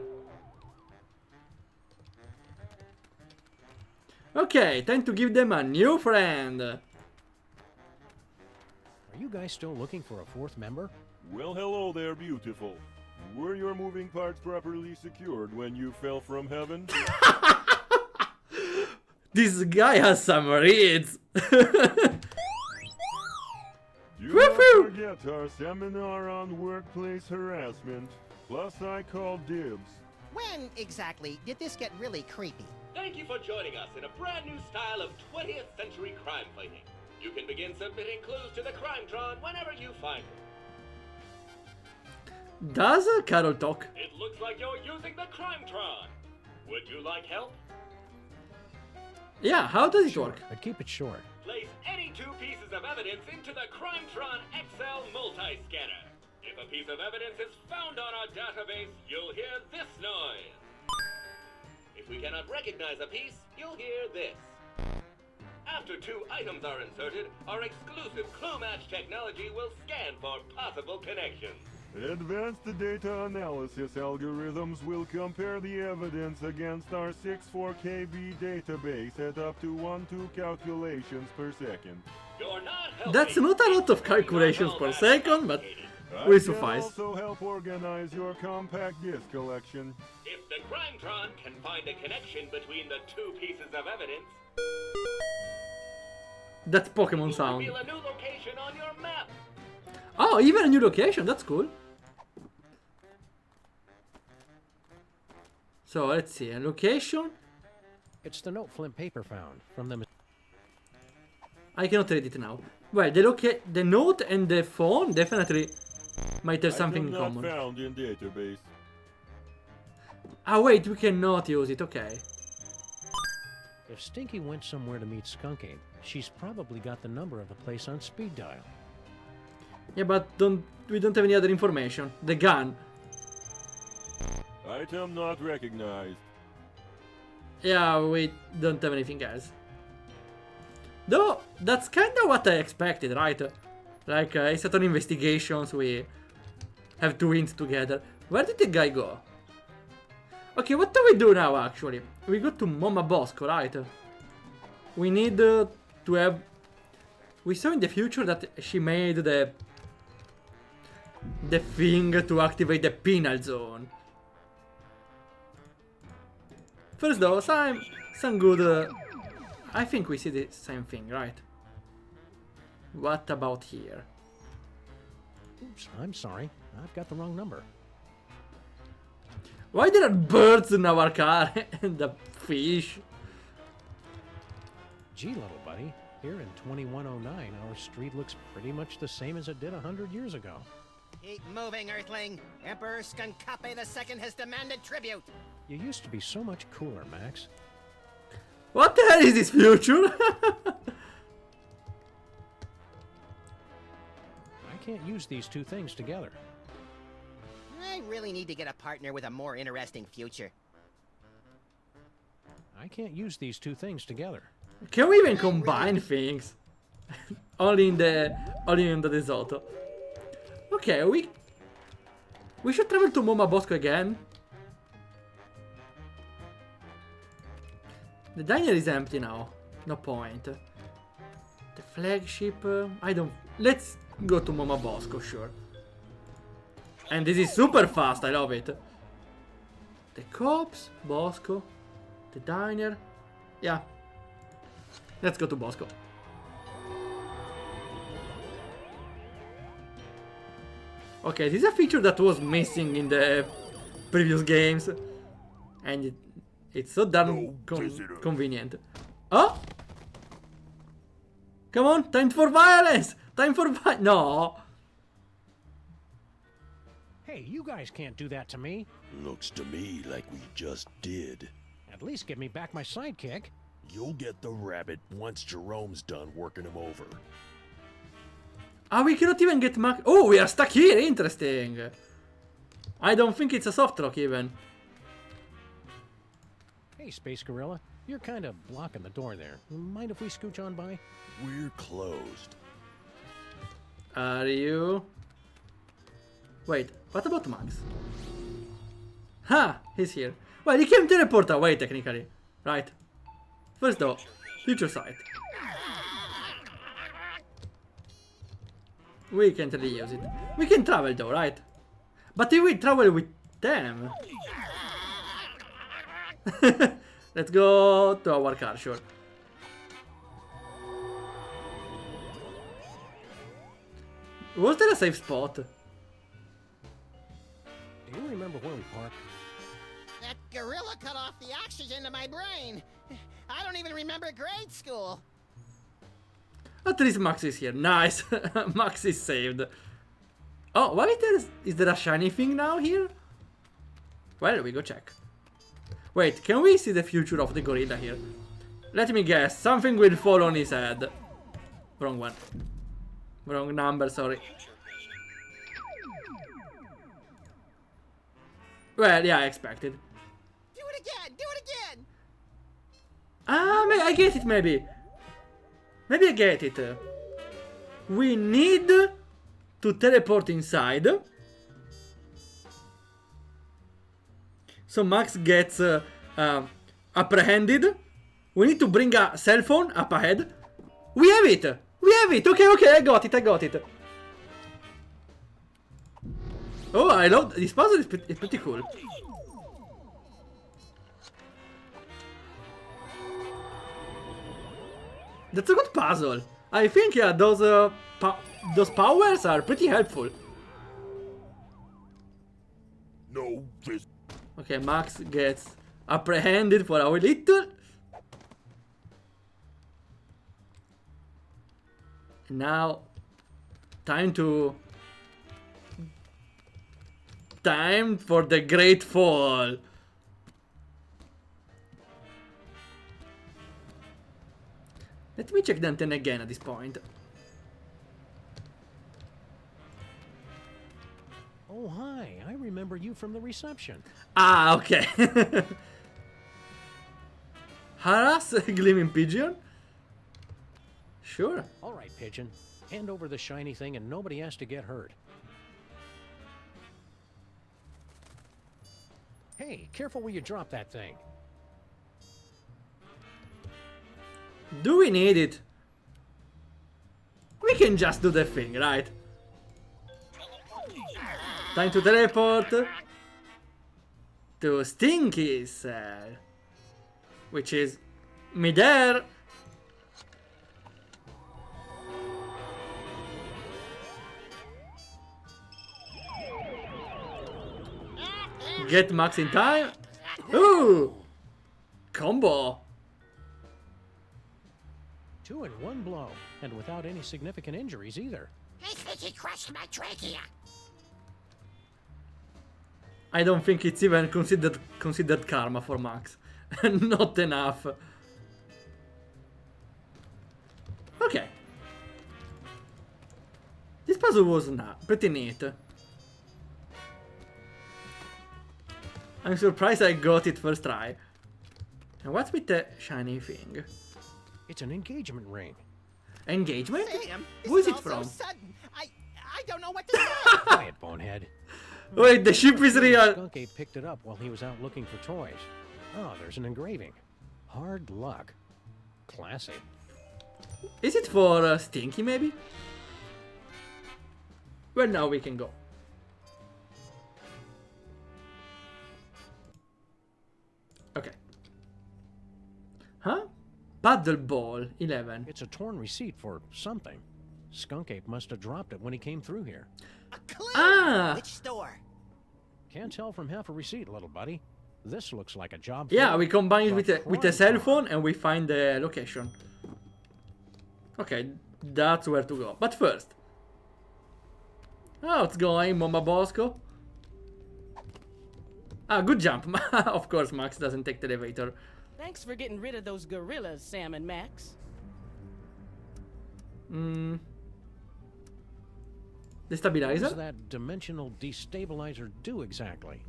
Okay, time to give them a new friend. Are you guys still looking for a fourth member? Well, hello there, beautiful. Were your moving parts properly secured when you fell from heaven? This guy has some reads. Do not forget our seminar on workplace harassment. Plus, I called dibs. When exactly did this get really creepy? Thank you for joining us in a brand new style of 20th century crime fighting. You can begin submitting clues to the Crimetron whenever you find them. Does Carol talk? It looks like you're using the Crimetron. Would you like help? Yeah, how does it work? But keep it short. Place any two pieces of evidence into the Crimetron XL multi-scanner. If a piece of evidence is found on our database, you'll hear this noise. If we cannot recognize a piece, you'll hear this. After two items are inserted, our exclusive clue match technology will scan for possible connections. Advanced data analysis algorithms will compare the evidence against our 64KB database at up to 1-2 calculations per second. You're not That's not a lot of calculations per second, but will suffice. I can also help organize your compact disc collection. If the Crimetron can find a connection between the two pieces of evidence, That's Pokemon sound. reveal a new location on your map. Oh, even a new location, that's cool. So let's see, a location. It's the note Flint Paper found from the... I cannot read it now. Well, the note and the phone definitely might have something in Item common. not found in database. Ah wait, we cannot use it, okay. If Stinky went somewhere to meet Skunky, she's probably got the number of the place on speed dial. Yeah, but we don't have any other information. The gun. Item not recognized. Yeah, we don't have anything else. Though, that's kind of what I expected, right? Like, it's on investigations, we have to win together. Where did the guy go? Okay, what do we do now, actually? We go to Mama Bosco, right? We need to have... We saw in the future that she made the thing to activate the penal zone. First though, some good... I think we see the same thing, right? What about here? Oops, I'm sorry. I've got the wrong number. Why there are birds in our car and the fish? Gee, little buddy, here in 2109, our street looks pretty much the same as it did 100 years ago. Keep moving, Earthling. Emperor Skunkape II has demanded tribute. You used to be so much cooler, Max. What the hell is this future? I can't use these two things together. I really need to get a partner with a more interesting future. I can't use these two things together. Can we even combine things? only in the Desotto. Okay, we should travel to Moma Bosco again. The diner is empty now. No point. The flagship, I don't... Let's go to Moma Bosco, sure. And this is super fast, I love it. The cops, Bosco, the diner. Yeah. Let's go to Bosco. Okay, this is a feature that was missing in the previous games. And it's so damn convenient. Oh! Come on, time for violence! Time for no! Hey, you guys can't do that to me. Looks to me like we just did. At least give me back my sidekick. You'll get the rabbit once Jerome's done working him over. Ah, we cannot even get Mac. Oh, we are stuck here. Interesting. I don't think it's a soft lock even. Hey, Space Gorilla. You're kind of blocking the door there. Mind if we scooch on by? We're closed. Are you? Wait, what about Max? Ha! He's here. Well, he can teleport away, technically. Right. First though, future sight. We can't really use it. We can travel though, right? But if we travel with them... Let's go to our car, sure. Was there a safe spot? Do you remember where we parked? That gorilla cut off the oxygen to my brain. I don't even remember grade school. At least Max is here. Nice. Max is saved. Oh, why is there a shiny thing now here? Well, we go check. Wait, can we see the future of the gorilla here? Let me guess. Something will fall on his head. Wrong one. Wrong number, sorry. Well, yeah, I expected. Do it again! Do it again! I get it, maybe. Maybe I get it. We need to teleport inside. So Max gets apprehended. We need to bring a cell phone up ahead. We have it! We have it! Okay, okay, I got it. Oh, I love this puzzle. Is pretty cool. That's a good puzzle. I think, yeah, those powers are pretty helpful. No, this. Okay, Max gets apprehended for a little. Now, time for the great fall. Let me check the antenna again at this point. Oh, hi. I remember you from the reception. Ah, okay. Harass a gleaming pigeon? Sure. All right, pigeon. Hand over the shiny thing and nobody has to get hurt. Hey, careful where you drop that thing. Do we need it? We can just do the thing, right? Time to teleport to Stinky's cell, which is midair. Get Max in time. Ooh! Combo. 2 in 1 blow, and without any significant injuries either. I think he crushed my trachea. I don't think it's even considered karma for Max. Not enough. Okay. This puzzle was pretty neat. I'm surprised I got it first try. And what's with the shiny thing? It's an engagement ring. Engagement? Sam, Who is it all from? So sudden. I don't know what to say. Quiet, bonehead. Wait, the ship is real. Skunk Ape picked it up while he was out looking for toys. Oh, there's an engraving. Hard luck. Classy. Is it for Stinky, maybe? Well, now we can go. Okay. Huh? Paddle ball 11. It's a torn receipt for something. Skunk Ape must have dropped it when he came through here. A clue. Ah! Which store? Can't tell from half a receipt, little buddy. This looks like a job. Yeah, we combine it with a cell crime phone and we find the location. Okay, that's where to go. But first. How's it going, Mama Bosco? Ah, good jump. Of course, Max doesn't take the elevator. Thanks for getting rid of those gorillas, Sam and Max. The What stabilizer? does that dimensional destabilizer do exactly?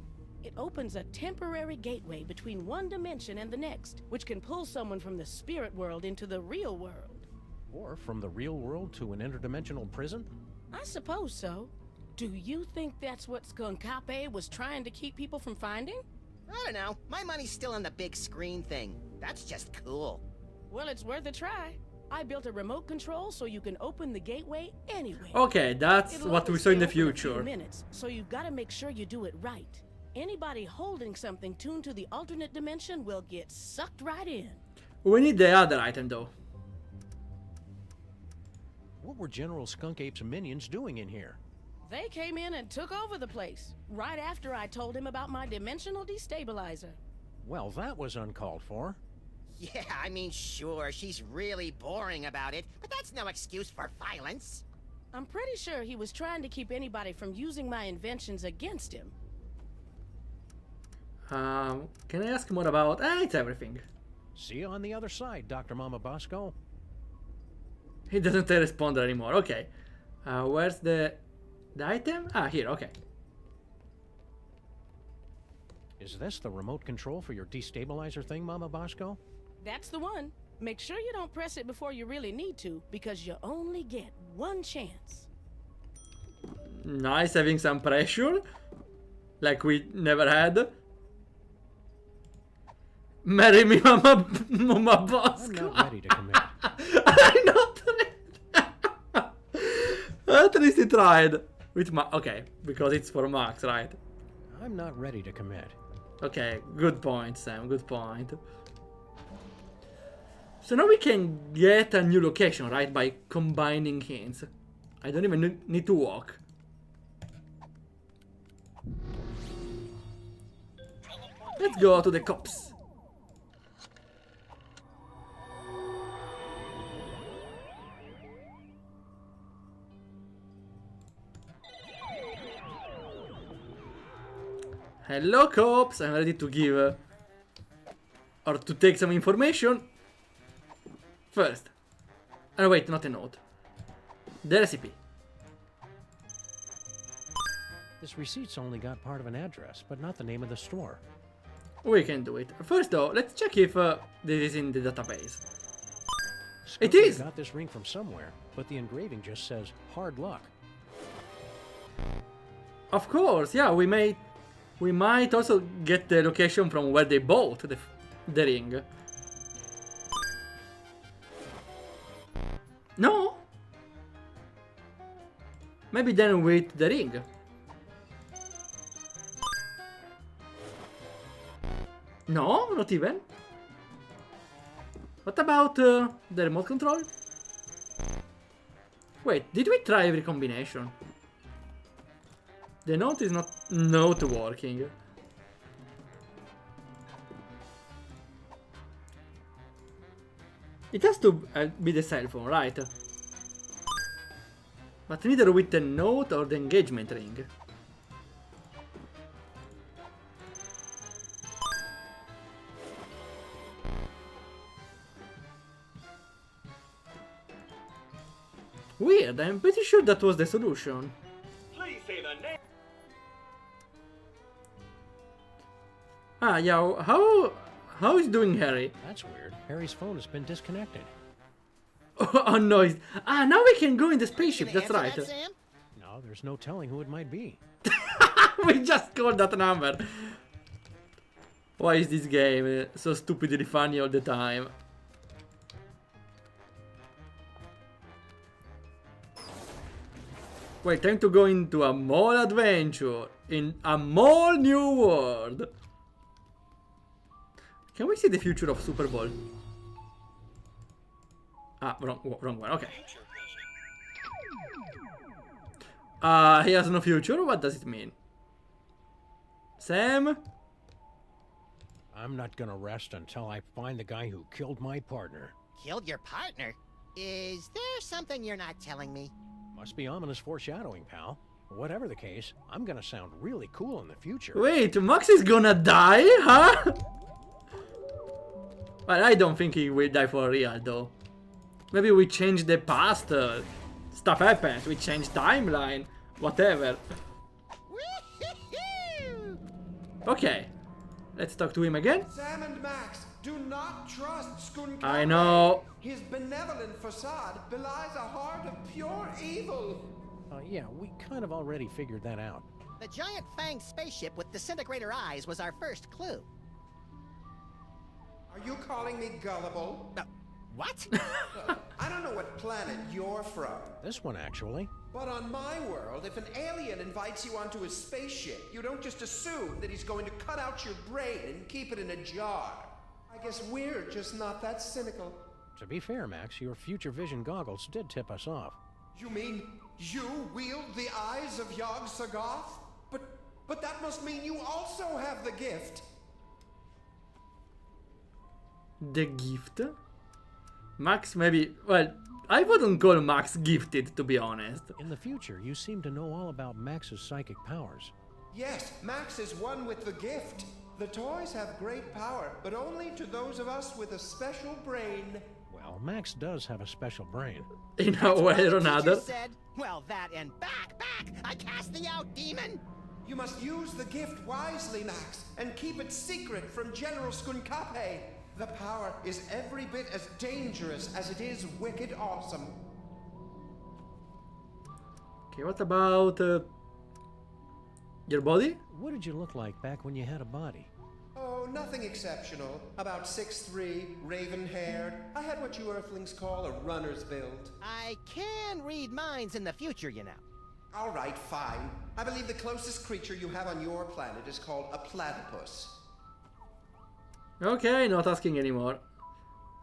It opens a temporary gateway between one dimension and the next, which can pull someone from the spirit world into the real world. Or from the real world to an interdimensional prison? I suppose so. Do you think that's what Skunkape was trying to keep people from finding? I don't know. My money's still on the big screen thing. That's just cool. Well, it's worth a try. I built a remote control so you can open the gateway anyway. Okay, that's It'll what we only saw in stay the open a few future. minutes, so you've got to make sure you do it right. Anybody holding something tuned to the alternate dimension will get sucked right in. We need the other item though. What were General Skunkape's minions doing in here? They came in and took over the place, right after I told him about my dimensional destabilizer. Well, that was uncalled for. Yeah, I mean, sure, she's really boring about it, but that's no excuse for violence. I'm pretty sure he was trying to keep anybody from using my inventions against him. Can I ask more about... it's everything. See you on the other side, Dr. Mama Bosco. He doesn't respond anymore, okay. Where's the item? Ah, here, okay. Is this the remote control for your destabilizer thing, Mama Bosco? That's the one. Make sure you don't press it before you really need to, because you only get one chance. Nice having some pressure. Like we never had. Marry me, Mama Bosco. I'm not ready to commit. I'm not ready. At least he tried. With okay, because it's for Max, right? I'm not ready to commit. Okay, good point, Sam, good point. So now we can get a new location, right? By combining hints. I don't even need to walk. Let's go to the cops. Hello cops, I'm ready to give or to take some information. First. Oh wait, not a note. The recipe. This receipt's only got part of an address, but not the name of the store. We can do it. First though, let's check if this is in the database. It Skunky is! got this ring from somewhere, but the engraving just says hard luck. Of course, yeah, we might also get the location from where they bought the ring. No? Maybe then with the ring. No, not even. What about the remote control? Wait, did we try every combination? The note is not working. It has to be the cell phone, right? But neither with the note or the engagement ring. Weird, I'm pretty sure that was the solution. Please say the name. Ah, yeah, how is doing Harry? That's weird. Harry's phone has been disconnected. Oh no, now we can go in the spaceship, that's right. No, there's no telling who it might be. We just called that number. Why is this game so stupidly funny all the time? Wait, time to go into a mall adventure in a mall new world. Can we see the future of Super Bowl? Ah, wrong one, okay. He has no future? What does it mean? Sam? I'm not gonna rest until I find the guy who killed my partner. Killed your partner? Is there something you're not telling me? Must be ominous foreshadowing, pal. Whatever the case, I'm gonna sound really cool in the future. Wait, Max is gonna die, huh? Well, I don't think he will die for real, though. Maybe we change the past, stuff happens, we change timeline, whatever. Okay, let's talk to him again. Sam and Max, do not trust Skunkape. I know. His benevolent facade belies a heart of pure evil. Yeah, we kind of already figured that out. The giant fanged spaceship with disintegrator eyes was our first clue. Are you calling me gullible? What? Look, I don't know what planet you're from. This one, actually. But on my world, if an alien invites you onto his spaceship, you don't just assume that he's going to cut out your brain and keep it in a jar. I guess we're just not that cynical. To be fair, Max, your future vision goggles did tip us off. You mean you wield the eyes of Yog Sagoth? But that must mean you also have the gift. The gift? Max maybe... Well, I wouldn't call Max gifted, to be honest. In the future, you seem to know all about Max's psychic powers. Yes, Max is one with the gift. The toys have great power, but only to those of us with a special brain. Well, Max does have a special brain. In a way or another. Said, well, that and back! I cast thee out, demon! You must use the gift wisely, Max, and keep it secret from General Skunkape. The power is every bit as dangerous as it is wicked awesome. Okay, what about your body? What did you look like back when you had a body? Oh, nothing exceptional. About 6'3", raven-haired. I had what you Earthlings call a runner's build. I can read minds in the future, you know. All right, fine. I believe the closest creature you have on your planet is called a platypus. Okay, not asking anymore.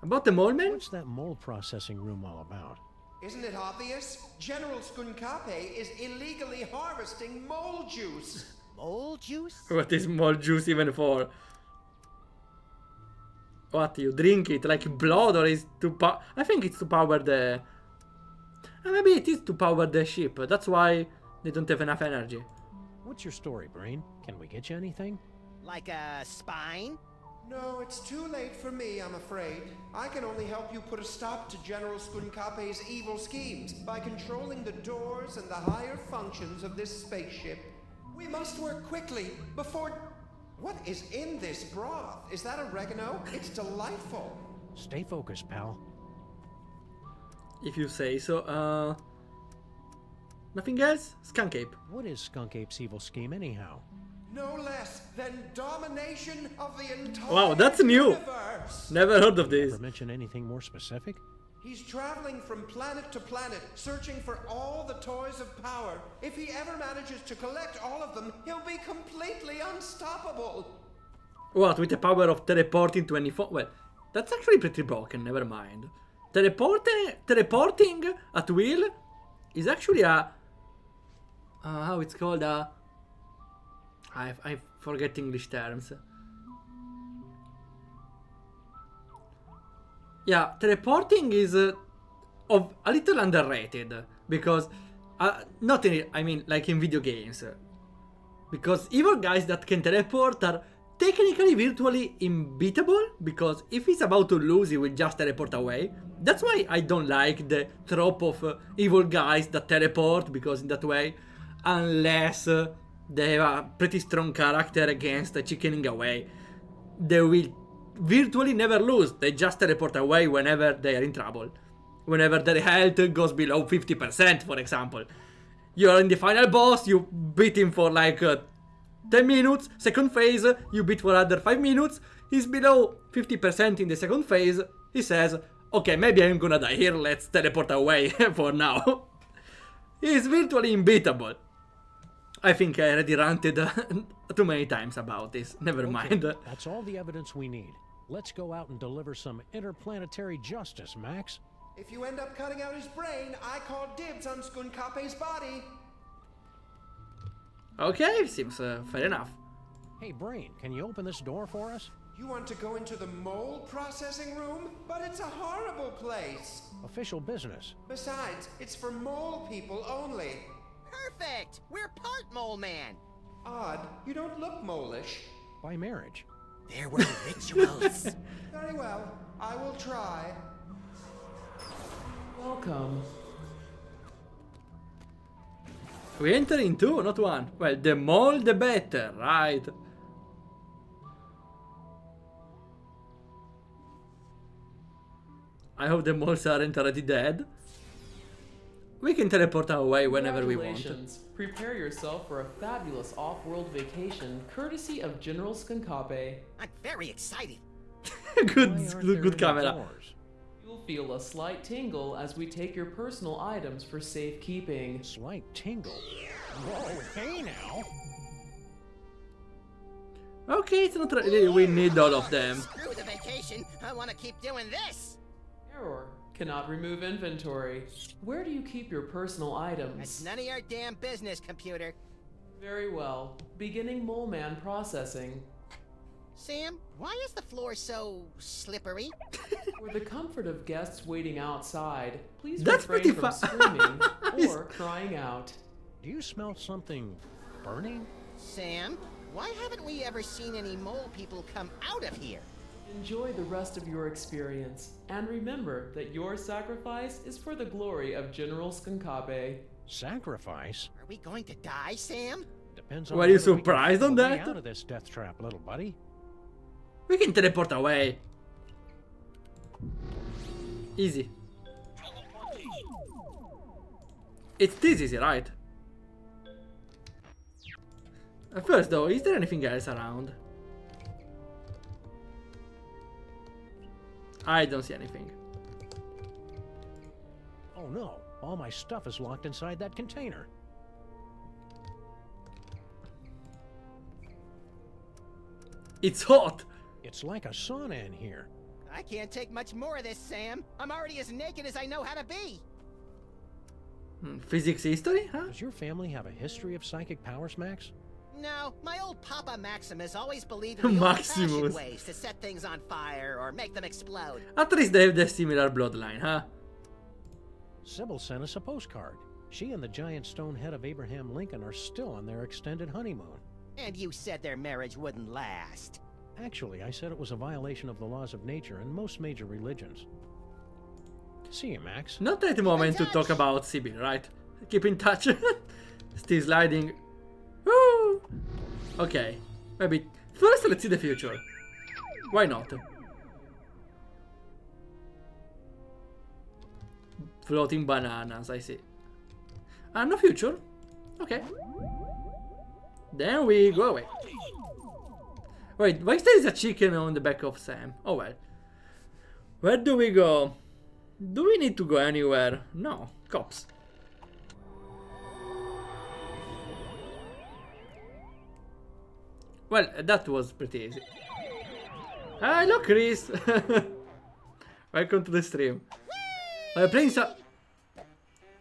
About the mole man? What's that mole processing room all about? Isn't it obvious? General Skunkape is illegally harvesting mole juice. Mole juice? What is mole juice even for? What, you drink it like blood or is to I think it's to power the... maybe it is to power the ship. That's why they don't have enough energy. What's your story, Brain? Can we get you anything? Like a spine? No, it's too late for me, I'm afraid. I can only help you put a stop to General Skunkape's evil schemes by controlling the doors and the higher functions of this spaceship. We must work quickly before... What is in this broth? Is that oregano? It's delightful. Stay focused, pal. If you say so. Nothing else? Skunkape. What is Skunkape's evil scheme anyhow? No less than domination of the entire Wow, that's new. universe. Never heard of this. Ever mention anything more specific? He's traveling from planet to planet, searching for all the toys of power. If he ever manages to collect all of them, he'll be completely unstoppable. What, with the power of teleporting to any well, that's actually pretty broken, never mind. Teleporting at will is actually a... how it's called? I forget English terms. Yeah, teleporting is a little underrated because not in, I mean like in video games, because evil guys that can teleport are technically virtually unbeatable, because if he's about to lose he will just teleport away. That's why I don't like the trope of evil guys that teleport, because in that way, unless they have a pretty strong character against chickening away, they will virtually never lose. They just teleport away whenever they are in trouble. Whenever their health goes below 50%, for example. You are in the final boss, you beat him for like 10 minutes. Second phase, you beat for another 5 minutes. He's below 50% in the second phase. He says, okay, maybe I'm gonna die here, let's teleport away for now. He's virtually unbeatable. I think I already ranted too many times about this. Never mind. That's all the evidence we need. Let's go out and deliver some interplanetary justice, Max. If you end up cutting out his brain, I call dibs on Skunkape's body. Okay, seems fair enough. Hey, Brain, can you open this door for us? You want to go into the mole processing room? But it's a horrible place. Official business. Besides, it's for mole people only. Perfect! We're part mole man. Odd, you don't look mole-ish. By marriage. There were rituals. Very well, I will try. Welcome. We enter in 2, not 1. Well, the more the better, right? I hope the moles aren't already dead. We can teleport away whenever we want. Congratulations. Prepare yourself for a fabulous off-world vacation courtesy of General Skunkape. I'm very excited. good camera. You'll feel a slight tingle as we take your personal items for safekeeping. Slight tingle? Whoa, hey now! Okay, it's not really we need all of them. Screw the vacation. I want to keep doing this. Error. Cannot remove inventory. Where do you keep your personal items? It's none of your damn business, computer. Very well. Beginning Mole Man processing. Sam, why is the floor so slippery? For the comfort of guests waiting outside, please That's refrain pretty from screaming or crying out. Do you smell something burning? Sam, why haven't we ever seen any mole people come out of here? Enjoy the rest of your experience, and remember that your sacrifice is for the glory of General Skunkape. Sacrifice? Are we going to die, Sam? Depends on Were you whether we can surprised find on a way that? out of this death trap, little buddy. We can teleport away. Easy. It's this easy, right? First though, is there anything else around? I don't see anything. Oh no, all my stuff is locked inside that container. It's hot! It's like a sauna in here. I can't take much more of this, Sam. I'm already as naked as I know how to be. Physics history, huh? Does your family have a history of psychic powers, Max? No, my old Papa Maximus always believed in the Maximus. old-fashioned ways to set things on fire or make them explode. At least they have the similar bloodline, huh? Sybil sent us a postcard. She and the giant stone head of Abraham Lincoln are still on their extended honeymoon. And you said their marriage wouldn't last. Actually, I said it was a violation of the laws of nature and most major religions. See you, Max. Not at the moment to talk about Sybil, right? Keep in touch. Still sliding. Woo! Okay, maybe first let's see the future. Why not? Floating bananas, I see. No future? Okay. Then we go away. Wait, why there is a chicken on the back of Sam? Oh well. Where do we go? Do we need to go anywhere? No, cops. Well, that was pretty easy. Hello, Chris. Welcome to the stream. We're playing some...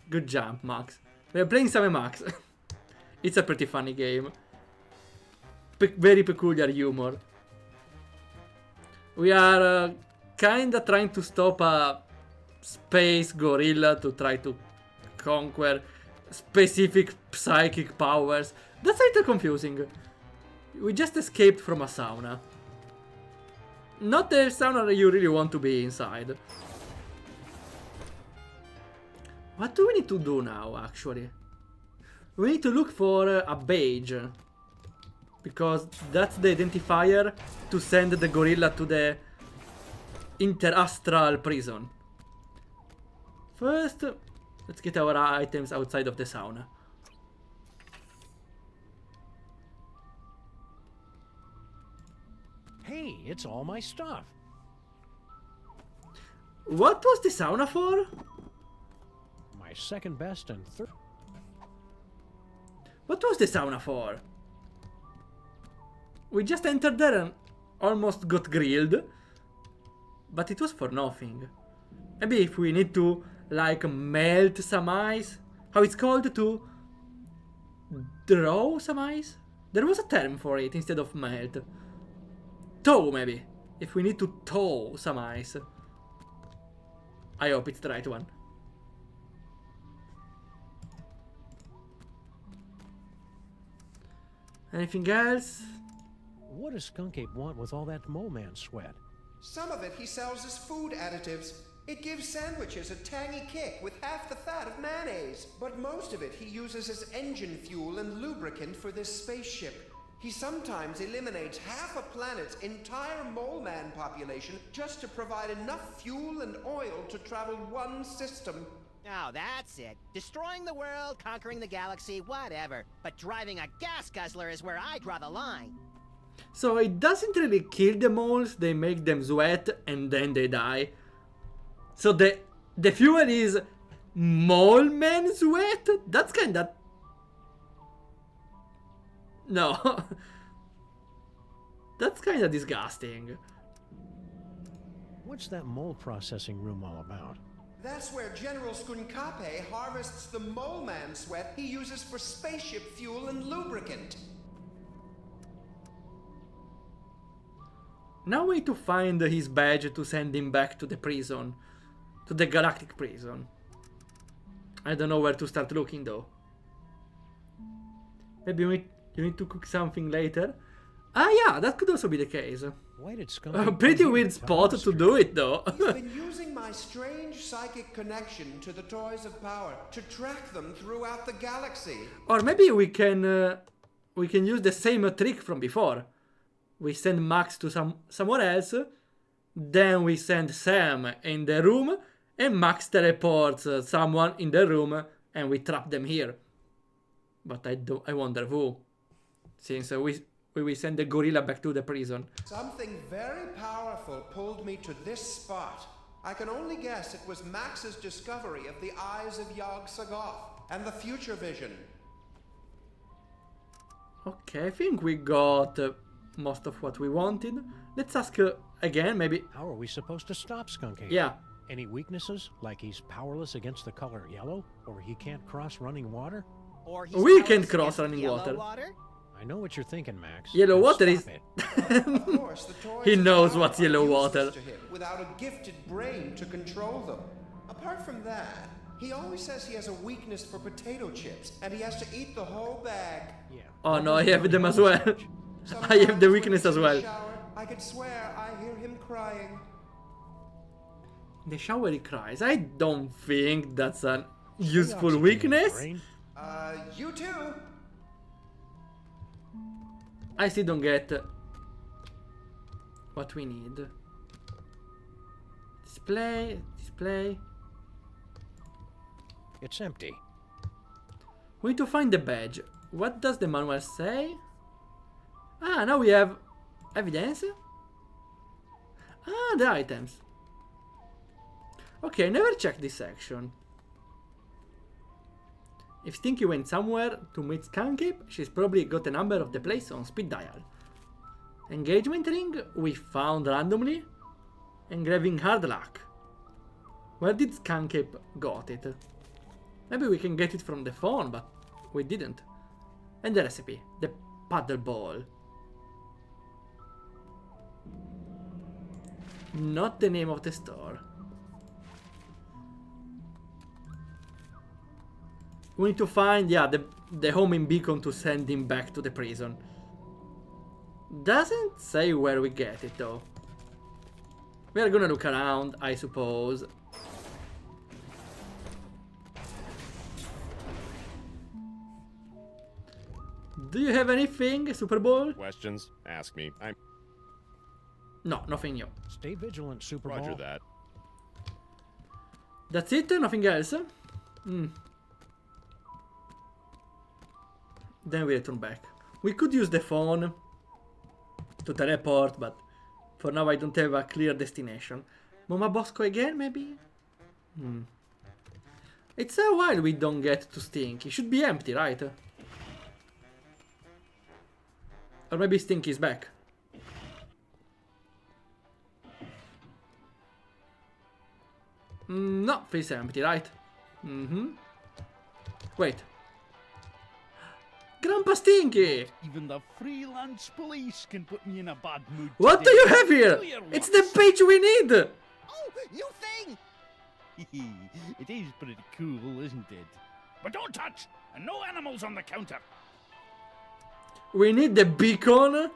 Good jump, Max. We're playing some Max. It's a pretty funny game. Very peculiar humor. We are kinda trying to stop a space gorilla to try to conquer specific psychic powers. That's a little confusing. We just escaped from a sauna. Not the sauna you really want to be inside. What do we need to do now, actually? We need to look for a badge. Because that's the identifier to send the gorilla to the interastral prison. First, let's get our items outside of the sauna. Hey, it's all my stuff. What was the sauna for? My second best and third. What was the sauna for? We just entered there and almost got grilled. But it was for nothing. Maybe if we need to, like, melt some ice. How it's called? To draw some ice? There was a term for it instead of melt. Tow, maybe. If we need to tow some ice. I hope it's the right one. Anything else? What does Skunk Ape want with all that mole man sweat? Some of it he sells as food additives. It gives sandwiches a tangy kick with half the fat of mayonnaise. But most of it he uses as engine fuel and lubricant for this spaceship. He sometimes eliminates half a planet's entire mole man population just to provide enough fuel and oil to travel one system. Oh, that's it. Destroying the world, conquering the galaxy, whatever. But driving a gas guzzler is where I draw the line. So it doesn't really kill the moles, they make them sweat and then they die. So the fuel is mole man sweat? That's kinda... No. That's kinda disgusting. What's that mole processing room all about? That's where General Skunkape harvests the mole man sweat he uses for spaceship fuel and lubricant. Now we need to find his badge to send him back to the prison. To the galactic prison. I don't know where to start looking though. Maybe you need to cook something later? Ah yeah, that could also be the case. Why did A pretty weird spot to do it though. He's been using my strange psychic connection to the Toys of Power to track them throughout the galaxy. Or maybe we can use the same trick from before. We send Max to somewhere else, then we send Sam in the room, and Max teleports someone in the room, and we trap them here. But I wonder who, since we send the gorilla back to the prison. Something very powerful pulled me to this spot. I can only guess it was Max's discovery of the eyes of Yog Sagoth and the future vision. Okay, I think we got most of what we wanted. Let's ask again, maybe. How are we supposed to stop Skunky? Yeah. Any weaknesses? Like he's powerless against the color yellow? Or he can't cross running water? Or we can cross running water. I know what you're thinking, Max. Yellow Now water stop is... Of course, the toys He of knows power what's are yellow useless water. to him without a gifted brain to control them. Apart from that, he always says he has a weakness for potato chips, and he has to eat the whole bag. Yeah. Oh no, I have them as well. I have the weakness as well. Shower, I could swear I hear him crying. In the shower he cries. I don't think that's an useful weakness. You too. I still don't get what we need. Display. It's empty. We need to find the badge. What does the manual say? Ah, now we have evidence. Ah, the items. Okay, I never checked this section. If Stinky went somewhere to meet Skunky, she's probably got a number of the place on speed dial. Engagement ring we found randomly. Engraving hard luck. Where did Skunky got it? Maybe we can get it from the phone, but we didn't. And the recipe, the paddle ball. Not the name of the store. We need to find, yeah, the homing beacon to send him back to the prison. Doesn't say where we get it though. We are gonna look around, I suppose. Do you have anything, Super Bowl? Questions? Ask me. No, nothing new. Stay vigilant, Super Bowl. Roger that. That's it? Nothing else? Then we return back. We could use the phone to teleport, but for now I don't have a clear destination. Mama Bosco again, maybe? It's a while we don't get to Stinky. It should be empty, right? Or maybe Stinky's back. No, feels empty, right? Wait. Grandpa Stinky! Even the freelance police can put me in a bad mood. What do today. you have here? It's the page we need! Oh, new thing! It is pretty cool, isn't it? But don't touch! And no animals on the counter! We need the beacon.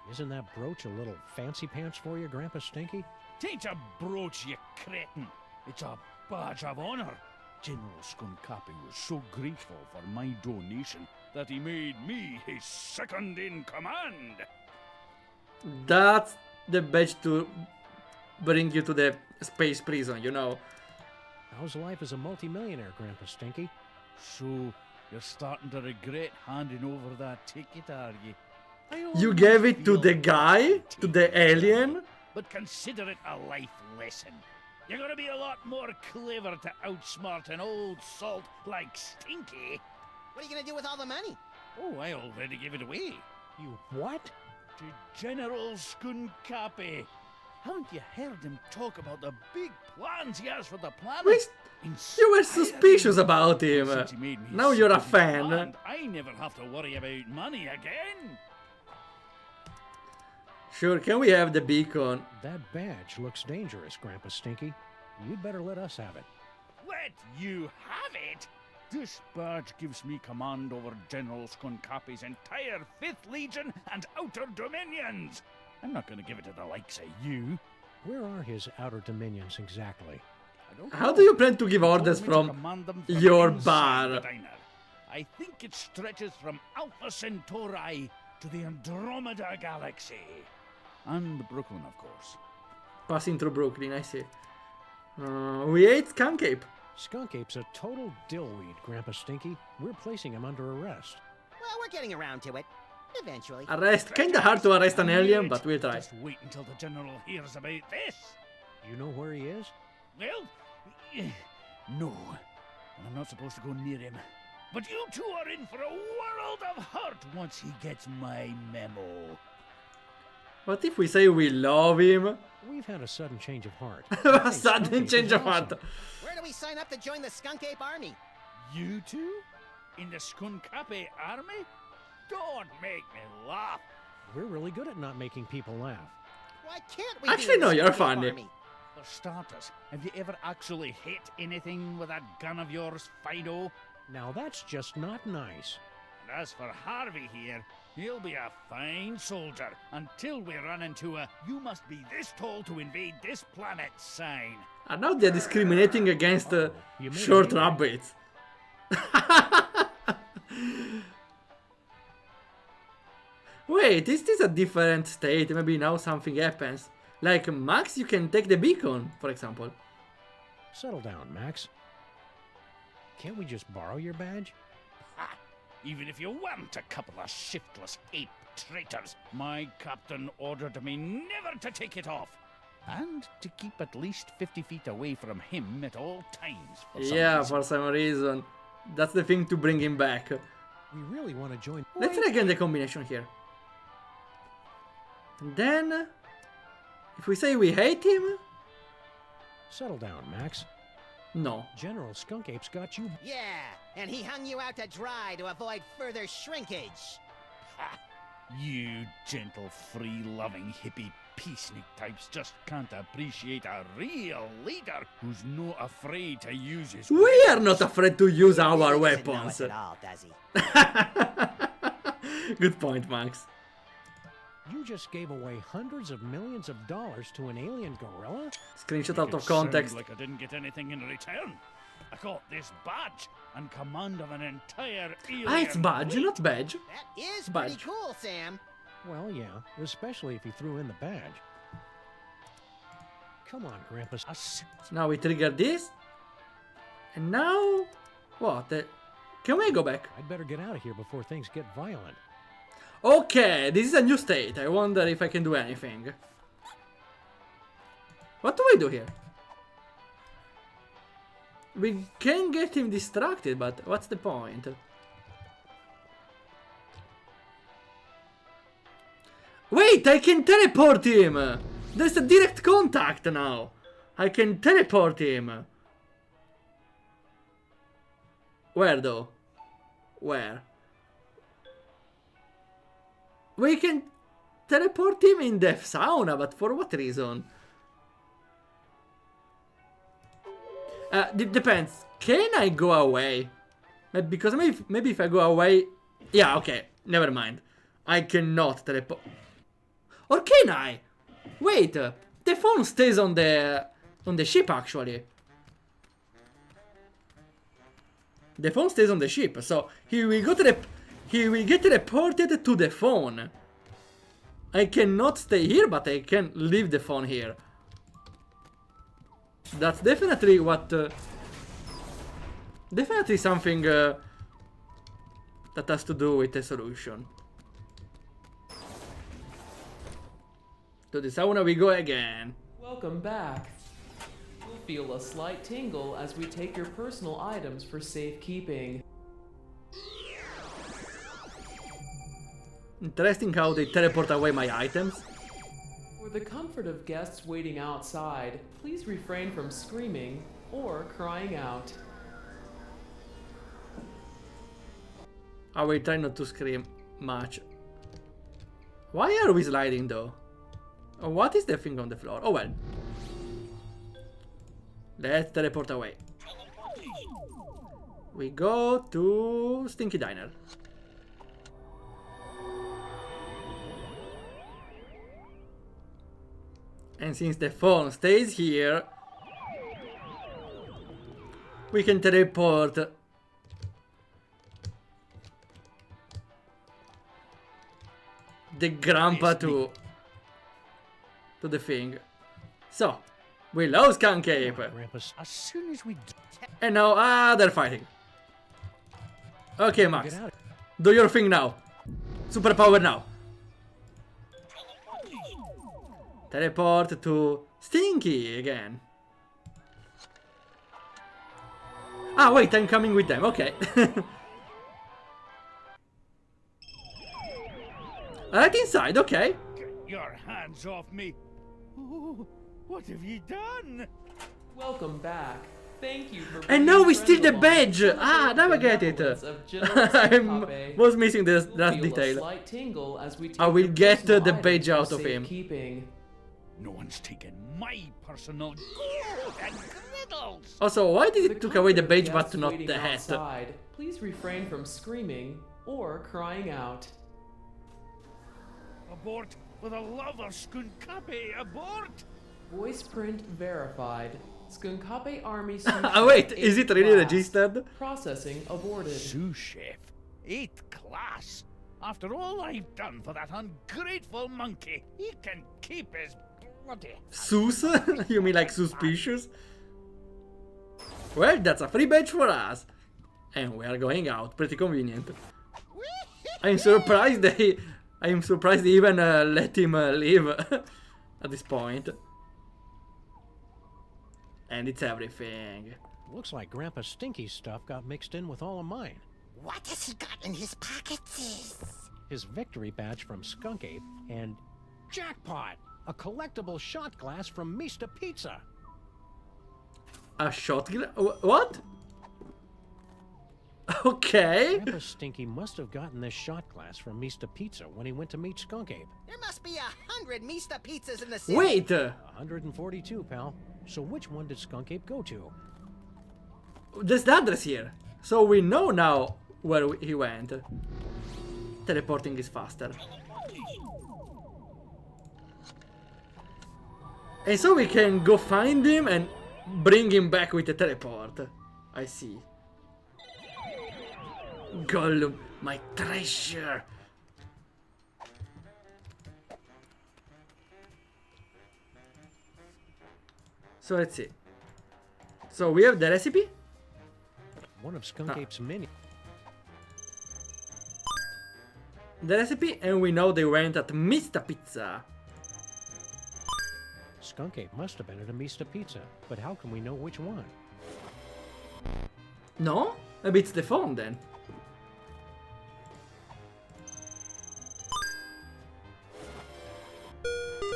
Isn't that brooch a little fancy pants for you, Grandpa Stinky? Tain't a brooch, you cretin! It's a badge of honor. General Skunkapi was so grateful for my donation that he made me his second in command. That's the badge to bring you to the space prison, you know. How's life as a multimillionaire, Grandpa Stinky? So, you're starting to regret handing over that ticket, are you? You gave it to the guy? To the alien? But consider it a life lesson. You're gonna be a lot more clever to outsmart an old salt like Stinky. What are you gonna do with all the money? Oh, I already gave it away. You what? To General Skunkapi. Haven't you heard him talk about the big plans he has for the planet? You were suspicious about him. Now you're a fan. And I never have to worry about money again. Sure, can we have the beacon? That badge looks dangerous, Grandpa Stinky. You'd better let us have it. Let you have it? This badge gives me command over General Skunkapi's entire 5th Legion and Outer Dominions. I'm not going to give it to the likes of you. Where are his Outer Dominions exactly? How do you plan to give orders from your bar? I think it stretches from Alpha Centauri to the Andromeda Galaxy. And Brooklyn, of course. Passing through Brooklyn, I see. We ate Skunk Ape. Skunk Ape's a total dillweed, Grandpa Stinky. We're placing him under arrest. Well, we're getting around to it. Eventually. Arrest. Kinda hard to arrest an alien, but we'll try. Just wait until the General hears about this. You know where he is? Well, no. And I'm not supposed to go near him. But you two are in for a world of hurt once he gets my memo. What if we say we love him? We've had a sudden change of heart. A sudden change of heart. Where do we sign up to join the Skunk Ape Army? You two? In the Skunkapi Army? Don't make me laugh. We're really good at not making people laugh. Why can't we? Actually, no, you're funny. For starters, have you ever actually hit anything with that gun of yours, Fido? Now that's just not nice. And as for Harvey here, he'll be a fine soldier until we run into a "you must be this tall to invade this planet" sign. And now they're discriminating against short rabbits. Wait, is this a different state? Maybe now something happens. Like, Max, you can take the beacon, for example. Settle down, Max. Can't we just borrow your badge? Ha! Even if you weren't a couple of shiftless ape traitors, my captain ordered me never to take it off. And to keep at least 50 feet away from him at all times. For some reason. That's the thing to bring him back. We really want to join. Let's try again the combination here. And then, if we say we hate him... Settle down, Max. No. General Skunk Ape's got you. Yeah, and he hung you out to dry to avoid further shrinkage. Ha! You gentle, free-loving, hippie peacenik types just can't appreciate a real leader who's not afraid to use his We weapons. are not afraid to use our weapons. At all, does he? Good point, Max. You just gave away hundreds of millions of dollars to an alien gorilla? Screenshot out of context. Like I didn't get anything in return. I got this badge and command of an entire alien. Ah, it's badge, not badge. That is badge. pretty cool, Sam. Well, yeah, especially if you threw in the badge. Come on, Grandpa. Now we trigger this. And now... What? Can we go back? I'd better get out of here before things get violent. Okay, this is a new state. I wonder if I can do anything. What do I do here? We can get him distracted, but what's the point? Wait, I can teleport him! There's a direct contact now. I can teleport him. Where though? Where? We can teleport him in the sauna, but for what reason? Depends. Can I go away? Because maybe if I go away... Yeah, okay. Never mind. I cannot teleport. Or can I? Wait. The phone stays on the ship, actually. The phone stays on the ship, so he will get teleported to the phone. I cannot stay here, but I can leave the phone here. That's definitely what Definitely something that has to do with the solution. To the sauna we go again. Welcome back. You'll feel a slight tingle as we take your personal items for safekeeping. Interesting how they teleport away my items. For the comfort of guests waiting outside, please refrain from screaming or crying out. I will try not to scream much. Why are we sliding though? What is the thing on the floor? Oh well. Let's teleport away. We go to Stinky Diner. And since the phone stays here, we can teleport the grandpa to the thing. So, we love Skunk Ape. As soon as we... And now, they're fighting. Okay, Max. Do your thing now. Superpower now. Teleport to Stinky again. Ah, wait, I'm coming with them. Okay. Right inside, okay. Get your hands off me. Oh, what have you done? Welcome back. Thank you for and now we steal the badge! Ah, now I get it! I was missing this last detail. I will get the badge out of him. No one's taken my personal gold and griddles! Also, why did it took away the badge but not the hat? Outside, please refrain from screaming or crying out. Abort! For the love of Skunkape, abort! Voice print verified. Skunkape Army Sous Ah, wait, is it really registered? Processing aborted. Sous chef, 8th class. After all I've done for that ungrateful monkey, he can keep his bloody... Sus? You mean like suspicious? Well, that's a free badge for us. And we are going out. Pretty convenient. I'm surprised they even let him leave at this point. And it's everything. Looks like Grandpa Stinky's stuff got mixed in with all of mine. What has he got in his pockets? His victory badge from Skunk Ape and jackpot! A collectible shot glass from Mr. Pizza. A shot glass? What? Okay. Grandpa Stinky must have gotten this shot glass from Mr. Pizza when he went to meet Skunk Ape. There must be 100 Mr. Pizzas in the city. Wait! 142, pal. So which one did Skunk Ape go to? There's the address here. So we know now where he went. Teleporting is faster. And so we can go find him and bring him back with the teleport. I see. Gollum, my treasure. So let's see. So we have the recipe. One of Skunk Ape's many. The recipe, and we know they went at Mr. Pizza. Skunk Ape must have been at a Mr. Pizza, but how can we know which one? No? Maybe it's the phone then.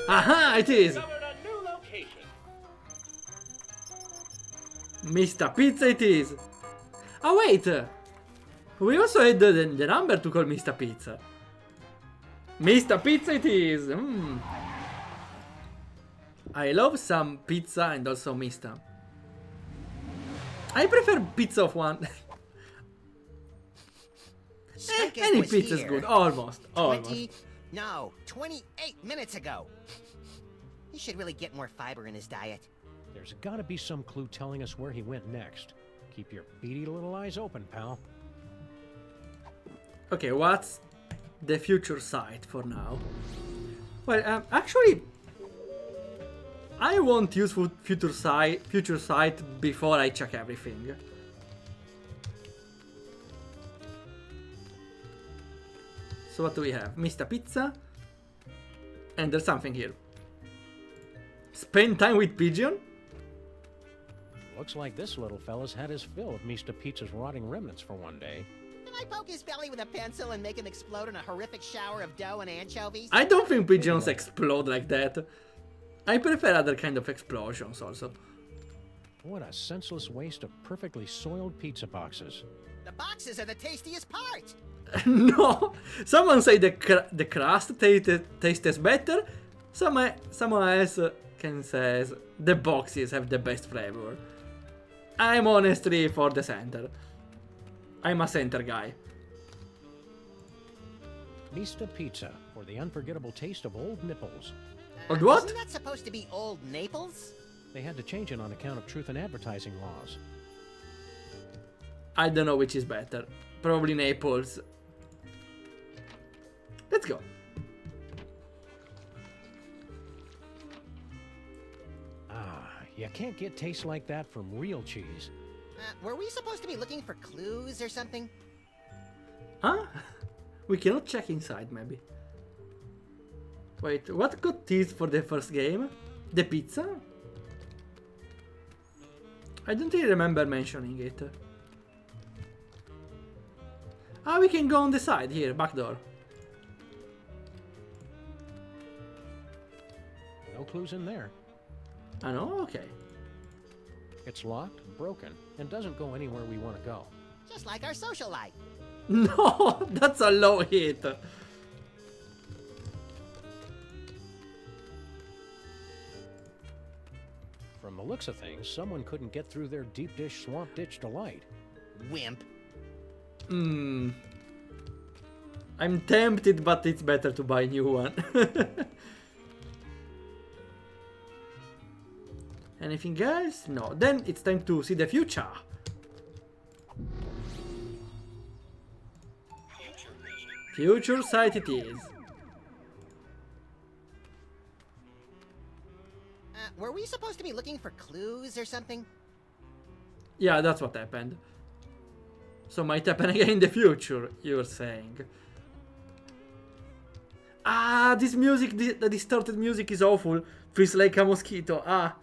Aha, it is! Mr. Pizza it is! Oh wait! We also had the number to call Mr. Pizza. Mr. Pizza it is! I love some pizza and also Mr. I prefer pizza of one. Any pizza is good, almost. 28 minutes ago. He should really get more fiber in his diet. There's gotta be some clue telling us where he went next. Keep your beady little eyes open, pal. Okay, what's the future sight for now? Well, actually, I won't use future sight before I check everything. So what do we have? Mr. Pizza. And there's something here. Spend time with pigeon? Looks like this little fella's had his fill of Mr. Pizza's rotting remnants for one day. Can I poke his belly with a pencil and make him explode in a horrific shower of dough and anchovies? I don't think pigeons explode like that. I prefer other kind of explosions also. What a senseless waste of perfectly soiled pizza boxes. The boxes are the tastiest part. No! Someone say the crust tastes better. Someone else can say the boxes have the best flavor. I'm honestly for the center. I'm a center guy. Mr. Pizza, for the unforgettable taste of old nipples. Old what? Isn't that supposed to be Old Naples? They had to change it on account of truth in advertising laws. I don't know which is better. Probably Naples. Let's go. Ah, you can't get taste like that from real cheese. Were we supposed to be looking for clues or something? Huh? We cannot check inside, maybe. Wait, what got teased for the first game? The pizza? I don't really remember mentioning it. Ah, we can go on the side here, back door. No clues in there. I know, okay. It's locked, broken, and doesn't go anywhere we want to go. Just like our social life. No, that's a low hit. From the looks of things, someone couldn't get through their deep dish swamp ditch delight. Wimp. I'm tempted, but it's better to buy a new one. Anything else? No. Then it's time to see the future. Future sight it is. Were we supposed to be looking for clues or something? Yeah, that's what happened. So might happen again in the future, you're saying. Ah, this music, the distorted music is awful. Feels like a mosquito. Ah.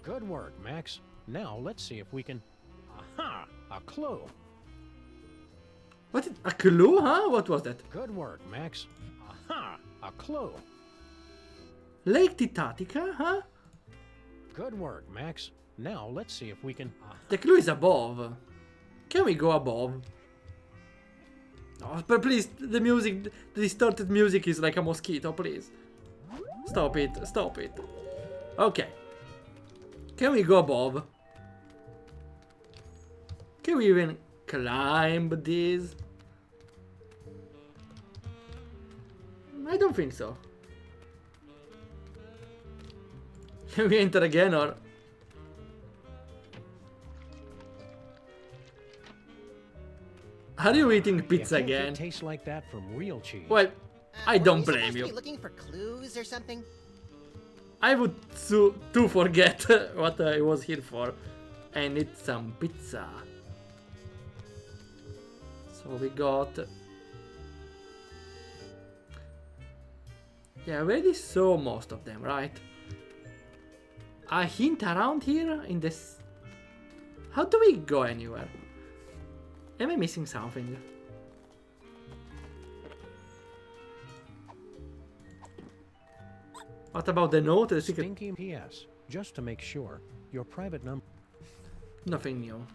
Good work, Max. Now let's see if we can... Aha! A clue. What? A clue, huh? What was that? Good work, Max. Aha! A clue. Lake Titatica, huh? Good work, Max. Now let's see if we can... The clue is above. Can we go above? No, but please, the music, the distorted music is like a mosquito, please. Stop it, stop it. Okay. Can we go above? Can we even climb this? I don't think so. Can we enter again or... Are you eating pizza again? Tastes like that from real cheese. Well, I don't blame Were we supposed you. to be looking for clues or something? I would to forget what I was here for and eat some pizza. So we got... Yeah, I already saw most of them, right? A hint around here in this... How do we go anywhere? Am I missing something? What about the note? The secret... Stinky PS. Just to make sure, your private number... Nothing new.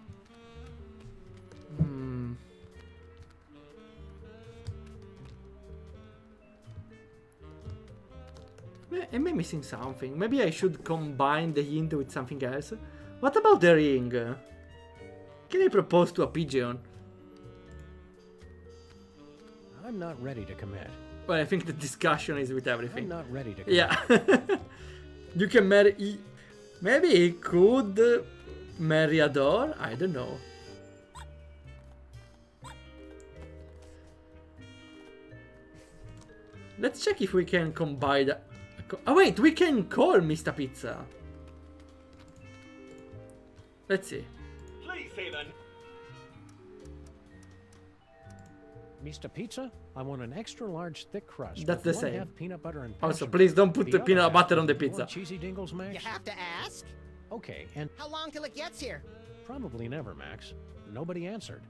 Am I missing something? Maybe I should combine the hint with something else. What about the ring? Can I propose to a pigeon? I'm not ready to commit. Well, I think the discussion is with everything. I'm not ready to commit. Yeah. You can marry... Maybe he could marry a door? I don't know. Let's check if we can combine... Oh wait, we can call Mr. Pizza. Let's see. Please say the... Mr. Pizza, I want an extra large thick crust. That's with the one same. half peanut butter and Also, passion please fruit. don't put the other peanut half butter on the with more pizza. cheesy dingles, Max? You have to ask. Okay, and How long till it gets here? probably never, Max. Nobody answered.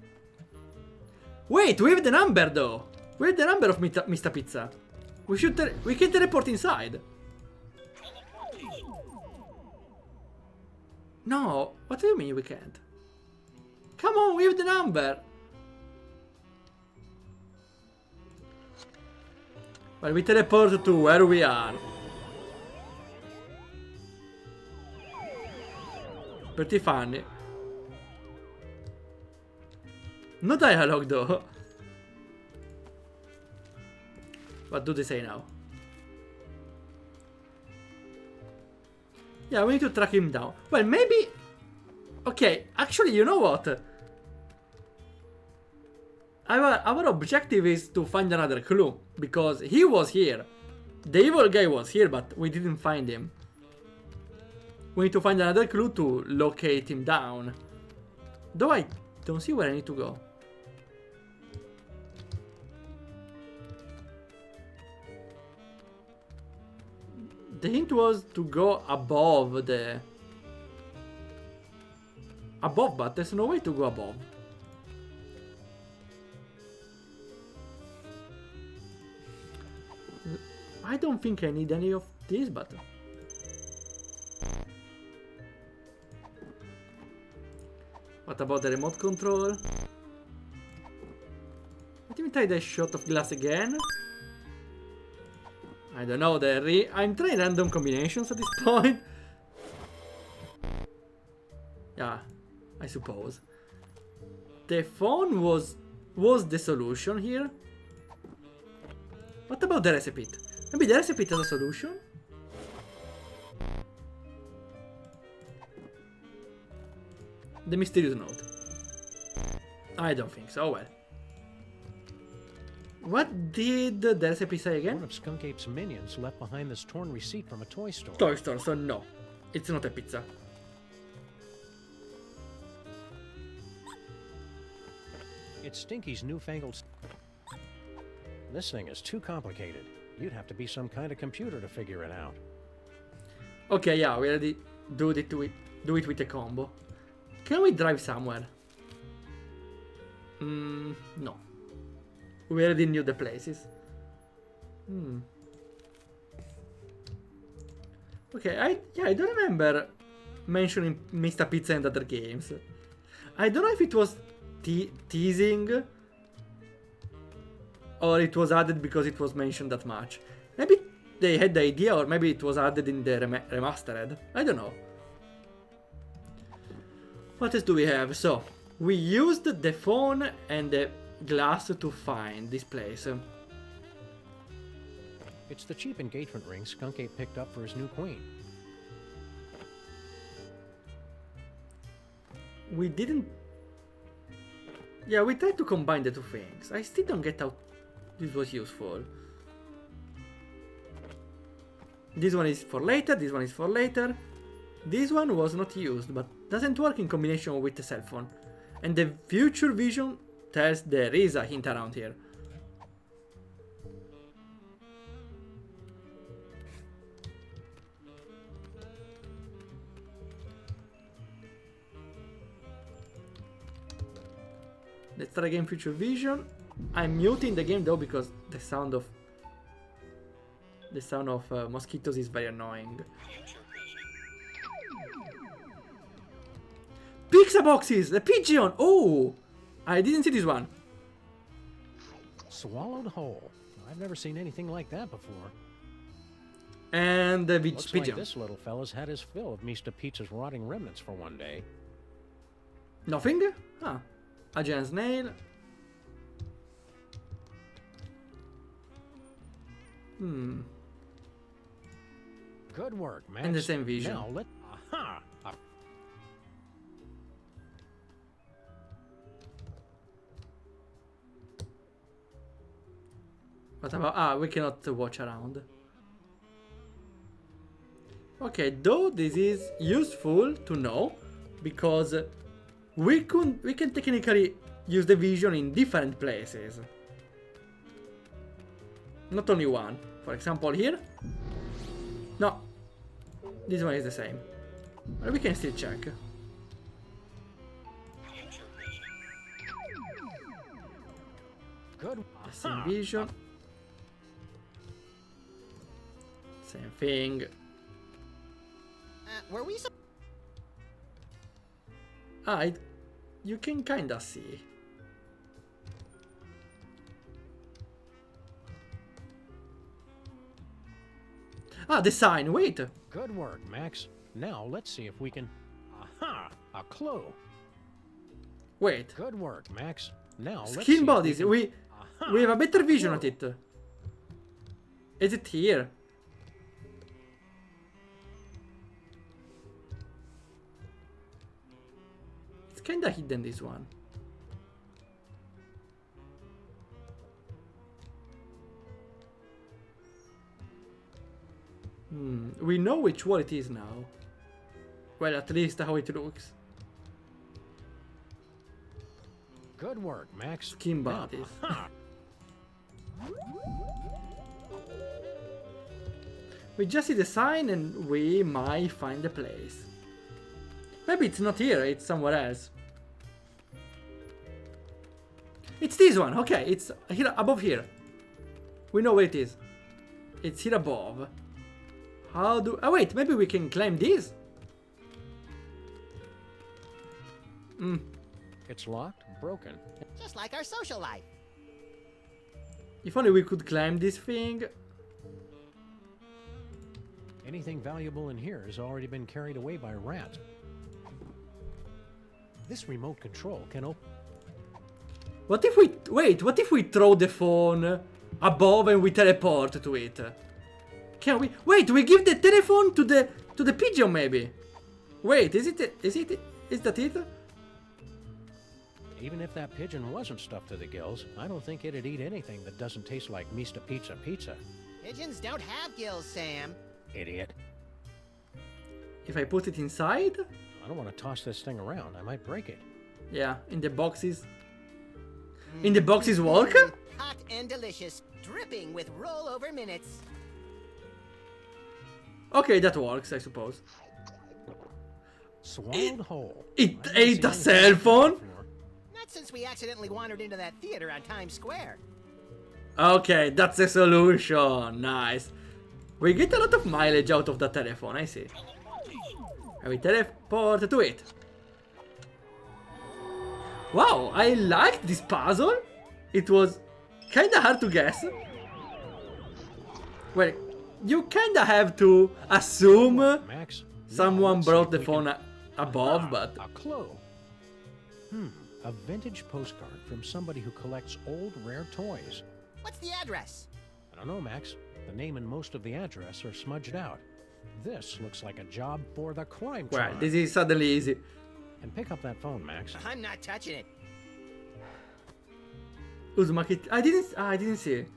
Wait, we have the number though. We have the number of Mr. Pizza. We can teleport inside. No, what do you mean we can't? Come on, we have the number. Well, we teleport to where we are. Pretty funny. No dialogue though. What do they say now? Yeah, we need to track him down. Well, maybe... Okay, actually, you know what? Our objective is to find another clue. Because he was here. The evil guy was here, but we didn't find him. We need to find another clue to locate him down. Though I don't see where I need to go. The hint was to go above the... Above, but there's no way to go above. I don't think I need any of these, but... What about the remote control? Let me try the shot of glass again. I don't know, I'm trying random combinations at this point. Yeah, I suppose. The phone was the solution here. What about the recipe? Maybe the recipe has a solution? The mysterious note. I don't think so. Well. What did the recipe say again? One of Skunk Ape's minions left behind this torn receipt from a toy store. Toy store, so no. It's not a pizza. It's Stinky's newfangled... This thing is too complicated. You'd have to be some kind of computer to figure it out. Okay, yeah, we already do it with a combo. Can we drive somewhere? No. We already knew the places. Okay, I don't remember mentioning Mr. Pizza and other games. I don't know if it was teasing or it was added because it was mentioned that much. Maybe they had the idea, or maybe it was added in the remastered. I don't know. What else do we have? So, we used the phone and the glass to find this place. It's the cheap engagement ring Skunk Ape picked up for his new queen. We didn't... Yeah, we tried to combine the two things. I still don't get how this was useful. This one is for later, this one is for later. This one was not used, but doesn't work in combination with the cell phone. And the future vision tells there is a hint around here. Let's try again future vision. I'm muting the game though because the sound of mosquitoes is very annoying. Pizza boxes! The pigeon! Oh! I didn't see this one. Swallowed whole. I've never seen anything like that before. And the Looks pigeon. like this little fella's had his fill of Mr. Pizza's rotting remnants for one day. Nothing? Ah. A giant snail. Good work, Max. And the same vision. Now let... Aha! What about... Ah, we cannot watch around. Okay, though this is useful to know, because we can technically use the vision in different places. Not only one. For example, here. No. This one is the same. But we can still check. Good. Same vision. Same thing. Were we so... You can kinda see. The sign, wait! Good work, Max. Now let's see if we can... Aha! A clue! Wait. Good work, Max. Now let's see Skin if bodies, can... we have a better vision at it. Is it here? It's kinda hidden, this one. We know which wall it is now. Well, at least how it looks. Good work, Max. Skin bodies. We just see the sign and we might find the place. Maybe it's not here, it's somewhere else. It's this one, okay, it's here above here. We know where it is. It's here above. How do... Oh wait, maybe we can climb this? It's locked, broken. Just like our social life. If only we could climb this thing. Anything valuable in here has already been carried away by rats. This remote control can open... What if we... Wait, what if we throw the phone above and we teleport to it? Can we... Wait, we give the telephone to the pigeon maybe? Wait, is that it? Even if that pigeon wasn't stuffed to the gills, I don't think it'd eat anything that doesn't taste like Mr. Pizza. Pigeons don't have gills, Sam. Idiot. If I put it inside? I don't want to toss this thing around. I might break it. Yeah, in the boxes. In the boxes work? Hot and delicious, dripping with rollover minutes. Okay, that works, I suppose. Swallowed whole. It ate a cell phone? Not since we accidentally wandered into that theater on Times Square. Okay, that's the solution. Nice. We get a lot of mileage out of the telephone, I see. And we teleport to it. Wow, I liked this puzzle. It was kinda hard to guess. Well, you kinda have to assume Max, someone brought the phone above, but... A clue. A vintage postcard from somebody who collects old, rare toys. What's the address? I don't know, Max. The name and most of the address are smudged out. This looks like a job for the crime Well, tribe. this is suddenly easy. And pick up that phone, Max. I'm not touching it. Uzumaki... I didn't see it.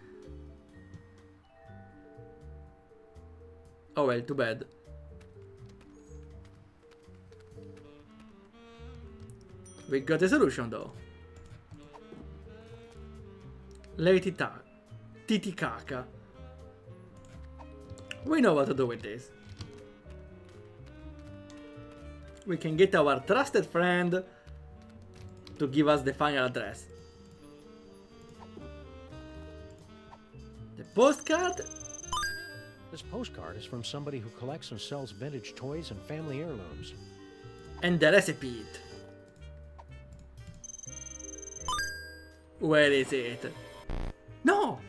Oh well, too bad. We got a solution though. Lady Titicaca. We know what to do with this. We can get our trusted friend to give us the final address. The postcard? This postcard is from somebody who collects and sells vintage toys and family heirlooms. And the recipe. Where is it? No!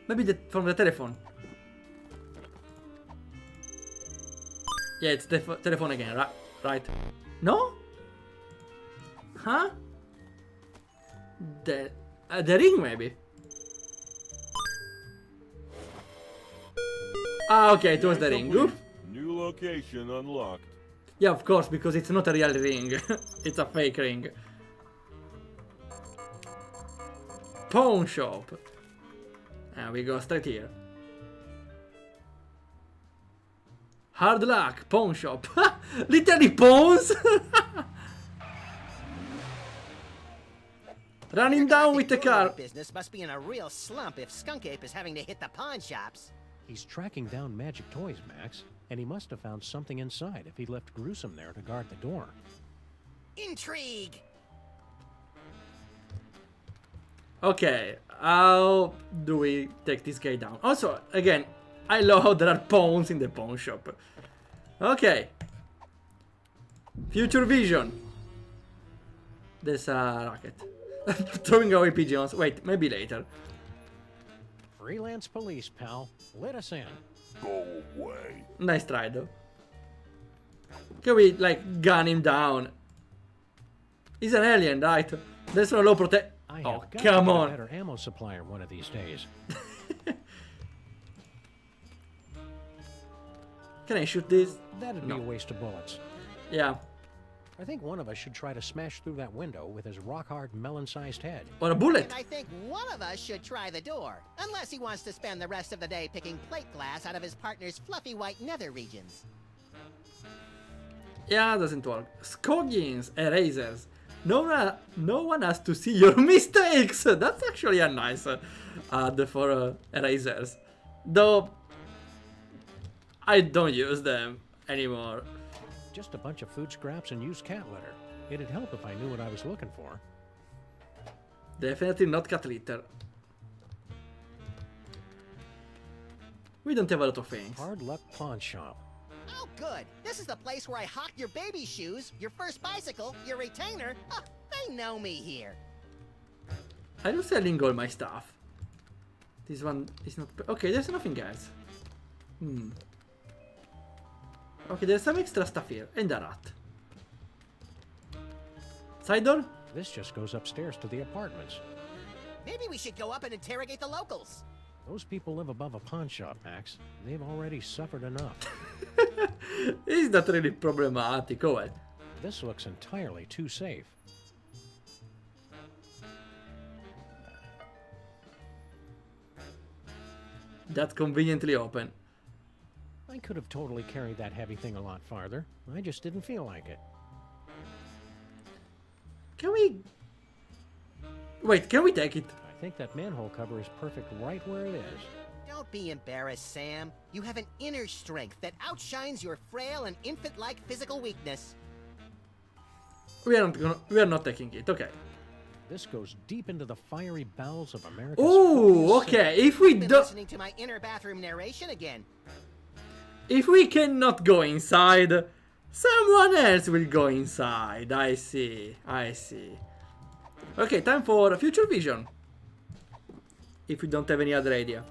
Maybe from the telephone. Yeah, it's the telephone again, right? No? Huh? The ring, maybe? Ah, okay, it was the ring. Oof. New location unlocked. Yeah, of course, because it's not a real ring. It's a fake ring. Pawn shop. And we go straight here. Hard luck, pawn shop. Literally pawns. Running down with the car. Business must be in a real slump if Skunk Ape is having to hit the pawn shops. He's tracking down magic toys, Max, and he must have found something inside if he left Gruesome there to guard the door. Intrigue! Okay, how do we take this guy down? Also, again, I love how there are pawns in the pawn shop. Okay. Future vision. There's a rocket. Throwing away pigeons. Wait, maybe later. Freelance police, pal. Let us in. Go away. Nice try, though. Can we, like, gun him down? He's an alien, right? There's no low protect. Oh, come on. A better ammo supplier one of these days. Can I shoot this? That'd be a waste of bullets. Yeah. I think one of us should try to smash through that window with his rock-hard melon-sized head. Or a bullet. And I think one of us should try the door. Unless he wants to spend the rest of the day picking plate glass out of his partner's fluffy white nether regions. Yeah, doesn't work. Scoggins, erasers. No one has to see your mistakes. That's actually a nice ad for erasers. Though, I don't use them anymore. Just a bunch of food scraps and used cat litter. It'd help if I knew what I was looking for. Definitely not cat litter. We don't have a lot of things. Hard luck pawn shop. Oh, good. This is the place where I hawked your baby shoes, your first bicycle, your retainer. Oh, they know me here. I'm selling all my stuff. This one is not... Okay, there's nothing else. Okay, there's some extra stuff here. And a rat. Side door? This just goes upstairs to the apartments. Maybe we should go up and interrogate the locals. Those people live above a pawn shop, Max. They've already suffered enough. Is that really problematic? Oh well. This looks entirely too safe. That's conveniently open. I could have totally carried that heavy thing a lot farther. I just didn't feel like it. Can we... Wait, can we take it? I think that manhole cover is perfect right where it is. Don't be embarrassed, Sam. You have an inner strength that outshines your frail and infant-like physical weakness. We are not taking it, okay. This goes deep into the fiery bowels of America's... Ooh, okay, if we I've been don't... listening to my inner bathroom narration again. If we cannot go inside, someone else will go inside. I see. Okay, time for future vision. If we don't have any other idea.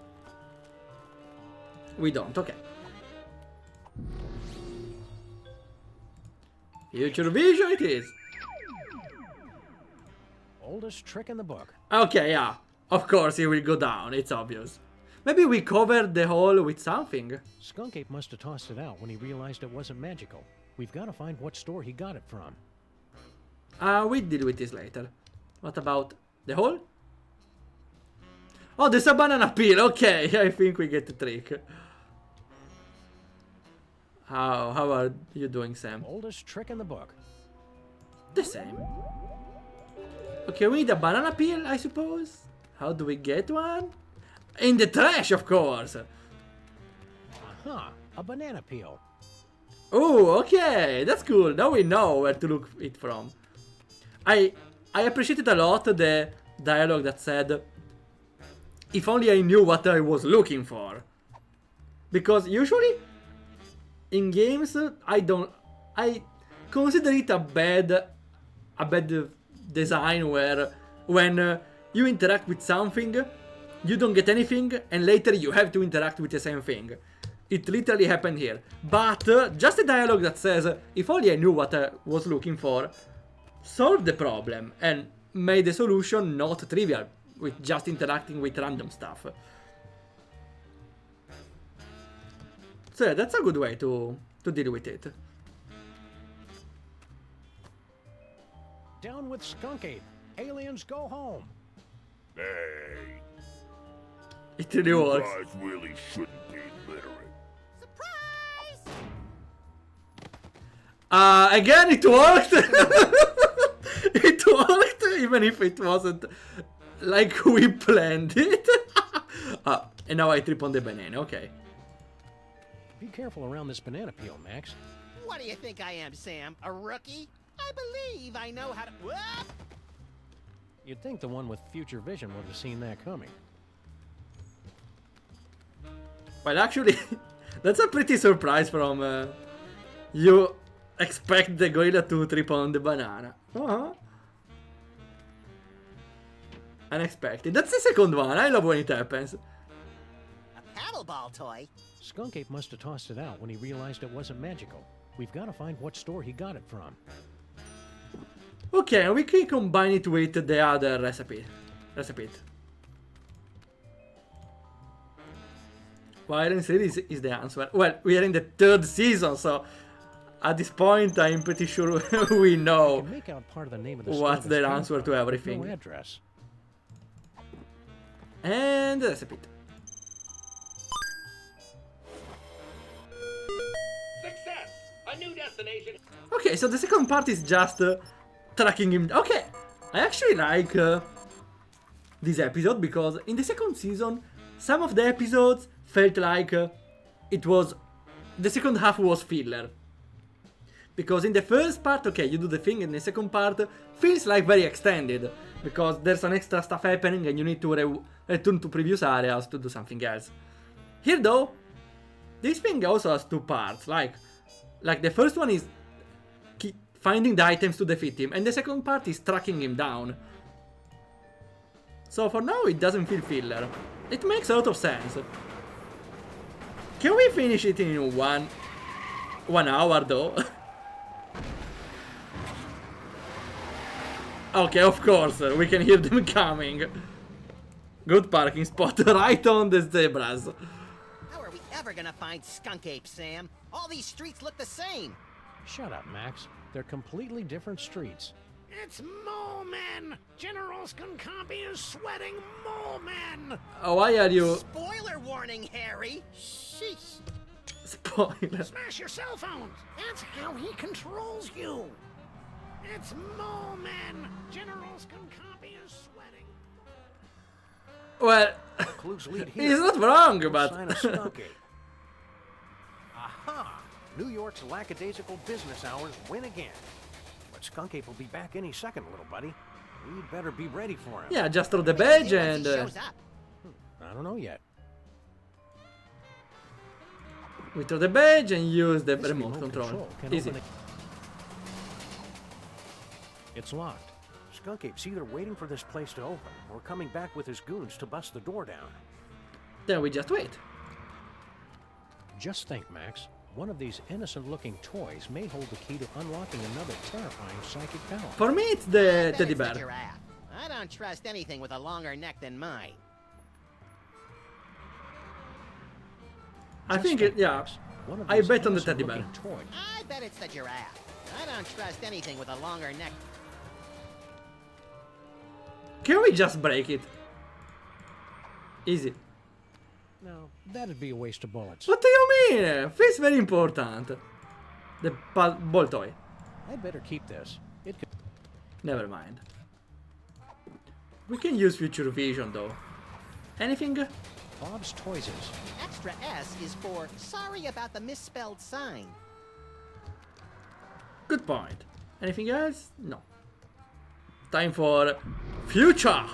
We don't, okay. Future vision it is. Oldest trick in the book. Okay, yeah. Of course it will go down, it's obvious. Maybe we covered the hole with something. Skunk Ape must have tossed it out when he realized it wasn't magical. We've got to find what store he got it from. We'll deal with this later. What about the hole? Oh, there's a banana peel. Okay, I think we get the trick. How are you doing, Sam? Oldest trick in the book. The same. Okay, we need a banana peel, I suppose. How do we get one? In the trash, of course. Aha, a banana peel. Oh, okay, that's cool. Now we know where to look it from. I appreciated a lot the dialogue that said, if only I knew what I was looking for. Because usually in games I consider it a bad design where when you interact with something you don't get anything and later you have to interact with the same thing. It literally happened here. But just a dialogue that says, if only I knew what I was looking for, solved the problem and made the solution not trivial with just interacting with random stuff. So yeah, that's a good way to deal with it. Down with Skunk Ape. Aliens go home. Hey. It really works. You guys really shouldn't be littering. Again, it worked! It worked, even if it wasn't like we planned it. And now I trip on the banana, okay. Be careful around this banana peel, Max. What do you think I am, Sam? A rookie? I believe I know how to... Whoop! You'd think the one with future vision would have seen that coming. Well, actually, that's a pretty surprise from you expect the gorilla to trip on the banana. Unexpected. That's the second one. I love when it happens. A paddleball toy? Skunk Ape must have tossed it out when he realized it wasn't magical. We've got to find what store he got it from. Okay, we can combine it with the other recipe. Violence really is the answer. Well, we are in the 3rd season, so at this point I'm pretty sure we know Make out part of the name of the what's store the that's answer to everything. No address. And the recipe. Success! A new destination. Okay, so the second part is just tracking him. Okay, I actually like this episode because in the second season, some of the episodes felt like it was... the second half was filler. Because in the first part, okay, you do the thing, and the second part feels like very extended. Because there's some extra stuff happening and you need to return to previous areas to do something else. Here though, this thing also has 2 parts. Like the first one is finding the items to defeat him, and the second part is tracking him down. So for now it doesn't feel filler. It makes a lot of sense. Can we finish it in one hour though? Okay, of course, we can hear them coming. Good parking spot right on the zebras. How are we ever gonna find Skunk Ape, Sam? All these streets look the same. Shut up, Max. They're completely different streets. It's Mole Men! General Skunkapi is sweating Mole Men! Why are you... Spoiler warning, Harry! Sheesh. Spoiler. Smash your cell phones! That's how he controls you! It's Mole Men! General Skunkapi is sweating. Well, Clues lead here. he's not wrong, No but... sign of Skunk Ape. Aha! New York's lackadaisical business hours win again. But Skunk Ape will be back any second, little buddy. We'd better be ready for him. Yeah, just throw the badge and... I don't know yet. we throw the badge and use the This remote control. Easy. open It's locked. Skunk Ape's either waiting for this place to open or coming back with his goons to bust the door down. Then we just wait. Just think, Max. One of these innocent-looking toys may hold the key to unlocking another terrifying psychic power. For me, it's the teddy It's the bear. giraffe. I don't trust anything with a longer neck than mine. I think it, yeah. I bet on the teddy bear. I bet it's the giraffe. I don't trust anything with a longer neck. Can we just break it? Easy. No, that'd be a waste of bullets. What do you mean? Feels very important. The ball toy. I'd better keep this. It could... Never mind. We can use future vision though. Anything? Bob's Toyses. Extra S is for sorry about the misspelled sign. Good point. Anything else? No. Time for future.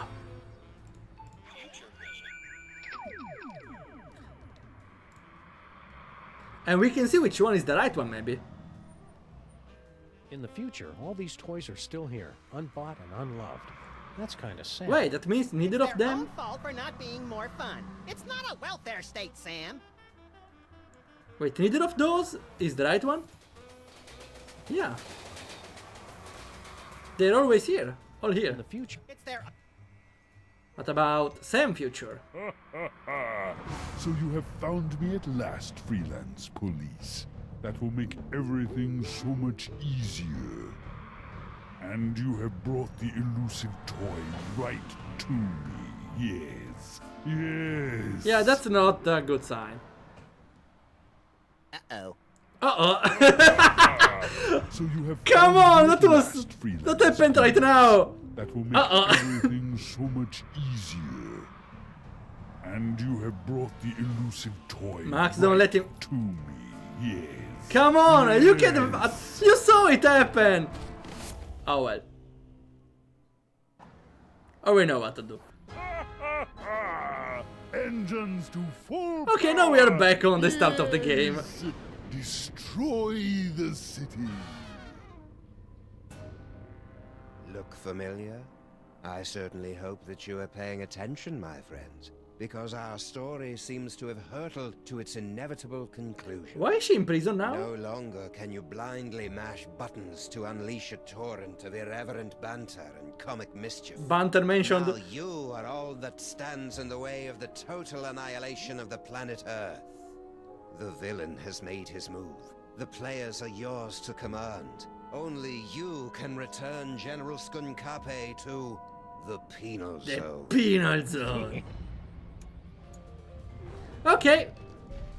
And we can see which one is the right one, maybe. In the future, all these toys are still here, unbought and unloved. That's kind of sad. Wait, that means neither of Their them? own fault for not being more fun. It's not a welfare state, Sam. Wait, neither of those is the right one? Yeah. They're always here. All here. In the future. It's their... What about Sam future? So you have found me at last, freelance police. That will make everything so much easier. And you have brought the elusive toy right to me. Yes. Yes. Yeah, that's not a good sign. Uh-oh. Uh-oh. So you have Come found on, me that at was... last, freelance That happened right now. That will make Uh-oh. everything so much easier. And you have brought the elusive toy Max, don't let him... to me. Yes. Come on, you can... You saw it happen. Oh well. Oh, we know what to do. Engines to full Okay, now we are back on the start of the game. Yes. Destroy the city. Look familiar? I certainly hope that you are paying attention, my friends, because our story seems to have hurtled to its inevitable conclusion. Why is she in prison now? No longer can you blindly mash buttons to unleash a torrent of irreverent banter and comic mischief. Banter mentioned. Now you are all that stands in the way of the total annihilation of the planet Earth. The villain has made his move. The players are yours to command. Only you can return General Skunkape to the penal zone. Penal zone. Okay.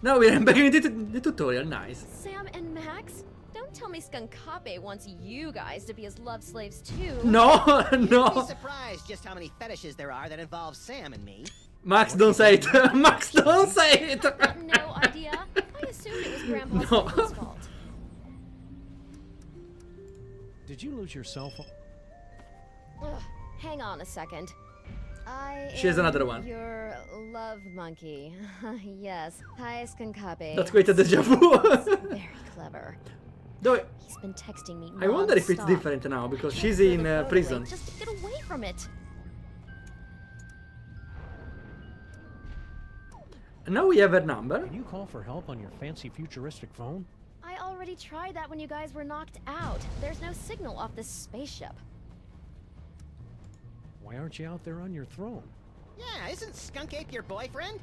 Now we are back in the tutorial. Nice. Sam and Max, don't tell me Skunkape wants you guys to be his love slaves too. No, You'd no. be surprised just how many fetishes there are that involve Sam and me. Max, don't say it. Max, don't say it. No idea. I assumed it was Grandpa's No. fault. Did you lose your cell phone? Ugh, hang on a second. She has another one. Your love monkey. Yes. Hi, Skunkape. That's quite a deja vu. Very clever. Though, He's been texting me. I wonder if it's non-stop. different now because she's in prison. Just get away from it. And now we have her number. Can you call for help on your fancy futuristic phone? I already tried that when you guys were knocked out. There's no signal off this spaceship. Why aren't you out there on your throne? Yeah, isn't Skunkape your boyfriend?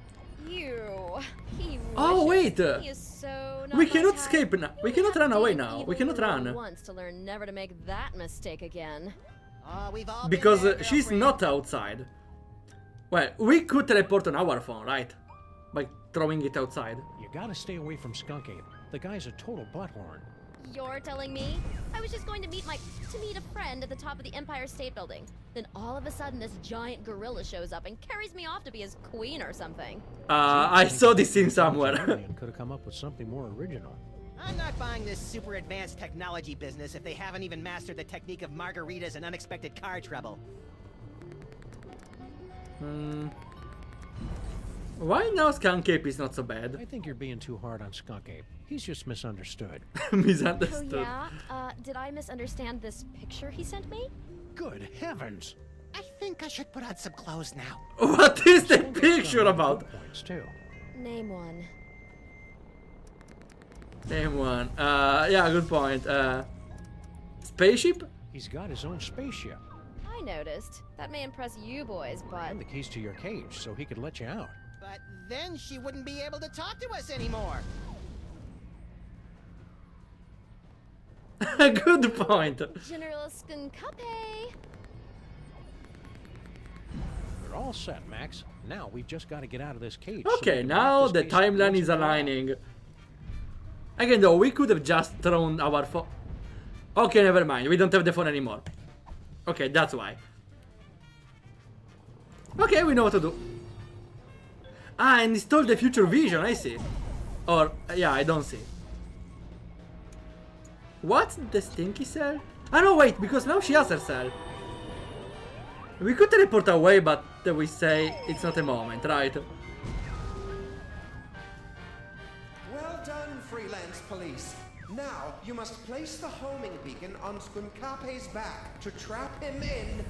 You. He Oh, wishes. wait. He is so not We my cannot type. escape now. We You cannot have run to away be now. evil We cannot little run. once to learn never to make that mistake again. Oh, we've all Because been there, she's girlfriend. not outside. Well, we could teleport on our phone, right? By throwing it outside. You gotta stay away from Skunkape. The guy's a total butthorn. You're telling me? I was just going to meet a friend at the top of the Empire State Building. Then all of a sudden this giant gorilla shows up and carries me off to be his queen or something. I saw this scene somewhere. Could have come up with something more original. I'm not buying this super advanced technology business if they haven't even mastered the technique of margaritas and unexpected car trouble. Why now Skunkape is not so bad? I think you're being too hard on Skunkape. He's just misunderstood. Misunderstood. Oh yeah? Did I misunderstand this picture he sent me? Good heavens! I think I should put on some clothes now. What is the picture about? Points too. Name one. Name one. Yeah, good point. Spaceship? He's got his own spaceship. I noticed. That may impress you boys, but... And the keys to your cage, so he could let you out. But then she wouldn't be able to talk to us anymore. Good point. General Skunkape! We're all set, Max. Now we've just got to get out of this cage. Okay, now the timeline is aligning. Again though, we could have just thrown our phone. Okay, never mind. We don't have the phone anymore. Okay, that's why. Okay, we know what to do. Ah, and install the future vision, I see. Or, yeah, I don't see. What's the stinky cell? Ah no, wait, because now she has her cell. We could teleport away, but we say it's not a moment, right? Well done, freelance police. Now, you must place the homing beacon on Skunkape's back to trap him in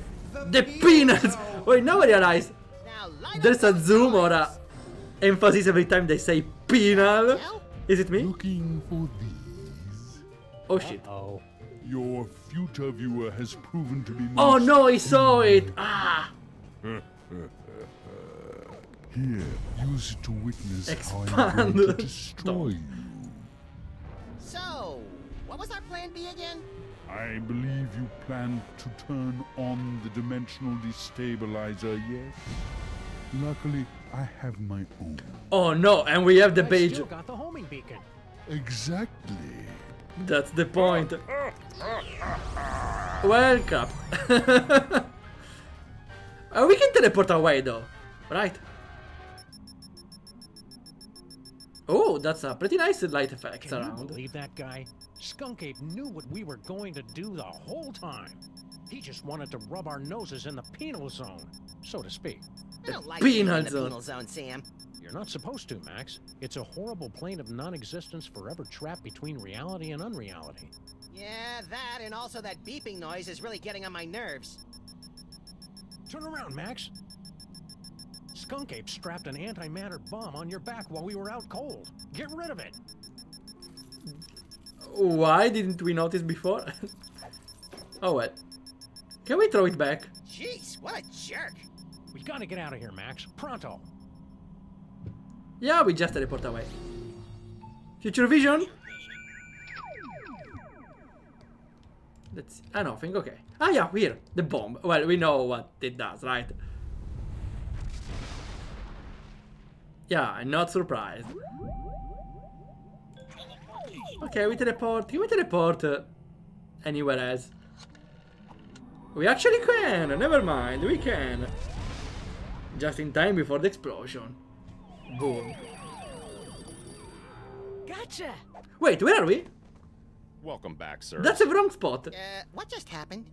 The peanuts! Wait, now I realize Now light there's up a zoom or a emphasis every time they say penal. Is it me? Looking for these. Oh shit. Oh. Your future viewer has proven to be Oh most no, he saw it! Ah! Here, use it to witness how I'm Expand. going to destroy you. So, what was our plan B again? I believe you plan to turn on the dimensional destabilizer, yes? Luckily, I have my own. Oh no, and we have the I page. still got the homing beacon. Exactly. That's the point. Welcome. We can teleport away though, right? Oh, that's a pretty nice light effects Can around. you believe that guy? Skunk Ape knew what we were going to do the whole time. He just wanted to rub our noses in the penal zone, so to speak. I don't like being in the zone. penal zone, Sam. You're not supposed to, Max. It's a horrible plane of non-existence forever trapped between reality and unreality. Yeah, that and also that beeping noise is really getting on my nerves. Turn around, Max. Skunk Ape strapped an antimatter bomb on your back while we were out cold. Get rid of it. Why didn't we notice before? Oh well. Can we throw it back? Jeez, what a jerk. We gotta get out of here, Max. Pronto. Yeah, we just teleport away. Future vision? Let's see. Ah, nothing, okay. Ah, yeah, here. The bomb. Well, we know what it does, right? Yeah, I'm not surprised. Okay, we teleport. Can we teleport anywhere else? We actually can. Never mind, we can. Just in time before the explosion. Boom. Gotcha. Wait, where are we? Welcome back, sir. That's the wrong spot. What just happened?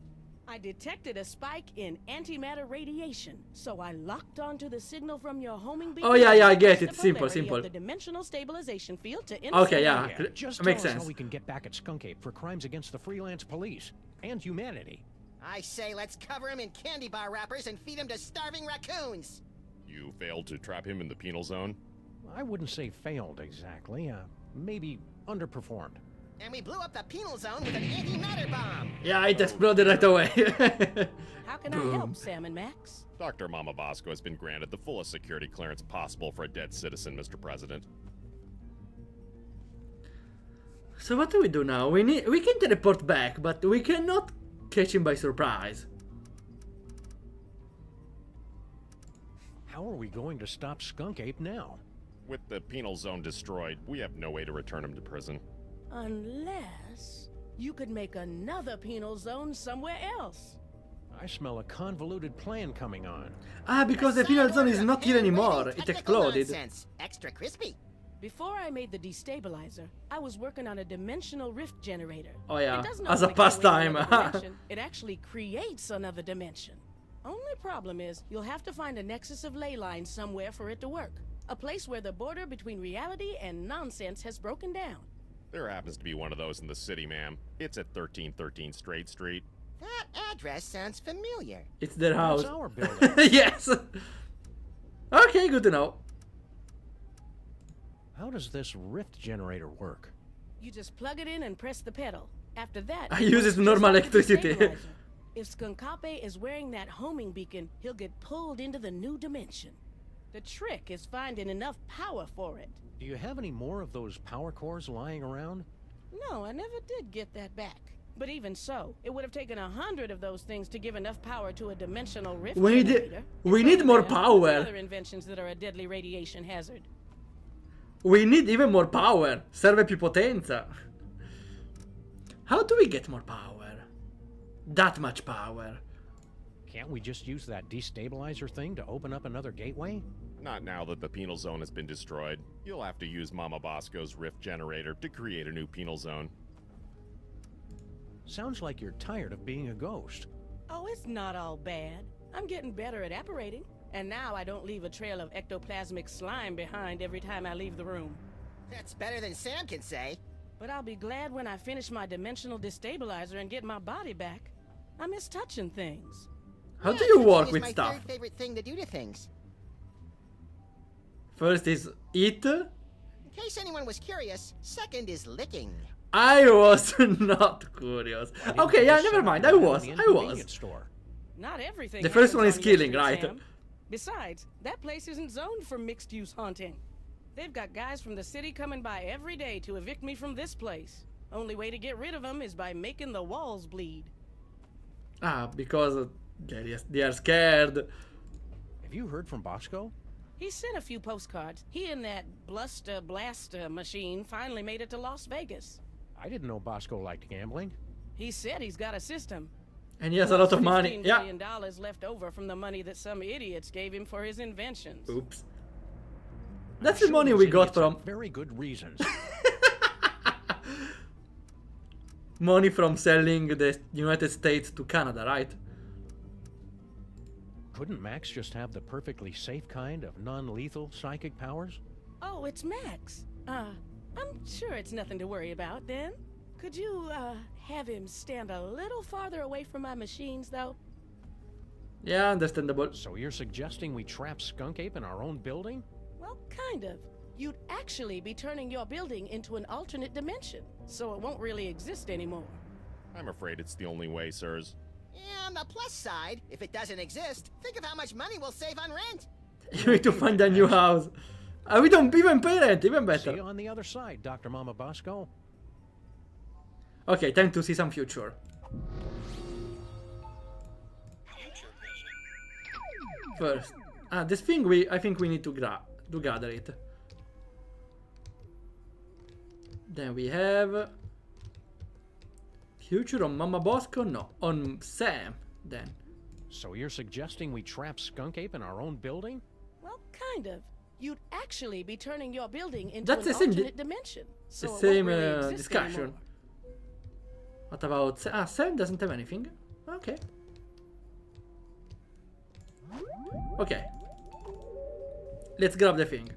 I detected a spike in antimatter radiation, so I locked onto the signal from your homing beacon. Oh yeah, I get it. The Simple, polarity simple. of the dimensional stabilization field to Okay, yeah, Just makes tell us sense. how we can get back at Skunk Ape for crimes against the freelance police and humanity. I say let's cover him in candy bar wrappers and feed him to starving raccoons. You failed to trap him in the penal zone? I wouldn't say failed exactly. Maybe underperformed. And we blew up the penal zone with an antimatter bomb. Yeah, it exploded right away. How can I help, Sam and Max? Dr. Mama Bosco has been granted the fullest security clearance possible for a dead citizen, Mr. President. So what do we do now? We can teleport back, but we cannot catch him by surprise. How are we going to stop Skunk Ape now? With the penal zone destroyed, we have no way to return him to prison. Unless you could make another penal zone somewhere else. I smell a convoluted plan coming on. Ah, because the penal zone is not here anymore. It exploded. Nonsense. Extra crispy. Before I made the destabilizer, I was working on a dimensional rift generator. Oh yeah, It doesn't as a only go into pastime. another dimension, it actually creates another dimension. Only problem is, you'll have to find a nexus of ley lines somewhere for it to work. A place where the border between reality and nonsense has broken down. There happens to be one of those in the city, ma'am. It's at 1313 Straight Street. That address sounds familiar. It's their house. That's our building. Yes. Okay, good to know. How does this rift generator work? You just plug it in and press the pedal. After that, I it use works it normal just like the electricity. destabilizer. If Skunkape is wearing that homing beacon, he'll get pulled into the new dimension. The trick is finding enough power for it. Do you have any more of those power cores lying around? No, I never did get that back. But even so, it would have taken 100 of those things to give enough power to a dimensional rift generator. We need more There are power. other inventions that are a deadly radiation hazard. We need even more power. Serve più potenza. How do we get more power? That much power. Can't we just use that destabilizer thing to open up another gateway? Not now that the penal zone has been destroyed. You'll have to use Mama Bosco's rift generator to create a new penal zone. Sounds like you're tired of being a ghost. Oh, it's not all bad. I'm getting better at apparating. And now I don't leave a trail of ectoplasmic slime behind every time I leave the room. That's better than Sam can say. But I'll be glad when I finish my dimensional destabilizer and get my body back. I miss touching things. How do you work Touching with is my stuff? third favorite thing to do to things. First is eat. In case anyone was curious, second is licking. I was not curious. Okay, yeah, never mind. I was. Not everything. The first one happens is on your killing, street, right? Sam. Besides, that place isn't zoned for mixed-use haunting. They've got guys from the city coming by every day to evict me from this place. Only way to get rid of them is by making the walls bleed. Ah, because they are scared. Have you heard from Bosco? He sent a few postcards. He and that blaster machine finally made it to Las Vegas. I didn't know Bosco liked gambling. He said he's got a system. And he has a lot of money. $15 Yeah. million left over from the money that some idiots gave him for his inventions. Oops. That's the money we got from... Very good reasons. Money from selling the United States to Canada, right? Couldn't Max just have the perfectly safe kind of non-lethal psychic powers? Oh, it's Max. I'm sure it's nothing to worry about, then. Could you, have him stand a little farther away from my machines, though? Yeah, understandable. So you're suggesting we trap Skunk Ape in our own building? Well, kind of. You'd actually be turning your building into an alternate dimension, so it won't really exist anymore. I'm afraid it's the only way, sirs. Yeah, on the plus side, if it doesn't exist, think of how much money we'll save on rent. You need to find a new house. We don't even pay rent, even better. See you on the other side, Dr. Mama Bosco. Okay, time to see some future. First, this thing I think we need to gather it. Then we have future on Mama Bosco, no, on Sam. Then. So you're suggesting we trap Skunk Ape in our own building? Well, kind of. You'd actually be turning your building into That's an the same alternate dimension, so the it same won't really exist discussion. anymore. What about Sam doesn't have anything. Okay. Okay. Let's grab the thing.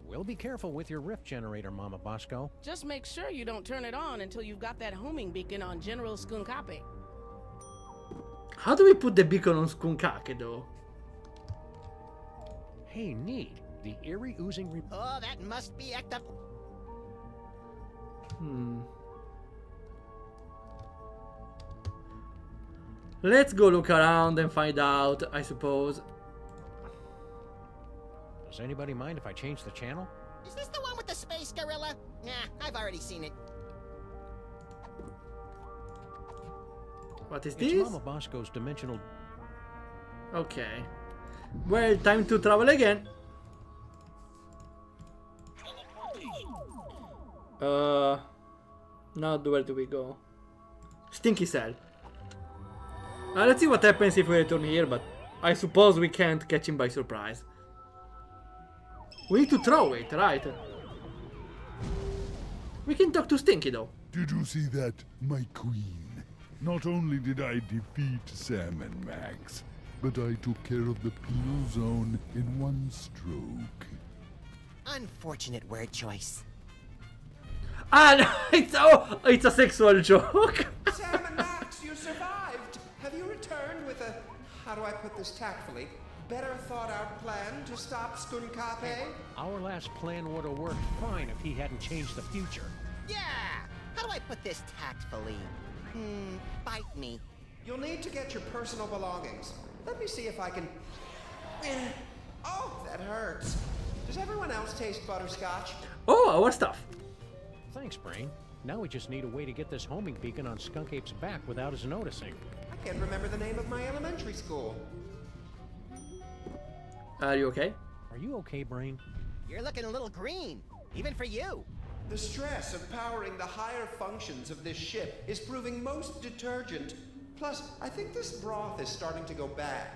We'll be careful with your rift generator, Mama Bosco. Just make sure you don't turn it on until you've got that homing beacon on General Skunkape. How do we put the beacon on Skunkake, though? Hey, neat. The eerie oozing... Oh, that must be ecto... Let's go look around and find out, I suppose. Does anybody mind if I change the channel? Is this the one with the space gorilla? Nah, I've already seen it. What is It's this? Mama Bosco's dimensional... Okay. Well, time to travel again. Now where do we go? Stinky Cell. Let's see what happens if we return here, but I suppose we can't catch him by surprise. We need to throw it, right? We can talk to Stinky, though. Did you see that, my queen? Not only did I defeat Sam and Max, but I took care of the penal zone in one stroke. Unfortunate word choice. Ah, no, it's a sexual joke. Sam and Max, you survived. Have you returned with a, how do I put this tactfully, better thought out plan to stop Skunkape? Our last plan would have worked fine if he hadn't changed the future. Yeah! How do I put this tactfully? Bite me. You'll need to get your personal belongings. Let me see if I can... Oh, that hurts. Does everyone else taste butterscotch? Oh, our stuff. Thanks, Brain. Now we just need a way to get this homing beacon on Skunk Ape's back without us noticing. I can't remember the name of my elementary school. Are you okay? Are you okay, Brain? You're looking a little green, even for you. The stress of powering the higher functions of this ship is proving most detergent. Plus, I think this broth is starting to go bad.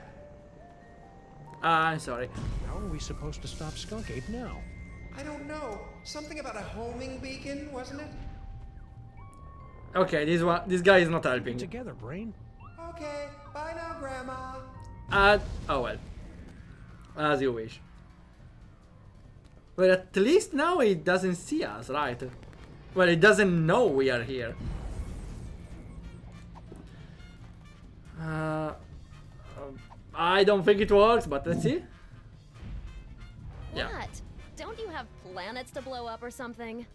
I'm sorry. How are we supposed to stop Skunk Ape now? I don't know. Something about a homing beacon, wasn't it? Okay, this guy is not helping. Together, Brain. Okay, bye now, Grandma. Oh well. As you wish. Well, at least now he doesn't see us, right? Well, he doesn't know we are here. I don't think it works, but let's see. Yeah. What? Don't you have planets to blow up or something?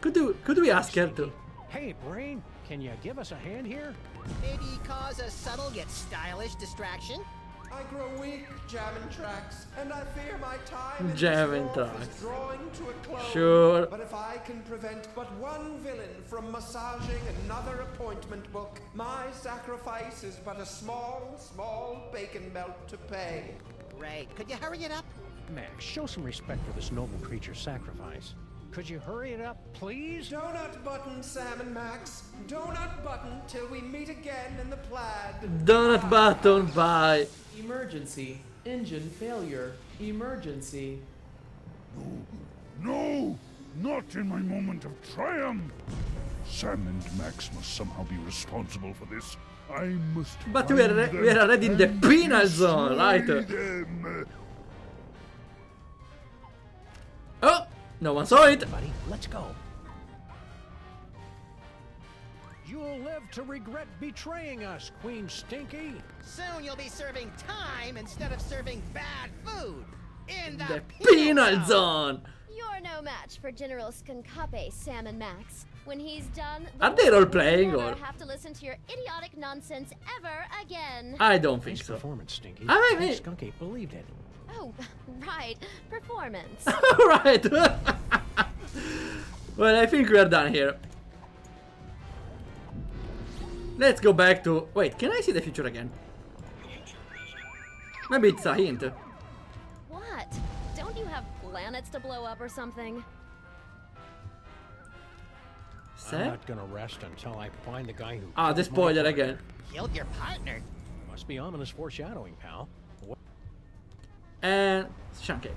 Could we ask her to? Hey, Brain, can you give us a hand here? Maybe cause a subtle yet stylish distraction? I grow weak jamming tracks, and I fear my time in Jamming this wharf tracks. is drawing to a close. Sure. But if I can prevent but one villain from massaging another appointment book, my sacrifice is but a small, small bacon melt to pay. Great. Could you hurry it up? Max, show some respect for this noble creature's sacrifice. Could you hurry it up, please? Donut button, Sam and Max. Donut button till we meet again in the plaid. Donut button, bye. Emergency. Engine failure. Emergency. No! Not in my moment of triumph! Sam and Max must somehow be responsible for this. I must. But we are already in the penal zone, right? Them. Oh! No one saw it! Buddy, let's go. You'll live to regret betraying us, Queen Stinky. Soon you'll be serving time instead of serving bad food. In the, The penal zone! You're no match for General Skunkape, Sam and Max. When he's done, Are they role-playing you'll or? never have to listen to your idiotic nonsense ever again. I don't think Nice so. performance, Stinky. I mean- Skunk Ape believed it. Oh, right. Performance. Right. Well, I think we are done here. Let's go back to... Wait, can I see the future again? Maybe it's a hint. What? Don't you have planets to blow up or something? I'm not gonna rest until I find the guy who... Ah, the killed my spoiler partner. again. Killed your partner. Must be ominous foreshadowing, pal. What? And... Chunky.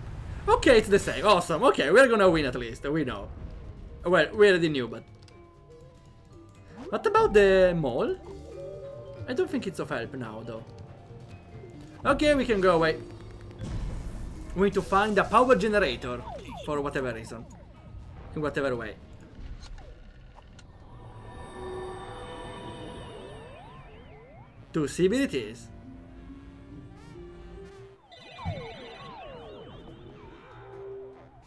Okay, it's the same. Awesome. Okay, we're gonna win at least. We know. Well, we already knew, but... What about the mall? I don't think it's of help now, though. Okay, we can go away. We need to find a power generator. For whatever reason. In whatever way. To see what it is.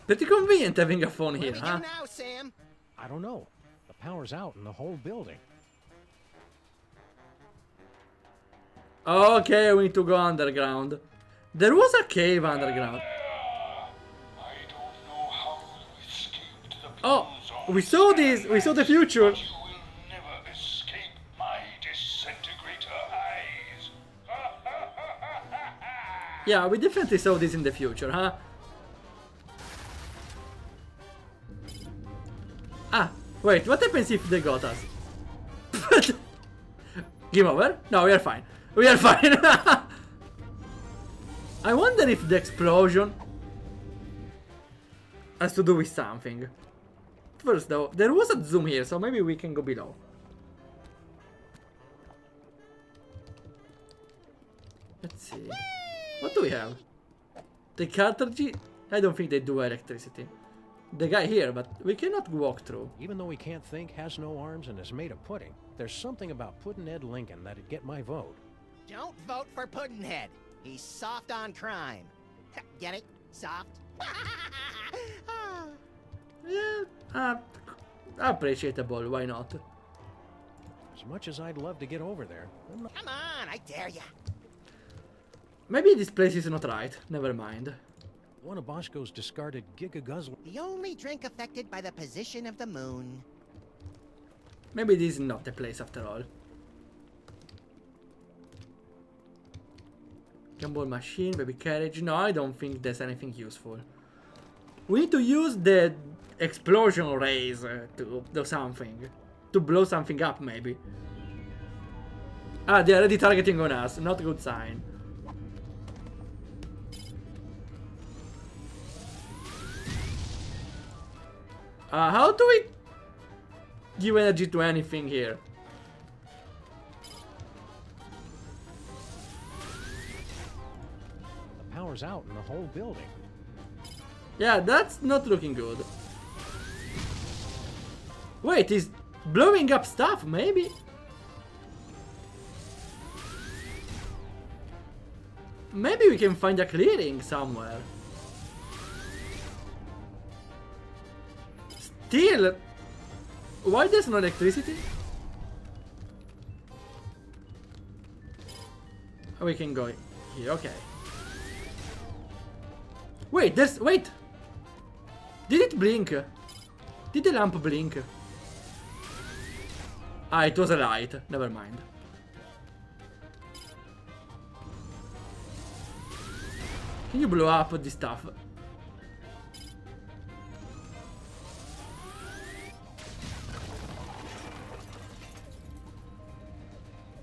Pretty convenient having a phone here, What do we huh? do now, Sam? I don't know. The power's out in the whole building. Okay, we need to go underground. There was a cave underground. Oh, we saw this. We saw the future. Yeah, we definitely saw this in the future, huh? Ah, wait, what happens if they got us? Game over? No, we are fine. We are fine. I wonder if the explosion has to do with something. First though, there was a zoom here, so maybe we can go below. Let's see. What do we have? The cartridge? I don't think they do electricity. The guy here, but we cannot walk through. Even though he can't think, has no arms, and is made of pudding, there's something about Puddinhead Lincoln that'd get my vote. Don't vote for Puddinhead. He's soft on crime. Get it? Soft? Yeah, appreciable, why not? As much as I'd love to get over there, I'm not... Come on, I dare ya. Maybe this place is not right, never mind. One of Bosco's discarded Giga Guzzler. The only drink affected by the position of the moon. Maybe this is not the place after all. Gumball machine, baby carriage. No, I don't think there's anything useful. We need to use the explosion rays to do something. To blow something up, maybe. Ah, they're already targeting on us. Not a good sign. How do we give energy to anything here? The power's out in the whole building. Yeah, that's not looking good. Wait, he's blowing up stuff, maybe? Maybe we can find a clearing somewhere. Still, why there's no electricity? We can go here, okay. Wait, wait! Did it blink? Did the lamp blink? Ah, it was a light. Never mind. Can you blow up this stuff?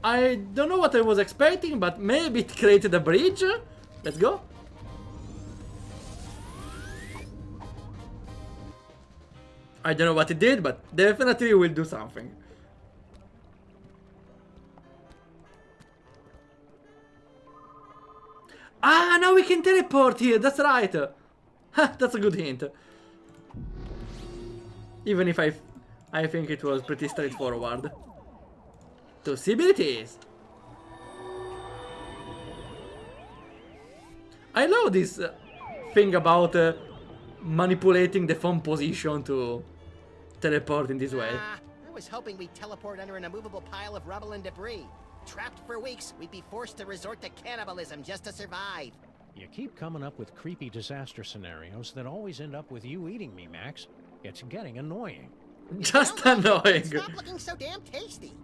I don't know what I was expecting, but maybe it created a bridge. Let's go. I don't know what it did, but definitely will do something. Ah, now we can teleport here. That's right. That's a good hint. Even if I think it was pretty straightforward. Possibilities. I love this thing about manipulating the phone position to teleport in this way. I was hoping we'd teleport under an immovable pile of rubble and debris. Trapped for weeks, we'd be forced to resort to cannibalism just to survive. You keep coming up with creepy disaster scenarios that always end up with you eating me, Max. It's getting annoying. Just annoying. Stop looking so damn tasty.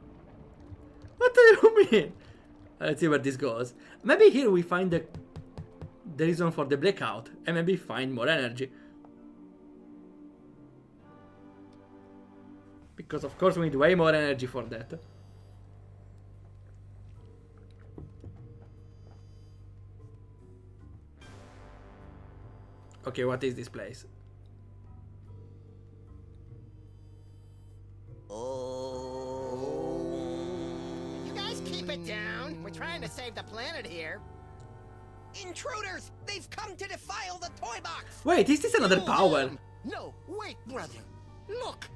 What do you mean? Let's see where this goes. Maybe here we find the reason for the blackout, and maybe find more energy. Because of course we need way more energy for that. Okay, what is this place? You guys keep it down. We're trying to save the planet here. Intruders! They've come to defile the toy box! Wait, is this another power? No, wait, brother. Look,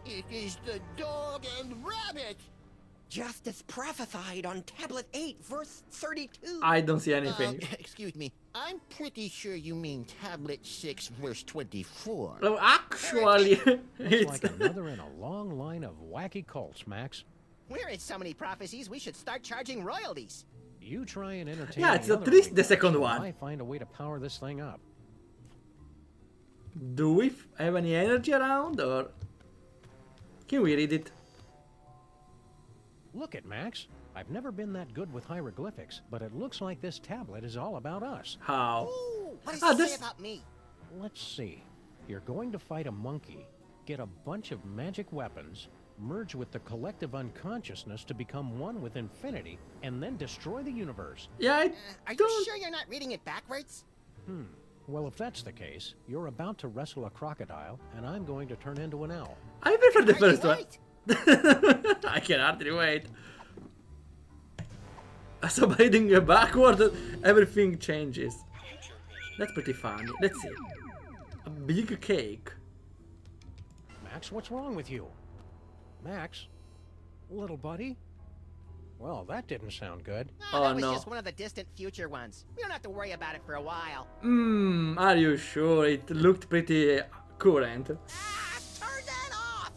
it is the dog and rabbit. Just as prophesied on Tablet 8, verse 32. I don't see anything. Excuse me. I'm pretty sure you mean Tablet 6, verse 24. Oh, actually, it's like another in a long line of wacky cults, Max. We're in so many prophecies, we should start charging royalties. You try and entertain. Yeah, it's at least the second one. I find a way to power this thing up. Do we have any energy around, or can we read it? Look at Max. I've never been that good with hieroglyphics, but it looks like this tablet is all about us. How? Ooh, what does it say about me? Let's see. You're going to fight a monkey, get a bunch of magic weapons, merge with the collective unconsciousness to become one with infinity, and then destroy the universe. Yeah, Are you sure you're not reading it backwards? Well, if that's the case, you're about to wrestle a crocodile, and I'm going to turn into an owl. I prefer the first one. I can hardly wait. So by reading backward, everything changes. That's pretty funny. Let's see. A big cake. Max, what's wrong with you? Max? Little buddy? Well, that didn't sound good. That was just one of the distant future ones. We don't have to worry about it for a while. Are you sure? It looked pretty current. Turn that off!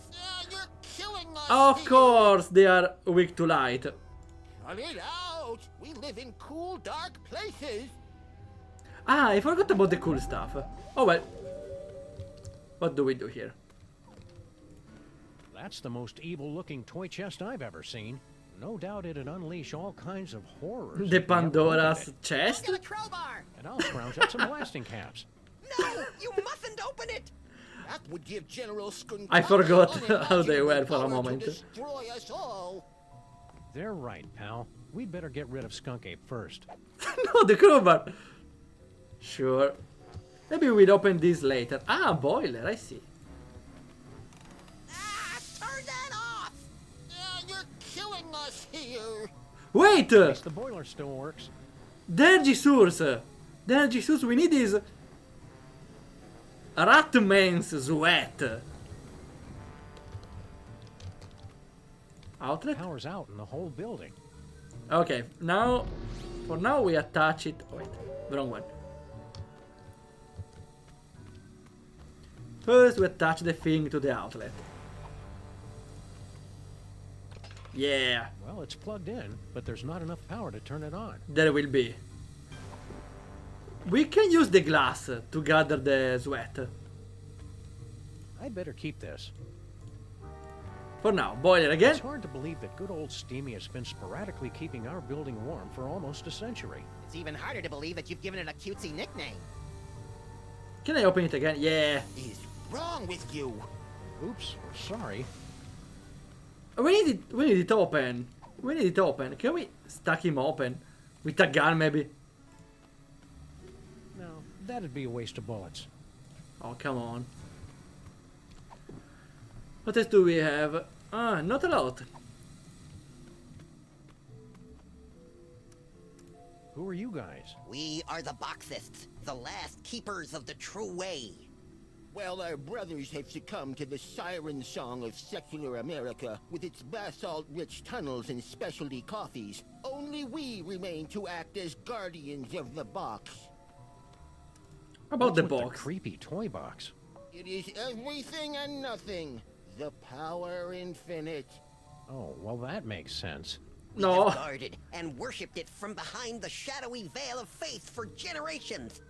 You're killing us! Of course, they are weak to light. Cut it out! We live in cool, dark places. Ah, I forgot about the cool stuff. Oh well. What do we do here? That's the most evil-looking toy chest I've ever seen. No doubt it'd unleash all kinds of horrors. The Pandora's chest? Get a crowbar! And I'll scrounge up some blasting caps. No! You mustn't open it! That would give General Skunk I forgot how they were for a moment. destroy us all. They're right, pal. We'd better get rid of Skunk Ape first. No, the crowbar. Sure. Maybe we'll open this later. Ah, boiler, I see. Turn that off! You're killing us here. Wait! At least the boiler still works. The energy source! The energy source we need is Ratman's sweat. Outlet? Power's out in the whole building. Okay, now, for now we attach it. Oh, wait, wrong one. First we attach the thing to the outlet. Yeah. Well, it's plugged in, but there's not enough power to turn it on. There will be. We can use the glass to gather the sweat. I'd better keep this. For now, boiler again. It's hard to believe that good old Steamy has been sporadically keeping our building warm for almost a century. It's even harder to believe that you've given it a cutesy nickname. Can I open it again? Yeah. What is wrong with you? Oops, sorry. We need it open. We need it open. Can we stack him open? With a gun, maybe? No, that'd be a waste of bullets. Oh, come on. What else do we have? Ah, not a lot. Who are you guys? We are the Boxists, the last keepers of the true way. Well, our brothers have succumbed to the siren song of secular America with its basalt-rich tunnels and specialty coffees. Only we remain to act as guardians of the box. About the What's with box? The creepy toy box. It is everything and nothing. The power infinite. Oh, well that makes sense. We have guarded and worshipped it from behind the shadowy veil of faith for generations.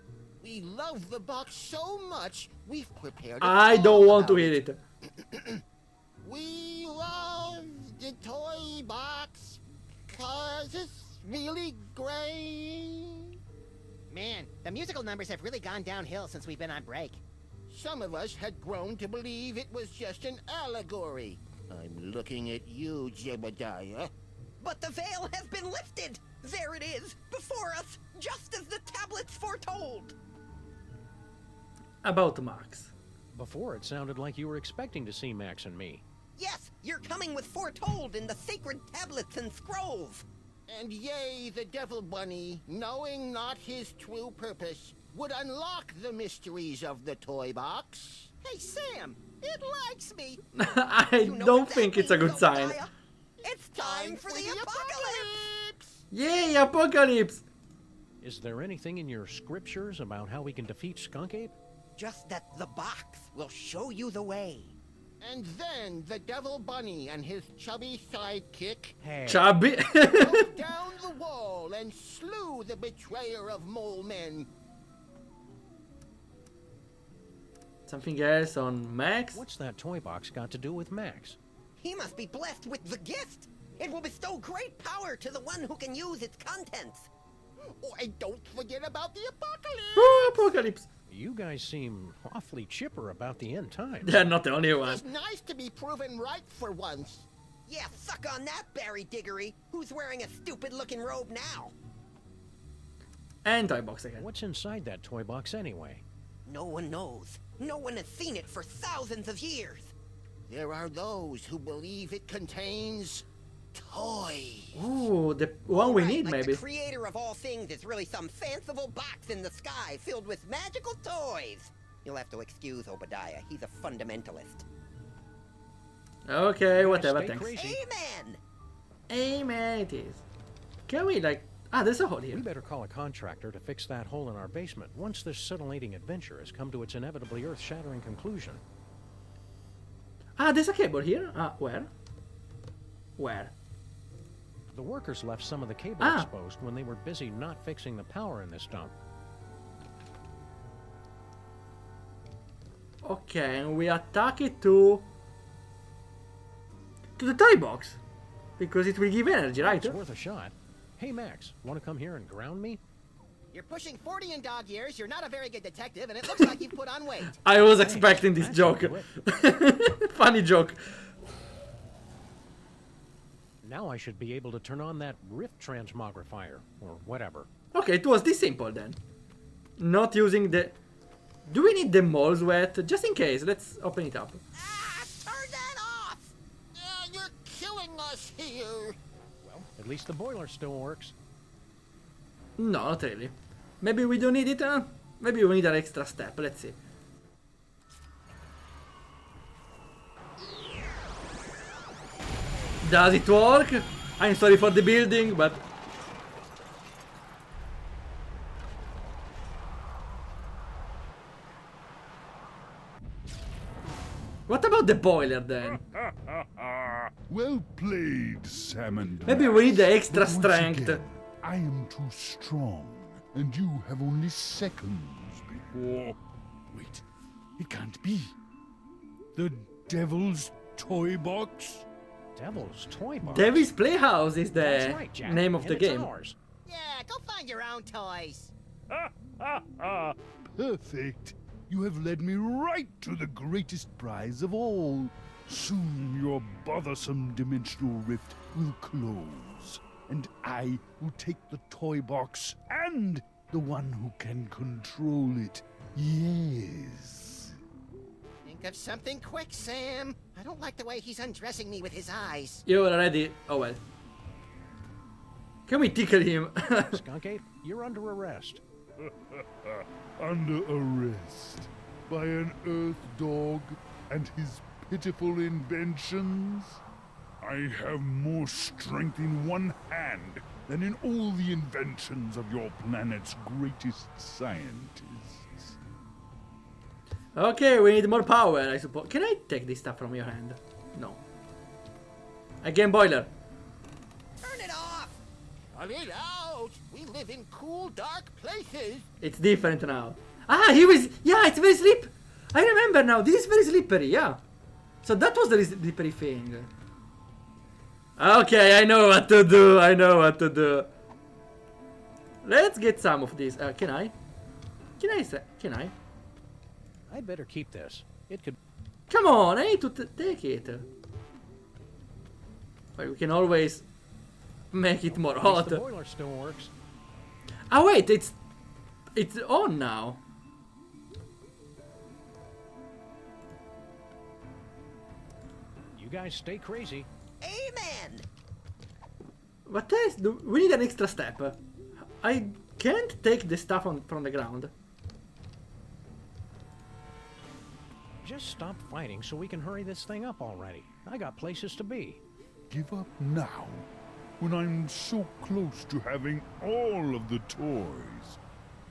We love the box so much, we've prepared I don't want to hear it. We love the toy box, 'cause it's really great. Man, the musical numbers have really gone downhill since we've been on break. Some of us had grown to believe it was just an allegory. I'm looking at you, Jebediah. But the veil has been lifted! There it is, before us, just as the tablets foretold! About Max. Before it sounded like you were expecting to see Max and me. Yes, you're coming with foretold in the sacred tablets and scrolls! And yea, the devil bunny, knowing not his true purpose, would unlock the mysteries of the toy box. Hey, Sam, it likes me! I don't think it's a good sign. It's time for the apocalypse! Yay, apocalypse! Is there anything in your scriptures about how we can defeat Skunk Ape? Just that the box will show you the way. And then the devil bunny and his chubby sidekick Chubby broke down the wall and slew the betrayer of mole men. Something else on Max? What's that toy box got to do with Max? He must be blessed with the gift. It will bestow great power to the one who can use its contents. Oh, and don't forget about the apocalypse. Oh, apocalypse! You guys seem awfully chipper about the end times. They're not the only one. It's nice to be proven right for once. Yeah, suck on that, Barry Diggory. Who's wearing a stupid-looking robe now? And toy box again. What's inside that toy box anyway? No one knows. No one has seen it for thousands of years. There are those who believe it contains toys. Ooh, the one we need, like maybe. The creator of all things is really some fanciful box in the sky filled with magical toys. You'll have to excuse Obadiah. He's a fundamentalist. Okay, whatever, Stay thanks. crazy. Amen! Amen it is. Can we, like... Ah, there's a hole here. We better call a contractor to fix that hole in our basement once this scintillating adventure has come to its inevitably earth-shattering conclusion. Ah, there's a cable here. Ah, where? Where? The workers left some of the cable exposed when they were busy not fixing the power in this dump. Okay, and we attack it to the toy box. Because it will give energy, right? It's worth a shot. Hey, Max, want to come here and ground me? You're pushing 40 in dog years, you're not a very good detective, and it looks like you've put on weight. I was expecting this joke. Funny joke. Now I should be able to turn on that rift transmogrifier, or whatever. Okay, it was this simple then. Not using the... Do we need the mole sweat? Just in case, let's open it up. Turn that off! You're killing us here. Well, at least the boiler still works. No, not really. Maybe we don't need it, Maybe we need an extra step, let's see. Does it work? I'm sorry for the building, but... What about the boiler then? Well played, Sam and Maybe Max. we need the extra But once strength. again, I am too strong, and you have only seconds before... Wait, it can't be. The Devil's Toy Box? Devil's Toy Box? Devil's Playhouse is the That's right, Jack. name of And the it's game. ours. Yeah, go find your own toys. Perfect. You have led me right to the greatest prize of all. Soon your bothersome dimensional rift will close, and I will take the toy box and the one who can control it. Yes. Think of something quick, Sam. I don't like the way he's undressing me with his eyes. You're already... Oh well. Can we tickle him? Skunk Ape, you're under arrest. Under arrest by an Earth dog and his pitiful inventions? I have more strength in one hand than in all the inventions of your planet's greatest scientists. Okay, we need more power, I suppose. Can I take this stuff from your hand? No. Again, boiler. Turn it off! Cut it out! We live in cool, dark places. It's different now. Ah, he was... Yeah, it's very slippery. I remember now. This is very slippery, yeah. So that was the slippery thing. Okay, I know what to do. I know what to do. Let's get some of this. Can I? Can I? I'd better keep this. It could... Come on, I need to take it. But we can always make it more hot. The boiler still works. Ah wait, it's on now. You guys stay crazy. Amen! What else? We need an extra step. I can't take the stuff from the ground. Just stop fighting so we can hurry this thing up already. I got places to be. Give up now, when I'm so close to having all of the toys.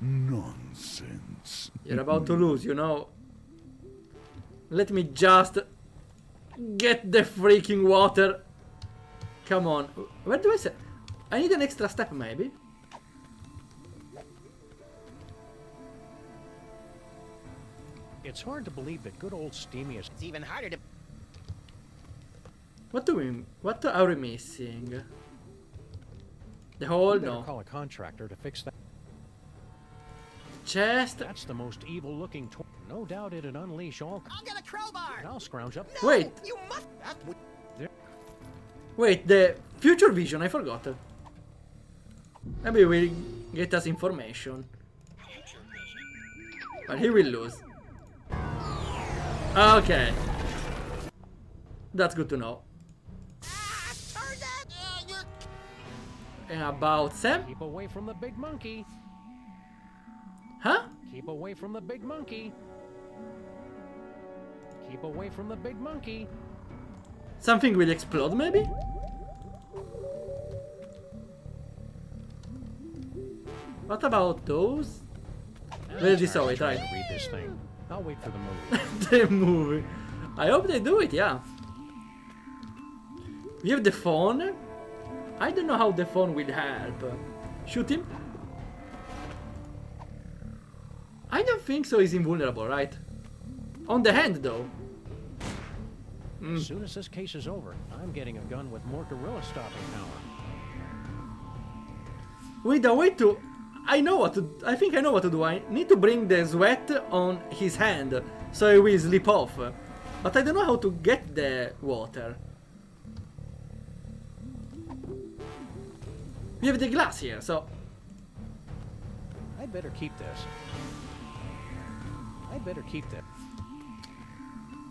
Nonsense. You're about to lose, you know. Let me just get the freaking water. Come on. Where do I say? I need an extra step, maybe. It's hard to believe that good old Steamy is... It's even harder to... What are we missing? The hole? Better No. call a contractor to fix that. Chest? That's the most evil-looking toy. No doubt it'd unleash all... I'll get a crowbar! And I'll scrounge up... No, Wait. You must... That would... Wait, the future vision, I forgot. Maybe will get us information. But he will lose. Okay. That's good to know. And about Sam? Keep away from the big monkey. Huh? Keep away from the big monkey. Keep away from the big monkey. Something will explode, maybe? What about those? Well, this saw it, right? Read this thing. I'll wait for the movie. The movie. I hope they do it, yeah. We have the phone. I don't know how the phone will help. Shoot him? I don't think so. He's invulnerable, right? On the hand, though. As soon as this case is over, I'm getting a gun with more gorilla stopping power. Wait, wait to... I know what to... I think I know what to do. I need to bring the sweat on his hand, so he will slip off. But I don't know how to get the water. We have the glass here, so... I'd better keep this. I'd better keep this.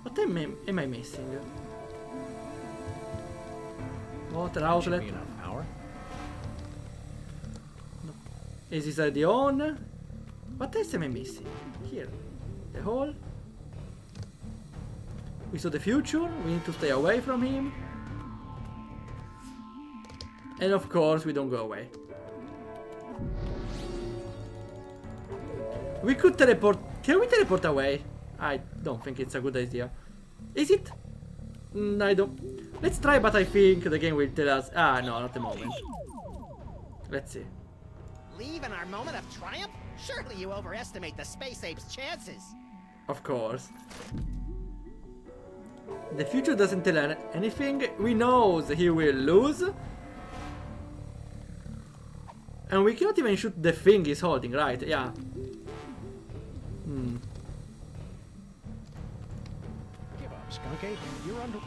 What am I missing? Water Should outlet. be enough power. Is this already on? What else am I missing? Here. The hole. We saw the future. We need to stay away from him. And of course, we don't go away. We could teleport. Can we teleport away? I don't think it's a good idea. Is it? I don't. Let's try, but I think the game will tell us. Ah, no, not the moment. Let's see. leave in our moment of triumph? Surely you overestimate the space ape's chances. Of course. The future doesn't tell anything. We know he will lose. And we cannot even shoot the thing he's holding, right? Yeah. Give up, Skunk Ape. You're under...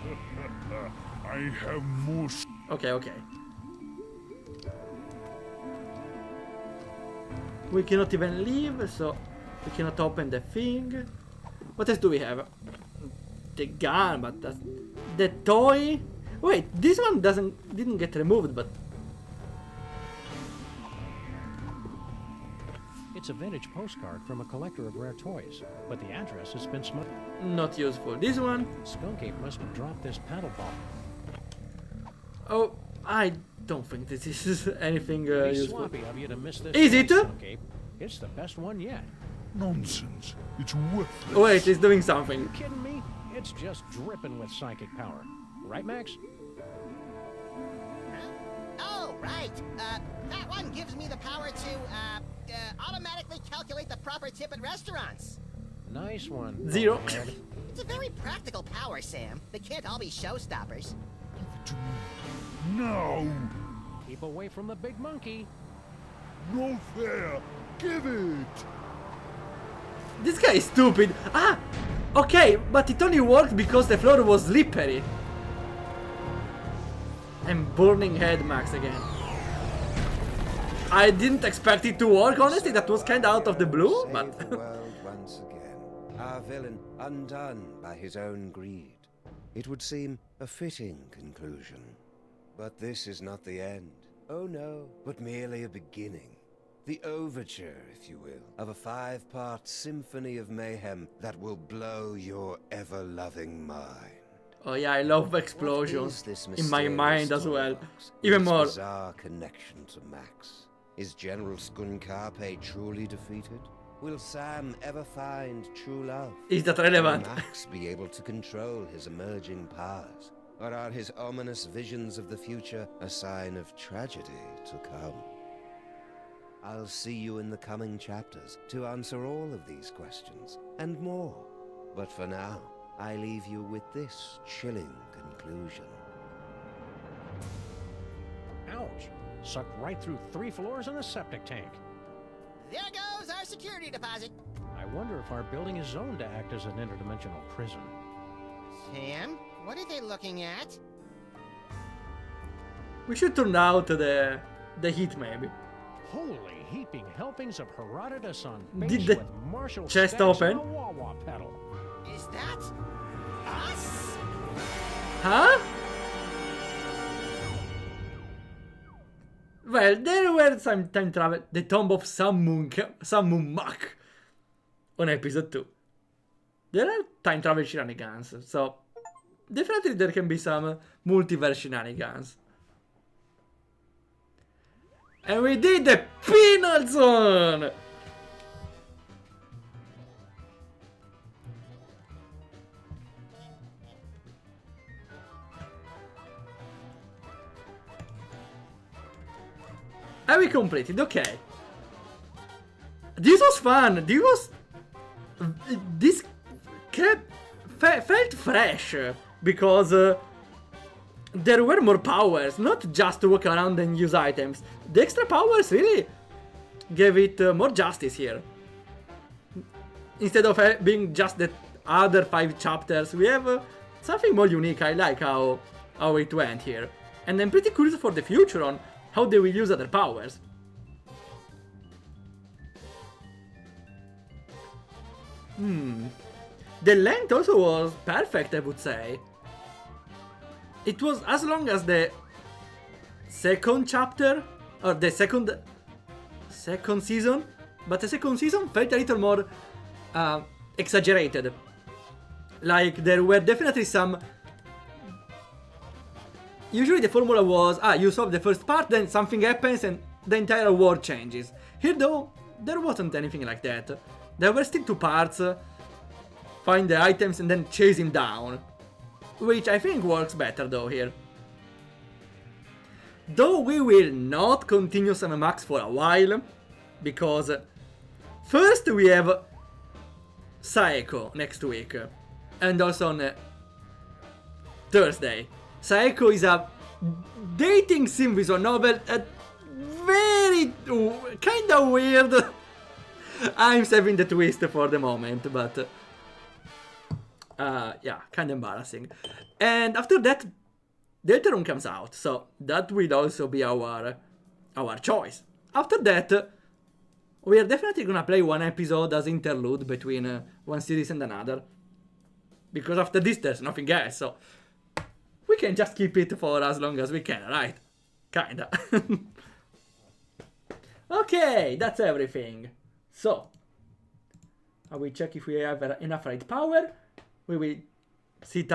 I have most... Okay, okay. We cannot even leave, so we cannot open the thing. What else do we have? The gun, but that's... The toy? Wait, this one didn't get removed, but... It's a vintage postcard from a collector of rare toys, but the address has been smuggled. Not useful. This one? Skunk Ape must have dropped this paddle ball. Oh, I don't think this is anything Pretty useful. sloppy of you to miss this. Is it? Skunk Ape. It's the best one yet. Nonsense. It's worthless. Wait, it's doing something. You kidding me? It's just dripping with psychic power. Right, Max? Oh, right. That one gives me the power to, automatically calculate the proper tip at restaurants. Nice one. Zero. Bullhead. It's a very practical power, Sam. They can't all be showstoppers. No! Keep away from the big monkey. No fair! Give it! This guy is stupid. Ah! Okay, but it only worked because the floor was slippery. And burning head, Max, again. I didn't expect it to work, honestly. That was kinda out of the blue, but... Save the world once again. Our villain undone by his own greed. It would seem a fitting conclusion. But this is not the end. Oh no, but merely a beginning. The overture, if you will, of a 5-part symphony of mayhem that will blow your ever-loving mind. Oh yeah, I love explosions in my mind as well. Even This more. bizarre connection to Max. Is General Skunkarpe truly defeated? Will Sam ever find true love? Is that relevant? Will Max be able to control his emerging powers? Or are his ominous visions of the future a sign of tragedy to come? I'll see you in the coming chapters to answer all of these questions and more. But for now, I leave you with this chilling conclusion. Ouch. Sucked right through 3 floors and a septic tank. There goes our security deposit. I wonder if our building is zoned to act as an interdimensional prison. Sam, what are they looking at? We should turn out the heat, maybe. Holy heaping helpings of Herodotus on Did base the with Marshall chest stacks open? and a wah-wah pedal. Is that us? Huh? Well, there were some time travel. The Tomb of Sammun Mak on episode 2. There are time travel shenanigans, so definitely there can be some multiverse shenanigans. And we did the Peanut Zone! And we completed, okay. This was fun. This felt fresh because there were more powers, not just to walk around and use items. The extra powers really gave it more justice here. Instead of being just the other 5 chapters, we have something more unique. I like how it went here. And I'm pretty curious for the future on how they will use other powers. The length also was perfect, I would say. It was as long as the second chapter, or the second season, but the second season felt a little more exaggerated. Like, there were definitely some... Usually the formula was, you solve the first part, then something happens and the entire world changes. Here though, there wasn't anything like that. There were still 2 parts, find the items and then chase him down. Which I think works better though here. Though we will not continue Sam Max for a while, because first we have Saeko next week, and also on Thursday. Saeko is a dating sim visual novel, very kind of weird. I'm saving the twist for the moment, but yeah, kind of embarrassing. And after that, Deltarune comes out, so that will also be our choice. After that, we are definitely gonna play one episode as interlude between one series and another, because after this there's nothing else, so we can just keep it for as long as we can, right? Kinda. Okay, that's everything. So, I will check if we have enough raid power. We will sit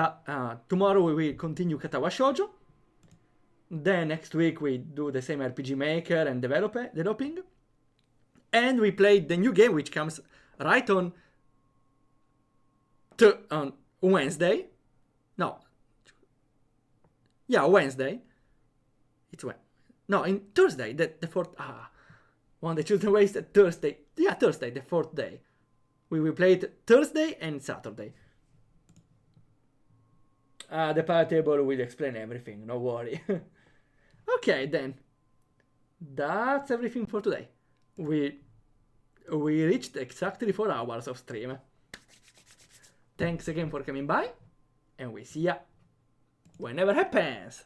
tomorrow we will continue Katawa Shoujo. Then next week we do the same RPG Maker and developing. And we play the new game which comes right on Wednesday. No. Yeah, Wednesday. It's when? No, in Thursday, the fourth. One the children wasted Thursday. Yeah, Thursday, the fourth day. We will play it Thursday and Saturday. The pirate table will explain everything, no worry. Okay, then. That's everything for today. We reached exactly 4 hours of stream. Thanks again for coming by, and we see ya whenever happens.